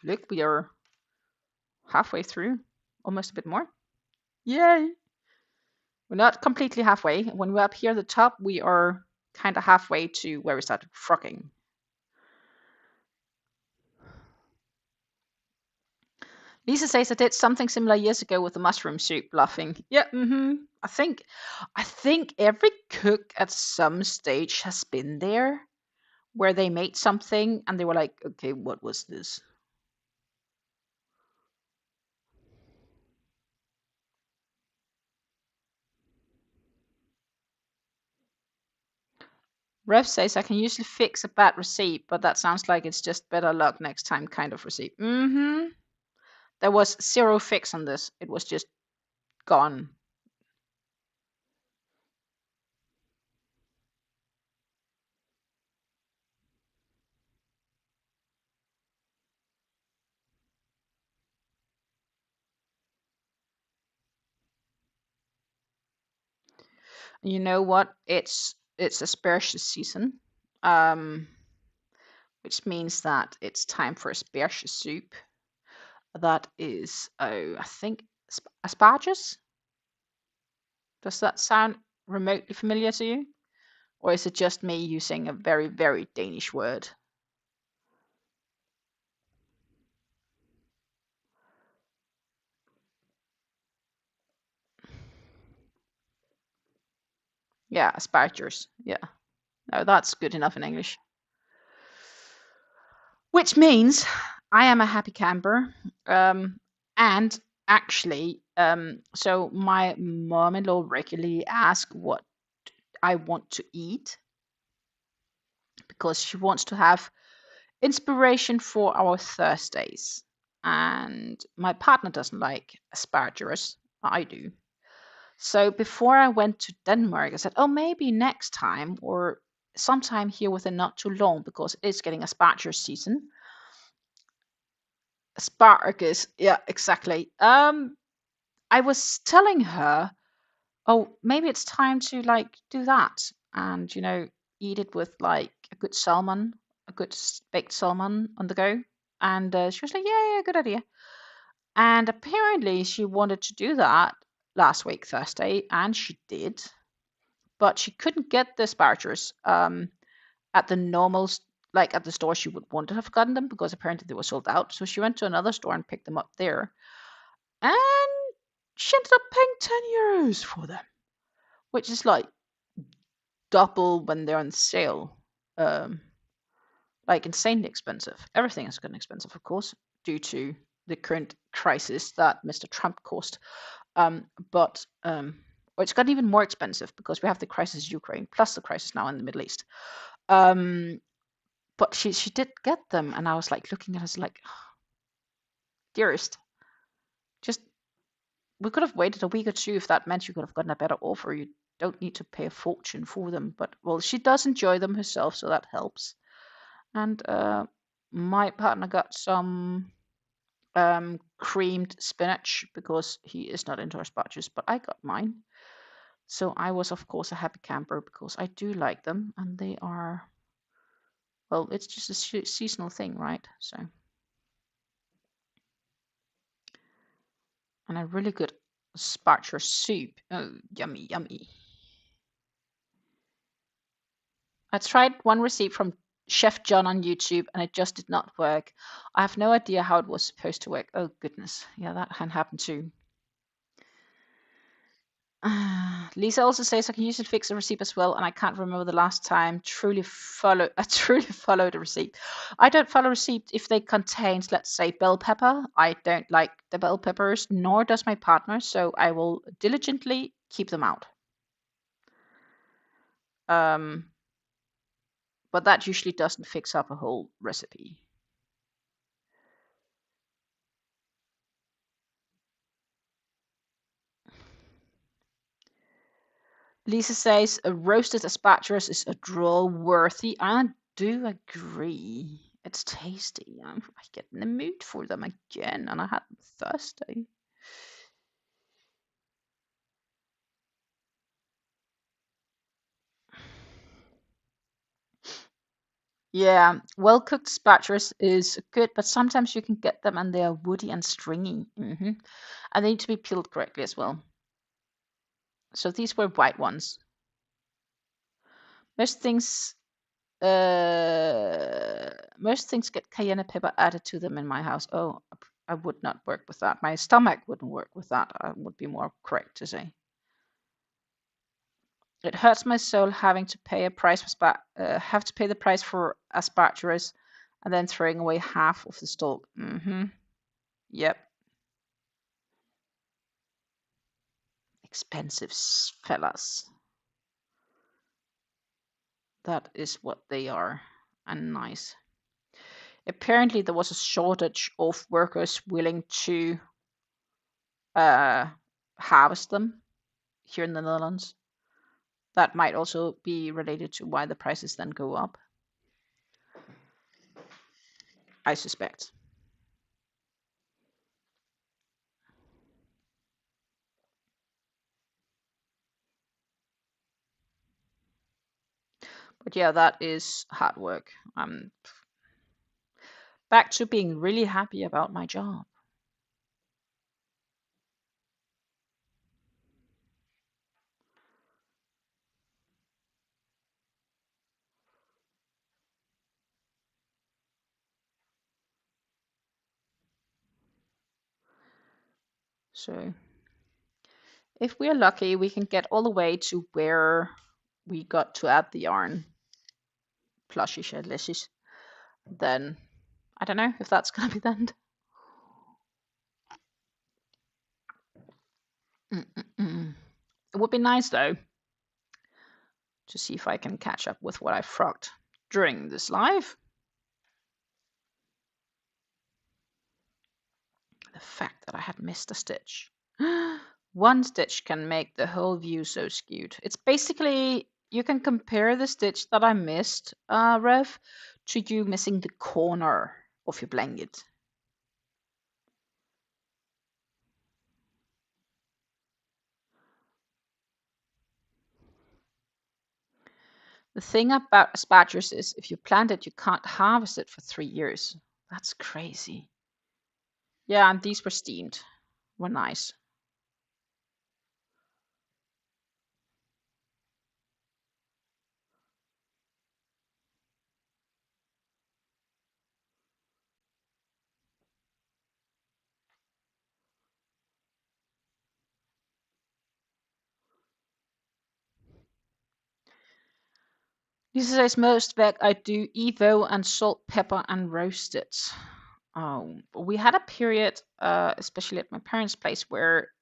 Look, we are halfway through, almost a bit more. Yay! We're not completely halfway. When we're up here at the top, we are kind of halfway to where we started frocking. Lisa says I did something similar years ago with the mushroom soup, laughing. Yeah, I think every cook at some stage has been there where they made something and they were like, okay, what was this? Rev says I can usually fix a bad receipt, but that sounds like it's just better luck next time kind of receipt. There was zero fix on this. It was just gone. You know what? It's asperges season, um, which means that it's time for asperges soup. That is, oh, I think asparagus. Does that sound remotely familiar to you? Or is it just me using a very, very Danish word? Yeah, asparagus. Yeah. No, that's good enough in English. Which means I am a happy camper. And actually, so my mom-in-law regularly asks what I want to eat because she wants to have inspiration for our Thursdays. And my partner doesn't like asparagus. I do. So before I went to Denmark, I said, oh, maybe next time or sometime here within not too long because it is getting asparagus season. Asparagus, yeah, exactly. I was telling her, oh, maybe it's time to like do that and eat it with like a good salmon, a good baked salmon on the go. And she was like, yeah, yeah, good idea. And apparently she wanted to do that last week, Thursday, and she did. But she couldn't get the asparagus at the normal, like at the store she would want to have gotten them because apparently they were sold out. So she went to another store and picked them up there. And she ended up paying 10 euros for them, which is like double when they're on sale. Um, like insanely expensive. Everything has gotten expensive, of course, due to the current crisis that Mr. Trump caused. But or it's gotten even more expensive because we have the crisis in Ukraine plus the crisis now in the Middle East. But she did get them, and I was like looking at her like, dearest, just we could have waited a week or two if that meant you could have gotten a better offer. You don't need to pay a fortune for them. But well, she does enjoy them herself, so that helps. And my partner got some creamed spinach because he is not into asparagus, but I got mine. So I was, of course, a happy camper because I do like them, and they are, well, it's just a seasonal thing, right? So, and a really good asparagus soup. Oh, yummy, yummy. I tried one recipe from Chef John on YouTube and it just did not work. I have no idea how it was supposed to work. Oh, goodness. Yeah, that can happen too. Lisa also says I can usually fix a recipe as well, and I can't remember the last time I truly followed a receipt. I don't follow a receipt if they contain, let's say, bell pepper. I don't like the bell peppers, nor does my partner, so I will diligently keep them out. But that usually doesn't fix up a whole recipe. Lisa says a roasted asparagus is a draw worthy. I do agree. It's tasty. I get in the mood for them again, and I had them Thursday. Yeah, well cooked asparagus is good, but sometimes you can get them and they are woody and stringy. And they need to be peeled correctly as well. So these were white ones. Most things get cayenne pepper added to them in my house. Oh, I would not work with that. My stomach wouldn't work with that. Would be more correct to say. It hurts my soul having to pay a price for have to pay the price for asparagus, and then throwing away half of the stalk. Yep. Expensive fellas. That is what they are, and nice. Apparently, there was a shortage of workers willing to harvest them here in the Netherlands. That might also be related to why the prices then go up. I suspect. But yeah, that is hard work. I'm back to being really happy about my job. So if we're lucky, we can get all the way to where we got to add the yarn. Plushish and delicious. Then I don't know if that's gonna be the end. It would be nice though to see if I can catch up with what I frogged during this live. The fact that I had missed a stitch. One stitch can make the whole view so skewed. It's basically, you can compare the stitch that I missed, Rev, to you missing the corner of your blanket. The thing about asparagus is if you plant it, you can't harvest it for 3 years. That's crazy. Yeah, and these were steamed. Were nice. Lisa says most veg I do Evo and salt, pepper, and roast it. We had a period, especially at my parents' place, where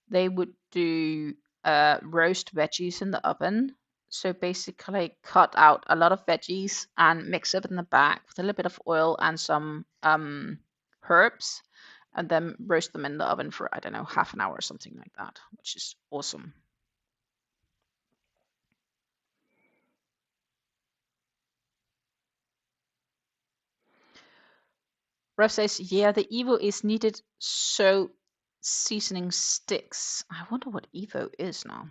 they would do roast veggies in the oven. So basically, cut out a lot of veggies and mix it in the back with a little bit of oil and some herbs, and then roast them in the oven for, I don't know, half an hour or something like that, which is awesome. Ref says, yeah, the Evo is needed so seasoning sticks. I wonder what Evo is now.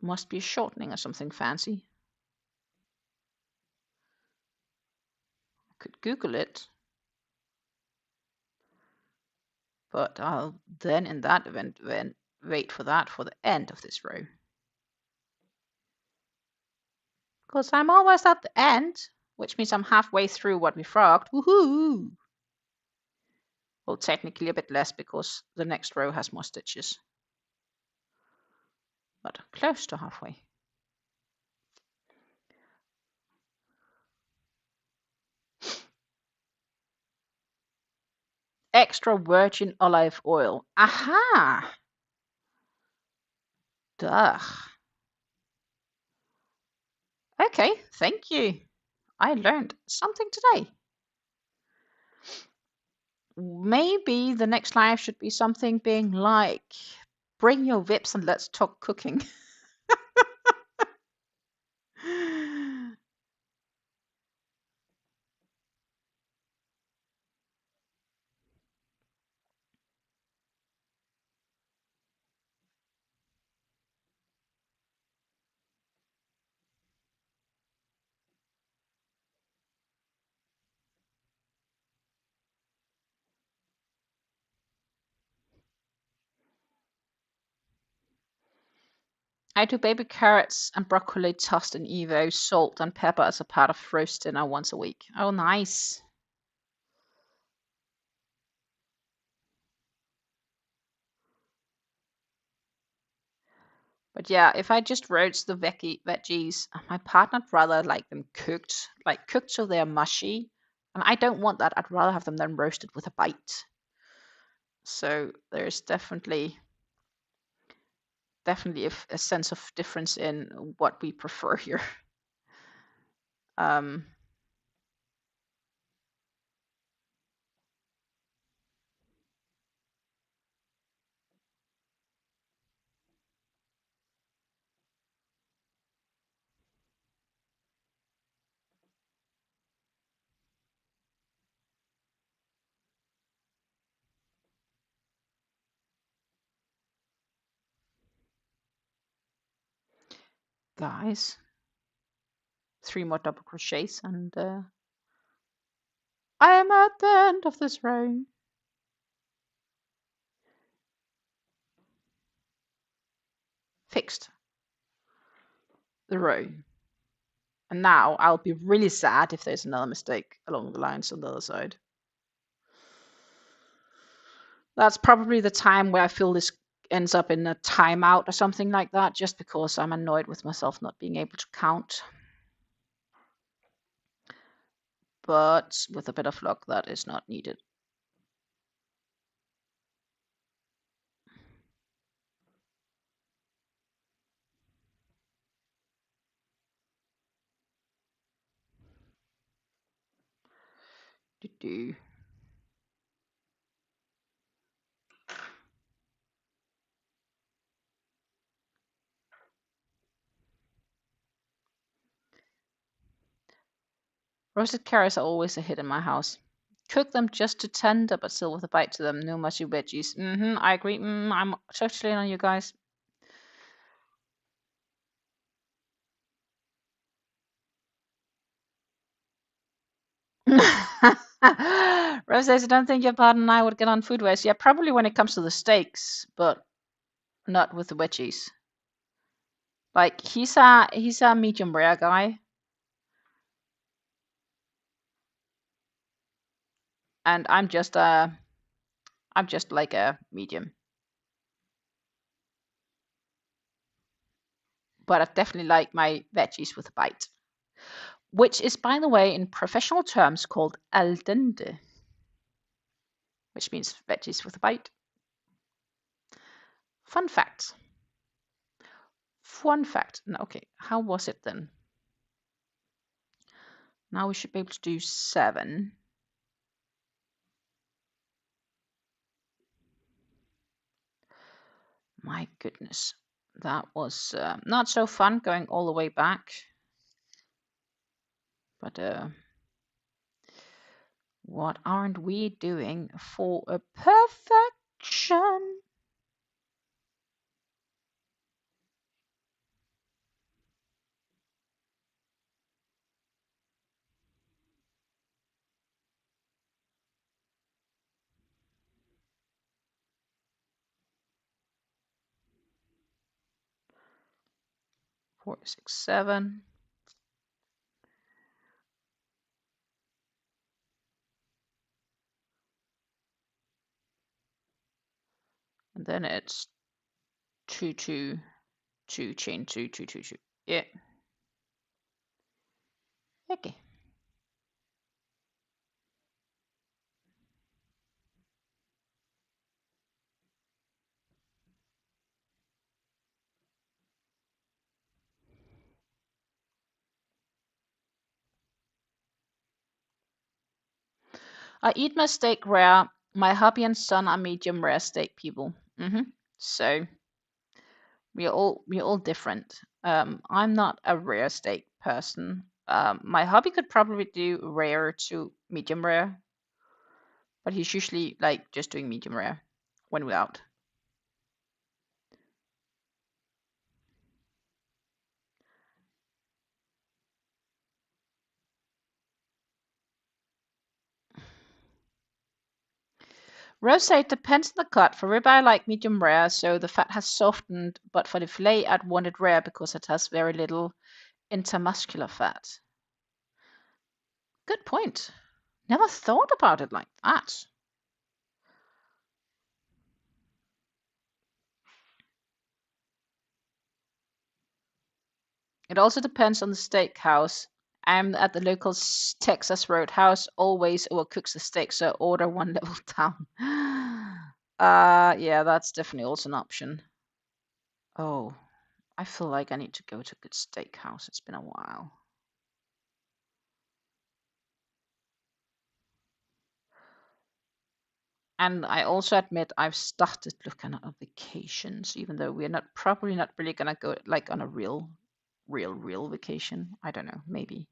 Must be a shortening or something fancy. Could Google it. But I'll then in that event wait for that for the end of this row. Because I'm almost at the end, which means I'm halfway through what we frogged. Woohoo! Well, technically a bit less because the next row has more stitches. But close to halfway. Extra virgin olive oil. Aha! Duh. Okay, thank you. I learned something today. Maybe the next live should be something being like, bring your whips and let's talk cooking. I do baby carrots and broccoli tossed in Evo, salt and pepper as a part of roast dinner once a week. Oh, nice. But yeah, if I just roast the veggies, my partner'd rather like them cooked, so they're mushy. And I don't want that. I'd rather have them then roasted with a bite. So there's definitely a sense of difference in what we prefer here. Guys, 3 more double crochets and I am at the end of this row. Fixed the row. And now I'll be really sad if there's another mistake along the lines on the other side. That's probably the time where I feel this ends up in a timeout or something like that, just because I'm annoyed with myself not being able to count. But with a bit of luck, that is not needed. Do-do. Roasted carrots are always a hit in my house. Cook them just to tender, but still with a bite to them. No mushy veggies. I agree. I'm totally on you guys. Rose says, I don't think your partner and I would get on food waste. Yeah, probably when it comes to the steaks, but not with the veggies. Like he's a medium rare guy. And I'm just like a medium. But I definitely like my veggies with a bite. Which is, by the way, in professional terms called al dente. Which means veggies with a bite. Fun fact. No, okay, how was it then? Now we should be able to do 7. My goodness, that was not so fun going all the way back. But What aren't we doing for a perfection? Four, six, seven. And then it's 2, 2, 2, chain 2, 2, 2, 2. Yeah. Okay. I eat my steak rare. My hubby and son are medium rare steak people. So we're all different. I'm not a rare steak person. My hubby could probably do rare to medium rare, but he's usually like just doing medium rare when we're out. Rose said depends on the cut. For ribeye, I like medium rare, so the fat has softened, but for the fillet, I'd want it rare because it has very little intermuscular fat. Good point. Never thought about it like that. It also depends on the steakhouse. I'm at the local Texas Roadhouse, always overcooks the steak, so order one level down. Yeah, that's definitely also an option. Oh, I feel like I need to go to a good steakhouse. It's been a while. And I also admit I've started looking at vacations, even though we're probably not really gonna go like on a real vacation. I don't know, maybe.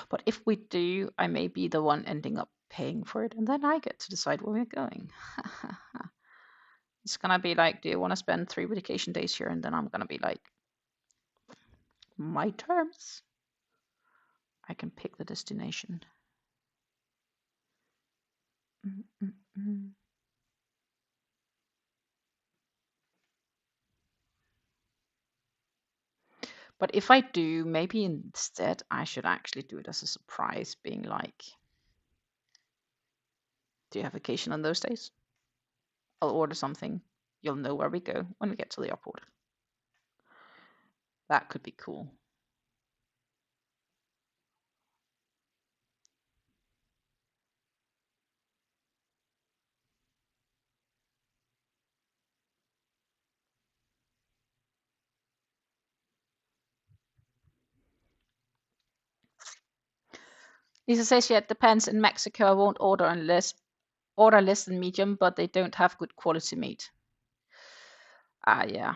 But if we do, I may be the one ending up paying for it, and then I get to decide where we're going. It's gonna be like, do you want to spend 3 vacation days here? And then I'm gonna be like, my terms. I can pick the destination. Mm-mm-mm. But if I do, maybe instead I should actually do it as a surprise, being like, do you have vacation on those days? I'll order something. You'll know where we go when we get to the airport. That could be cool. Lisa says, yeah, it depends. In Mexico, I won't order less than medium, but they don't have good quality meat. Yeah.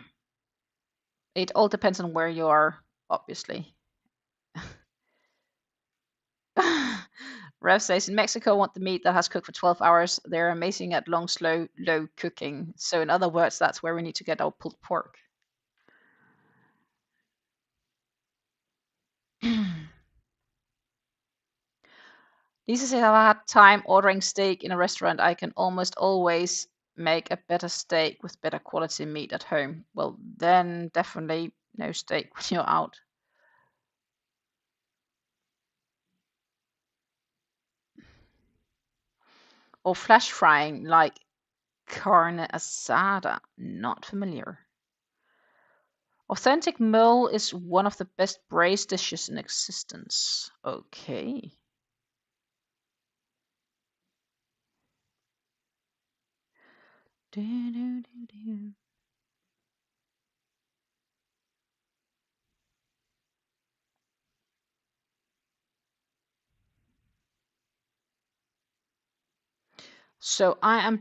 It all depends on where you are, obviously. Rev says in Mexico, I want the meat that has cooked for 12 hours. They're amazing at long, slow, low cooking. So, in other words, that's where we need to get our pulled pork. Lisa says, I've had time ordering steak in a restaurant. I can almost always make a better steak with better quality meat at home. Well, then definitely no steak when you're out. Or flash frying like carne asada. Not familiar. Authentic mole is one of the best braised dishes in existence. Okay. So I am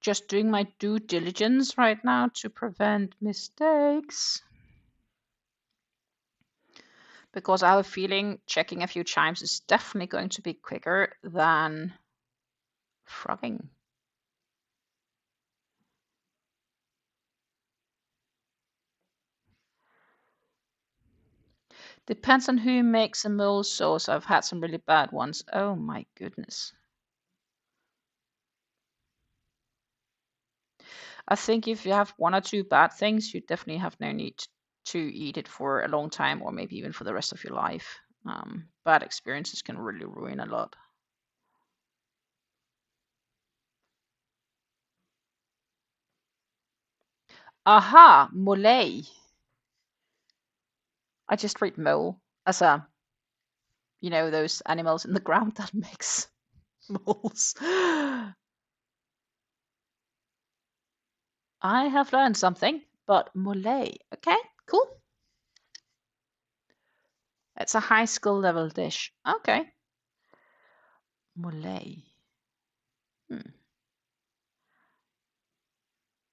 just doing my due diligence right now to prevent mistakes. Because I have a feeling checking a few times is definitely going to be quicker than frogging. Depends on who makes a mole sauce. I've had some really bad ones. Oh my goodness. I think if you have one or two bad things, you definitely have no need to eat it for a long time or maybe even for the rest of your life. Bad experiences can really ruin a lot. Aha, mole. I just read mole as a, those animals in the ground that makes moles. I have learned something, but mole. Okay, cool. It's a high skill level dish. Okay. Mole.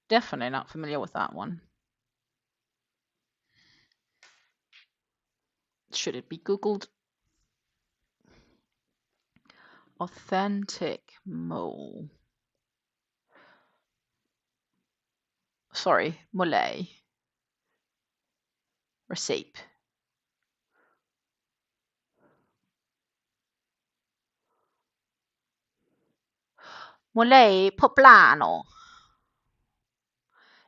Definitely not familiar with that one. Should it be Googled? Authentic mole. Sorry, mole. Recipe. Mole poblano.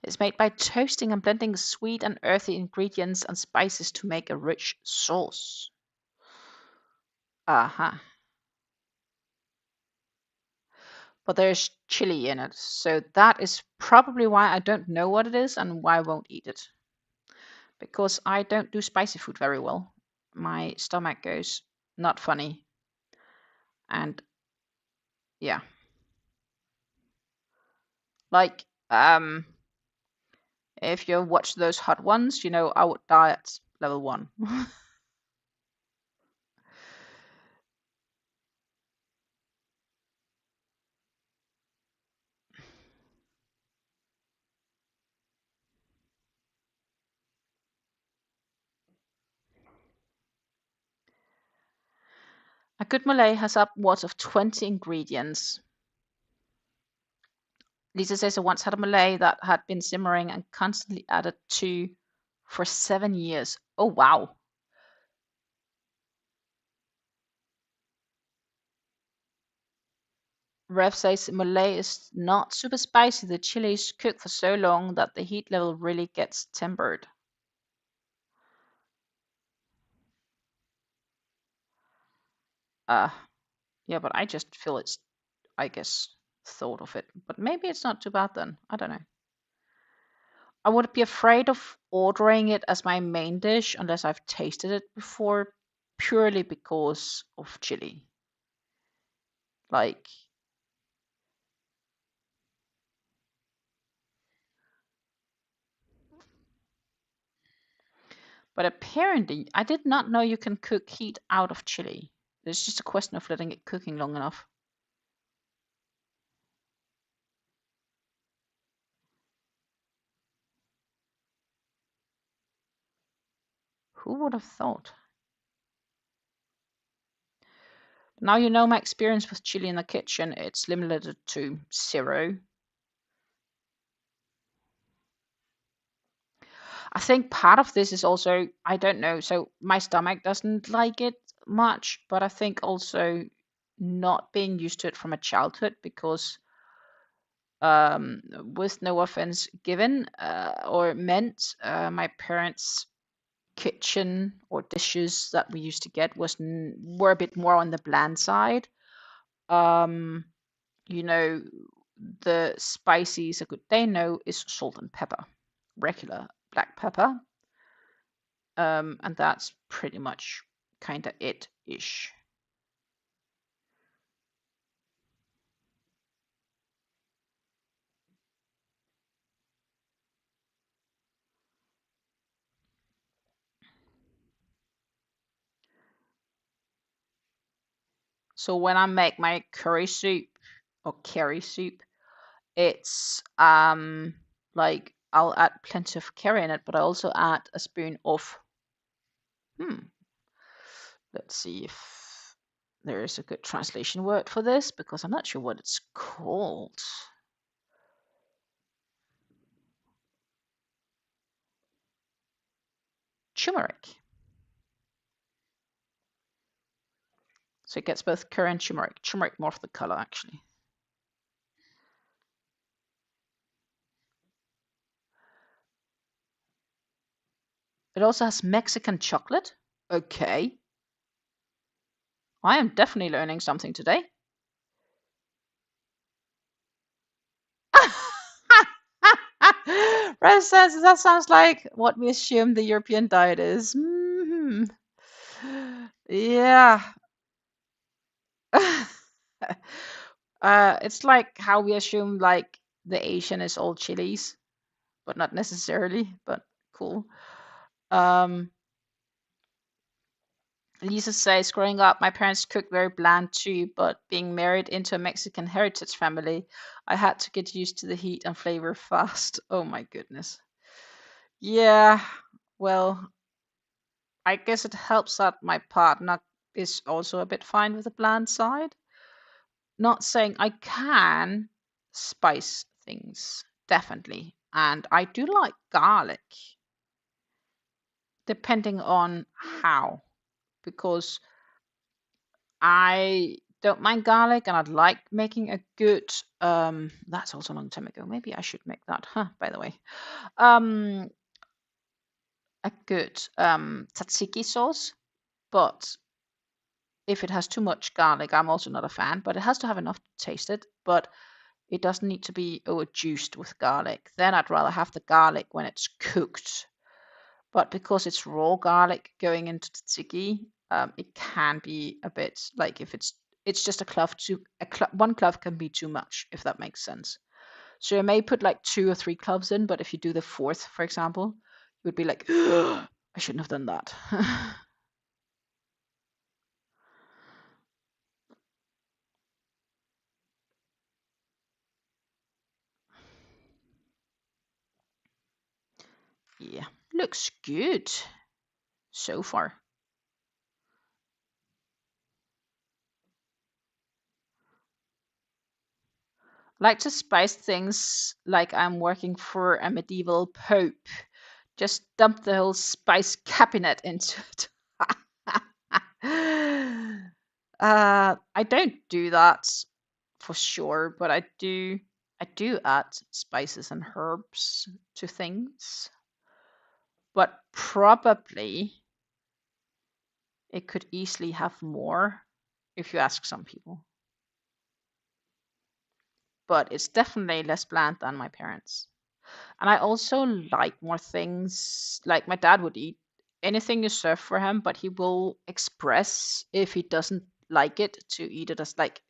It's made by toasting and blending sweet and earthy ingredients and spices to make a rich sauce. Aha. But there's chili in it, so that is probably why I don't know what it is and why I won't eat it. Because I don't do spicy food very well. My stomach goes not funny. And yeah. Like, if you watch those hot ones, I would die at level 1. A good Malay has upwards of 20 ingredients. Lisa says I once had a Malay that had been simmering and constantly added to for 7 years. Oh, wow. Rev says Malay is not super spicy. The chili is cooked for so long that the heat level really gets tempered. Yeah, but I just feel it's, I guess, thought of it. But maybe it's not too bad then. I don't know. I would be afraid of ordering it as my main dish unless I've tasted it before, purely because of chili. Like, but apparently, I did not know you can cook heat out of chili. It's just a question of letting it cooking long enough. Who would have thought? Now you know my experience with chili in the kitchen. It's limited to 0. I think part of this is also, I don't know, so my stomach doesn't like it much, but I think also not being used to it from a childhood because, with no offense given or meant, my parents' kitchen or dishes that we used to get were a bit more on the bland side. Um, the spices a good they know is salt and pepper, regular black pepper. And that's pretty much kind of it-ish. So when I make my curry soup or curry soup, it's like I'll add plenty of curry in it, but I also add a spoon of let's see if there is a good translation word for this because I'm not sure what it's called. Turmeric. So it gets both curry and turmeric. Turmeric more for the color, actually. It also has Mexican chocolate. Okay. I am definitely learning something today. Rose says that sounds like what we assume the European diet is. Mm-hmm. Yeah. It's like how we assume like the Asian is all chilies, but not necessarily, but cool. Lisa says, growing up, my parents cooked very bland too, but being married into a Mexican heritage family, I had to get used to the heat and flavor fast. Oh my goodness. Yeah, well, I guess it helps that my partner is also a bit fine with the bland side. Not saying I can spice things, definitely. And I do like garlic, depending on how, because I don't mind garlic and I'd like making a good that's also a long time ago. Maybe I should make that, huh, by the way. Um a good tzatziki sauce, but if it has too much garlic, I'm also not a fan, but it has to have enough to taste it, but it doesn't need to be overjuiced with garlic. Then I'd rather have the garlic when it's cooked. But because it's raw garlic going into tzatziki, it can be a bit like if it's just a clove too one clove can be too much if that makes sense. So you may put like 2 or 3 cloves in, but if you do the fourth, for example, you would be like, I shouldn't have done that. Yeah, looks good so far. Like to spice things like I'm working for a medieval pope. Just dump the whole spice cabinet into it. I don't do that for sure, but I do add spices and herbs to things. But probably it could easily have more if you ask some people. But it's definitely less bland than my parents. And I also like more things. Like my dad would eat anything you serve for him, but he will express if he doesn't like it to eat it as like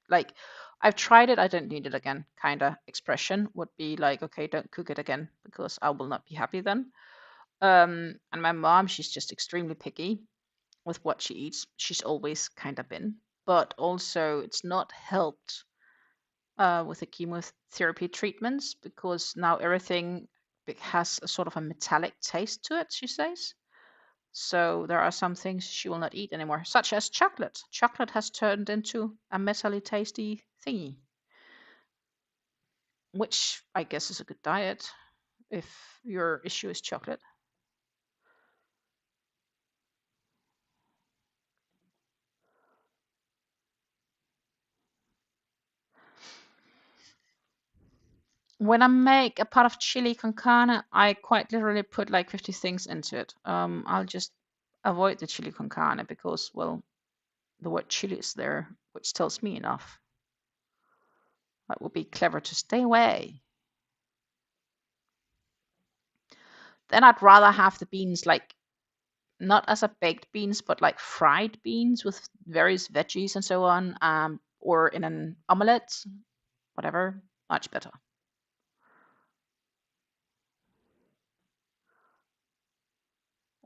I've tried it, I don't need it again kind of expression would be like, okay, don't cook it again because I will not be happy then. And my mom, she's just extremely picky with what she eats. She's always kind of been, but also it's not helped with the chemotherapy treatments because now everything has a sort of a metallic taste to it, she says. So there are some things she will not eat anymore, such as chocolate. Chocolate has turned into a metally tasty thingy, which I guess is a good diet if your issue is chocolate. When I make a pot of chili con carne, I quite literally put like 50 things into it. I'll just avoid the chili con carne because, well, the word chili is there, which tells me enough. That would be clever to stay away. Then I'd rather have the beans like not as a baked beans, but like fried beans with various veggies and so on, or in an omelette, whatever, much better.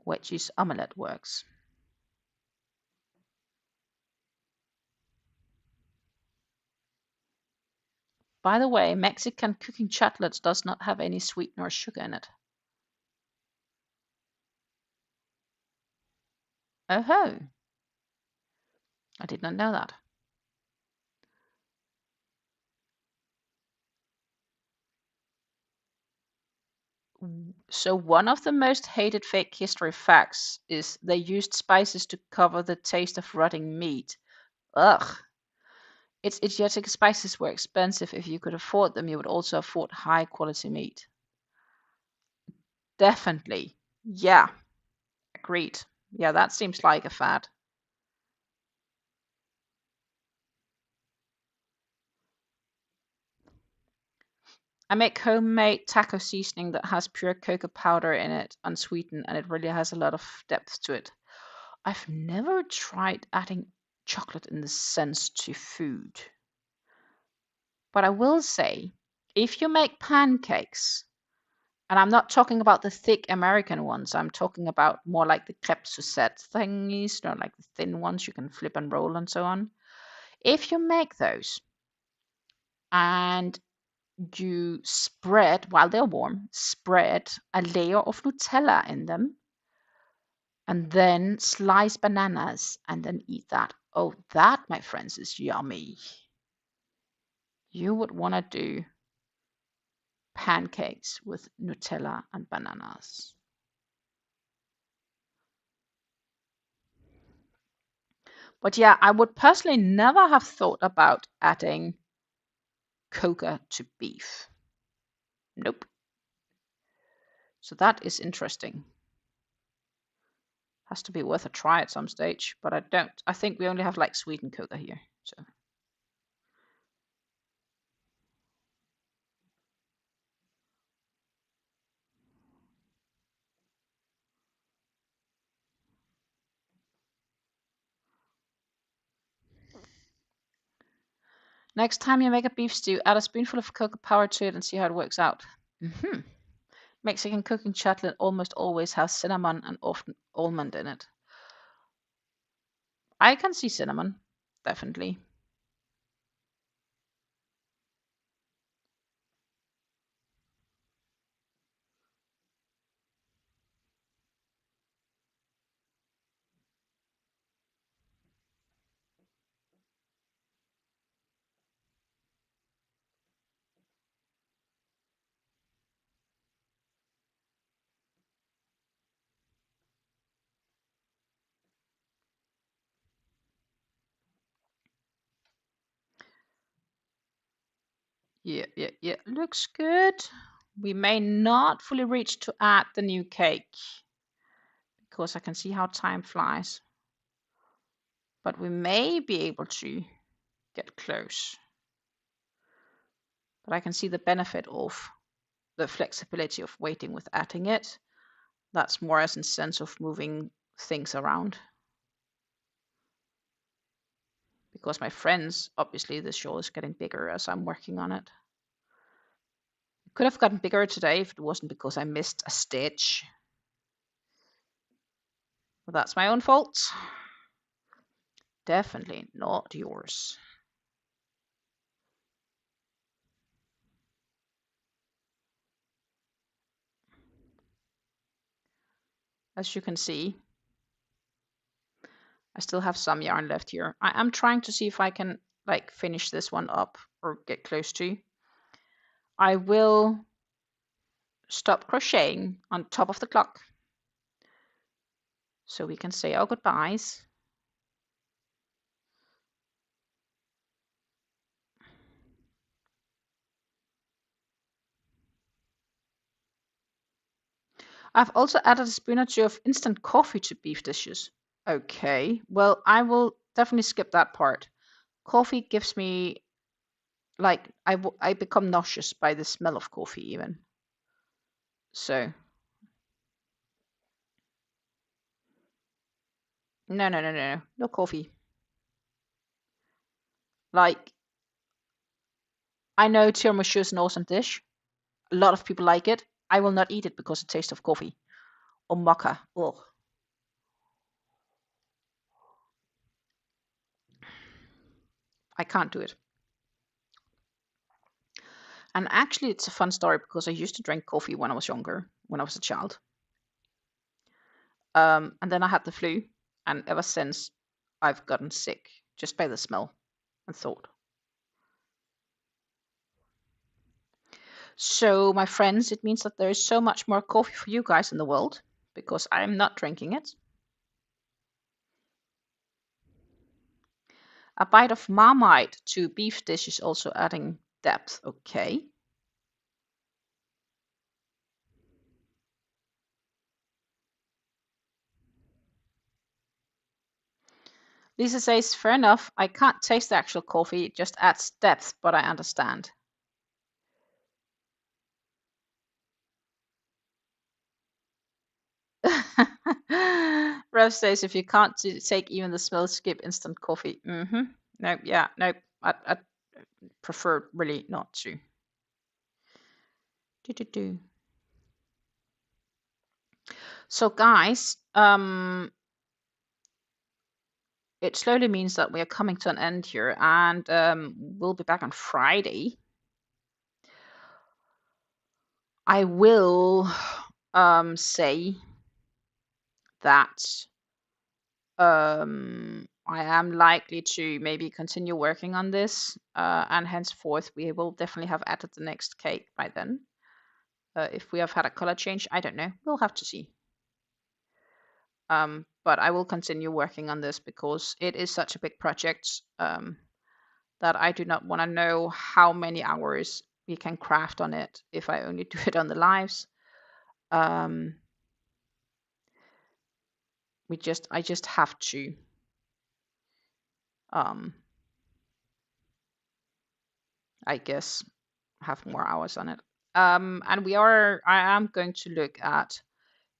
Veggies omelette works. By the way, Mexican cooking chocolate does not have any sweetener or sugar in it. Oh ho! I did not know that. So one of the most hated fake history facts is they used spices to cover the taste of rotting meat. Ugh. It's idiotic. Spices were expensive. If you could afford them, you would also afford high quality meat. Definitely. Yeah. Agreed. Yeah, that seems like a fad. I make homemade taco seasoning that has pure cocoa powder in it, unsweetened, and it really has a lot of depth to it. I've never tried adding chocolate in this sense to food. But I will say, if you make pancakes, and I'm not talking about the thick American ones, I'm talking about more like the crêpe Suzette thingies, like the thin ones you can flip and roll and so on. If you make those and you spread, while they're warm, spread a layer of Nutella in them, and then slice bananas and then eat that. Oh, that, my friends, is yummy. You would want to do pancakes with Nutella and bananas. But yeah, I would personally never have thought about adding coca to beef. Nope. So that is interesting. Has to be worth a try at some stage, but I don't. I think we only have like sweetened coca here. So next time you make a beef stew, add a spoonful of cocoa powder to it and see how it works out. Mexican cooking chocolate almost always has cinnamon and often almond in it. I can see cinnamon, definitely. Yeah. Looks good. We may not fully reach to add the new cake because I can see how time flies. But we may be able to get close. But I can see the benefit of the flexibility of waiting with adding it. That's more as in sense of moving things around. Because my friends, obviously the shawl is getting bigger as I'm working on it. It could have gotten bigger today if it wasn't because I missed a stitch. But that's my own fault. Definitely not yours. As you can see, I still have some yarn left here. I am trying to see if I can like finish this one up or get close to. I will stop crocheting on top of the clock so we can say our goodbyes. I've also added a spoon or two of instant coffee to beef dishes. Okay, well, I will definitely skip that part. Coffee gives me, like, I become nauseous by the smell of coffee even. So, no coffee. Like, I know tiramisu is an awesome dish. A lot of people like it. I will not eat it because it tastes of coffee or mocha. Ugh. I can't do it. And actually, it's a fun story because I used to drink coffee when I was younger, when I was a child. And then I had the flu, and ever since, I've gotten sick. just by the smell and thought. So, my friends, it means that there is so much more coffee for you guys in the world because I'm not drinking it. A bite of Marmite to beef dish is also adding depth. Okay. Lisa says, fair enough. I can't taste the actual coffee. It just adds depth, but I understand. Rev says, if you can't take even the smell, skip instant coffee. No, yeah, no. I prefer really not to. So, guys, it slowly means that we are coming to an end here, and we'll be back on Friday. I will say that I am likely to maybe continue working on this, and henceforth we will definitely have added the next cake by then. If we have had a color change, I don't know. We'll have to see. But I will continue working on this because it is such a big project that I do not want to know how many hours we can craft on it if I only do it on the lives. I just have to I guess have more hours on it. And I am going to look at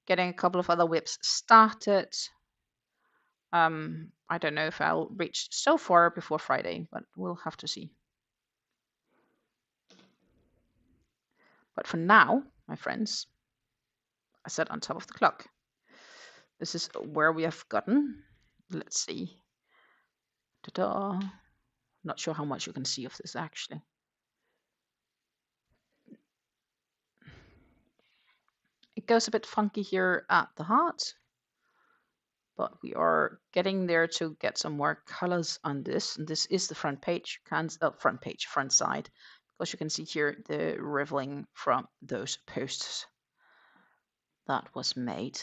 getting a couple of other whips started. I don't know if I'll reach so far before Friday, but we'll have to see. But for now, my friends, I said on top of the clock. This is where we have gotten. Let's see. Ta-da. Not sure how much you can see of this actually. It goes a bit funky here at the heart, but we are getting there to get some more colors on this. And this is the front page, front side, because you can see here the riveling from those posts that was made.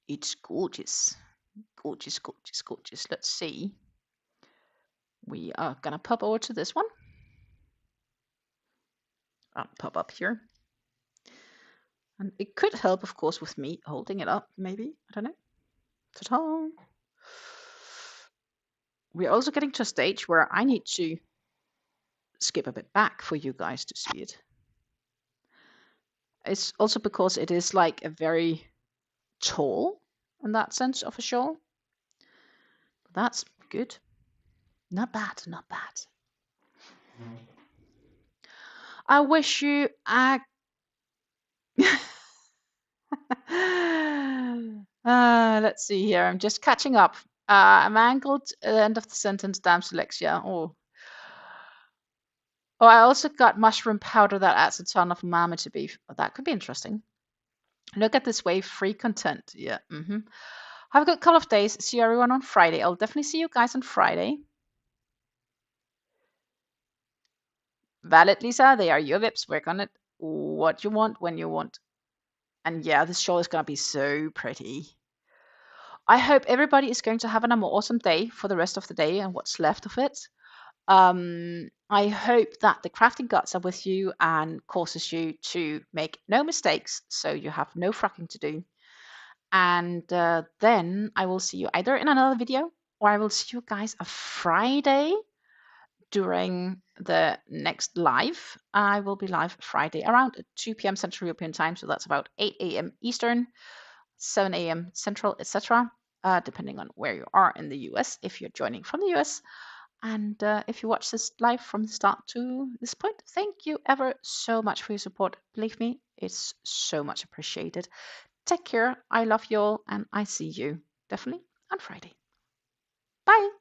It's gorgeous, gorgeous, gorgeous, gorgeous. Let's see. We are gonna pop over to this one. I'll pop up here. And it could help, of course, with me holding it up, maybe. I don't know. Ta-ta! We're also getting to a stage where I need to skip a bit back for you guys to see it. It's also because it is like a very tall, in that sense, of a shawl. That's good. Not bad, not bad. I wish you a... let's see here. I'm just catching up. I'm angled at the end of the sentence, damn Alexia. Oh, I also got mushroom powder that adds a ton of umami to beef. Oh, that could be interesting. Look at this wave-free content. Yeah. Have a good couple of days. See everyone on Friday. I'll definitely see you guys on Friday. Valid, Lisa. They are your whips. Work on it. What you want, when you want. And yeah, this shawl is going to be so pretty. I hope everybody is going to have an awesome day for the rest of the day and what's left of it. I hope that the crafting guts are with you and causes you to make no mistakes, so you have no frocking to do. And then I will see you either in another video or I will see you guys on Friday during the next live. I will be live Friday around 2 p.m. Central European Time, so that's about 8 a.m. Eastern, 7 a.m. Central, etc., depending on where you are in the US, if you're joining from the US. And if you watch this live from the start to this point, thank you ever so much for your support. Believe me, it's so much appreciated. Take care. I love you all, and I see you definitely on Friday. Bye.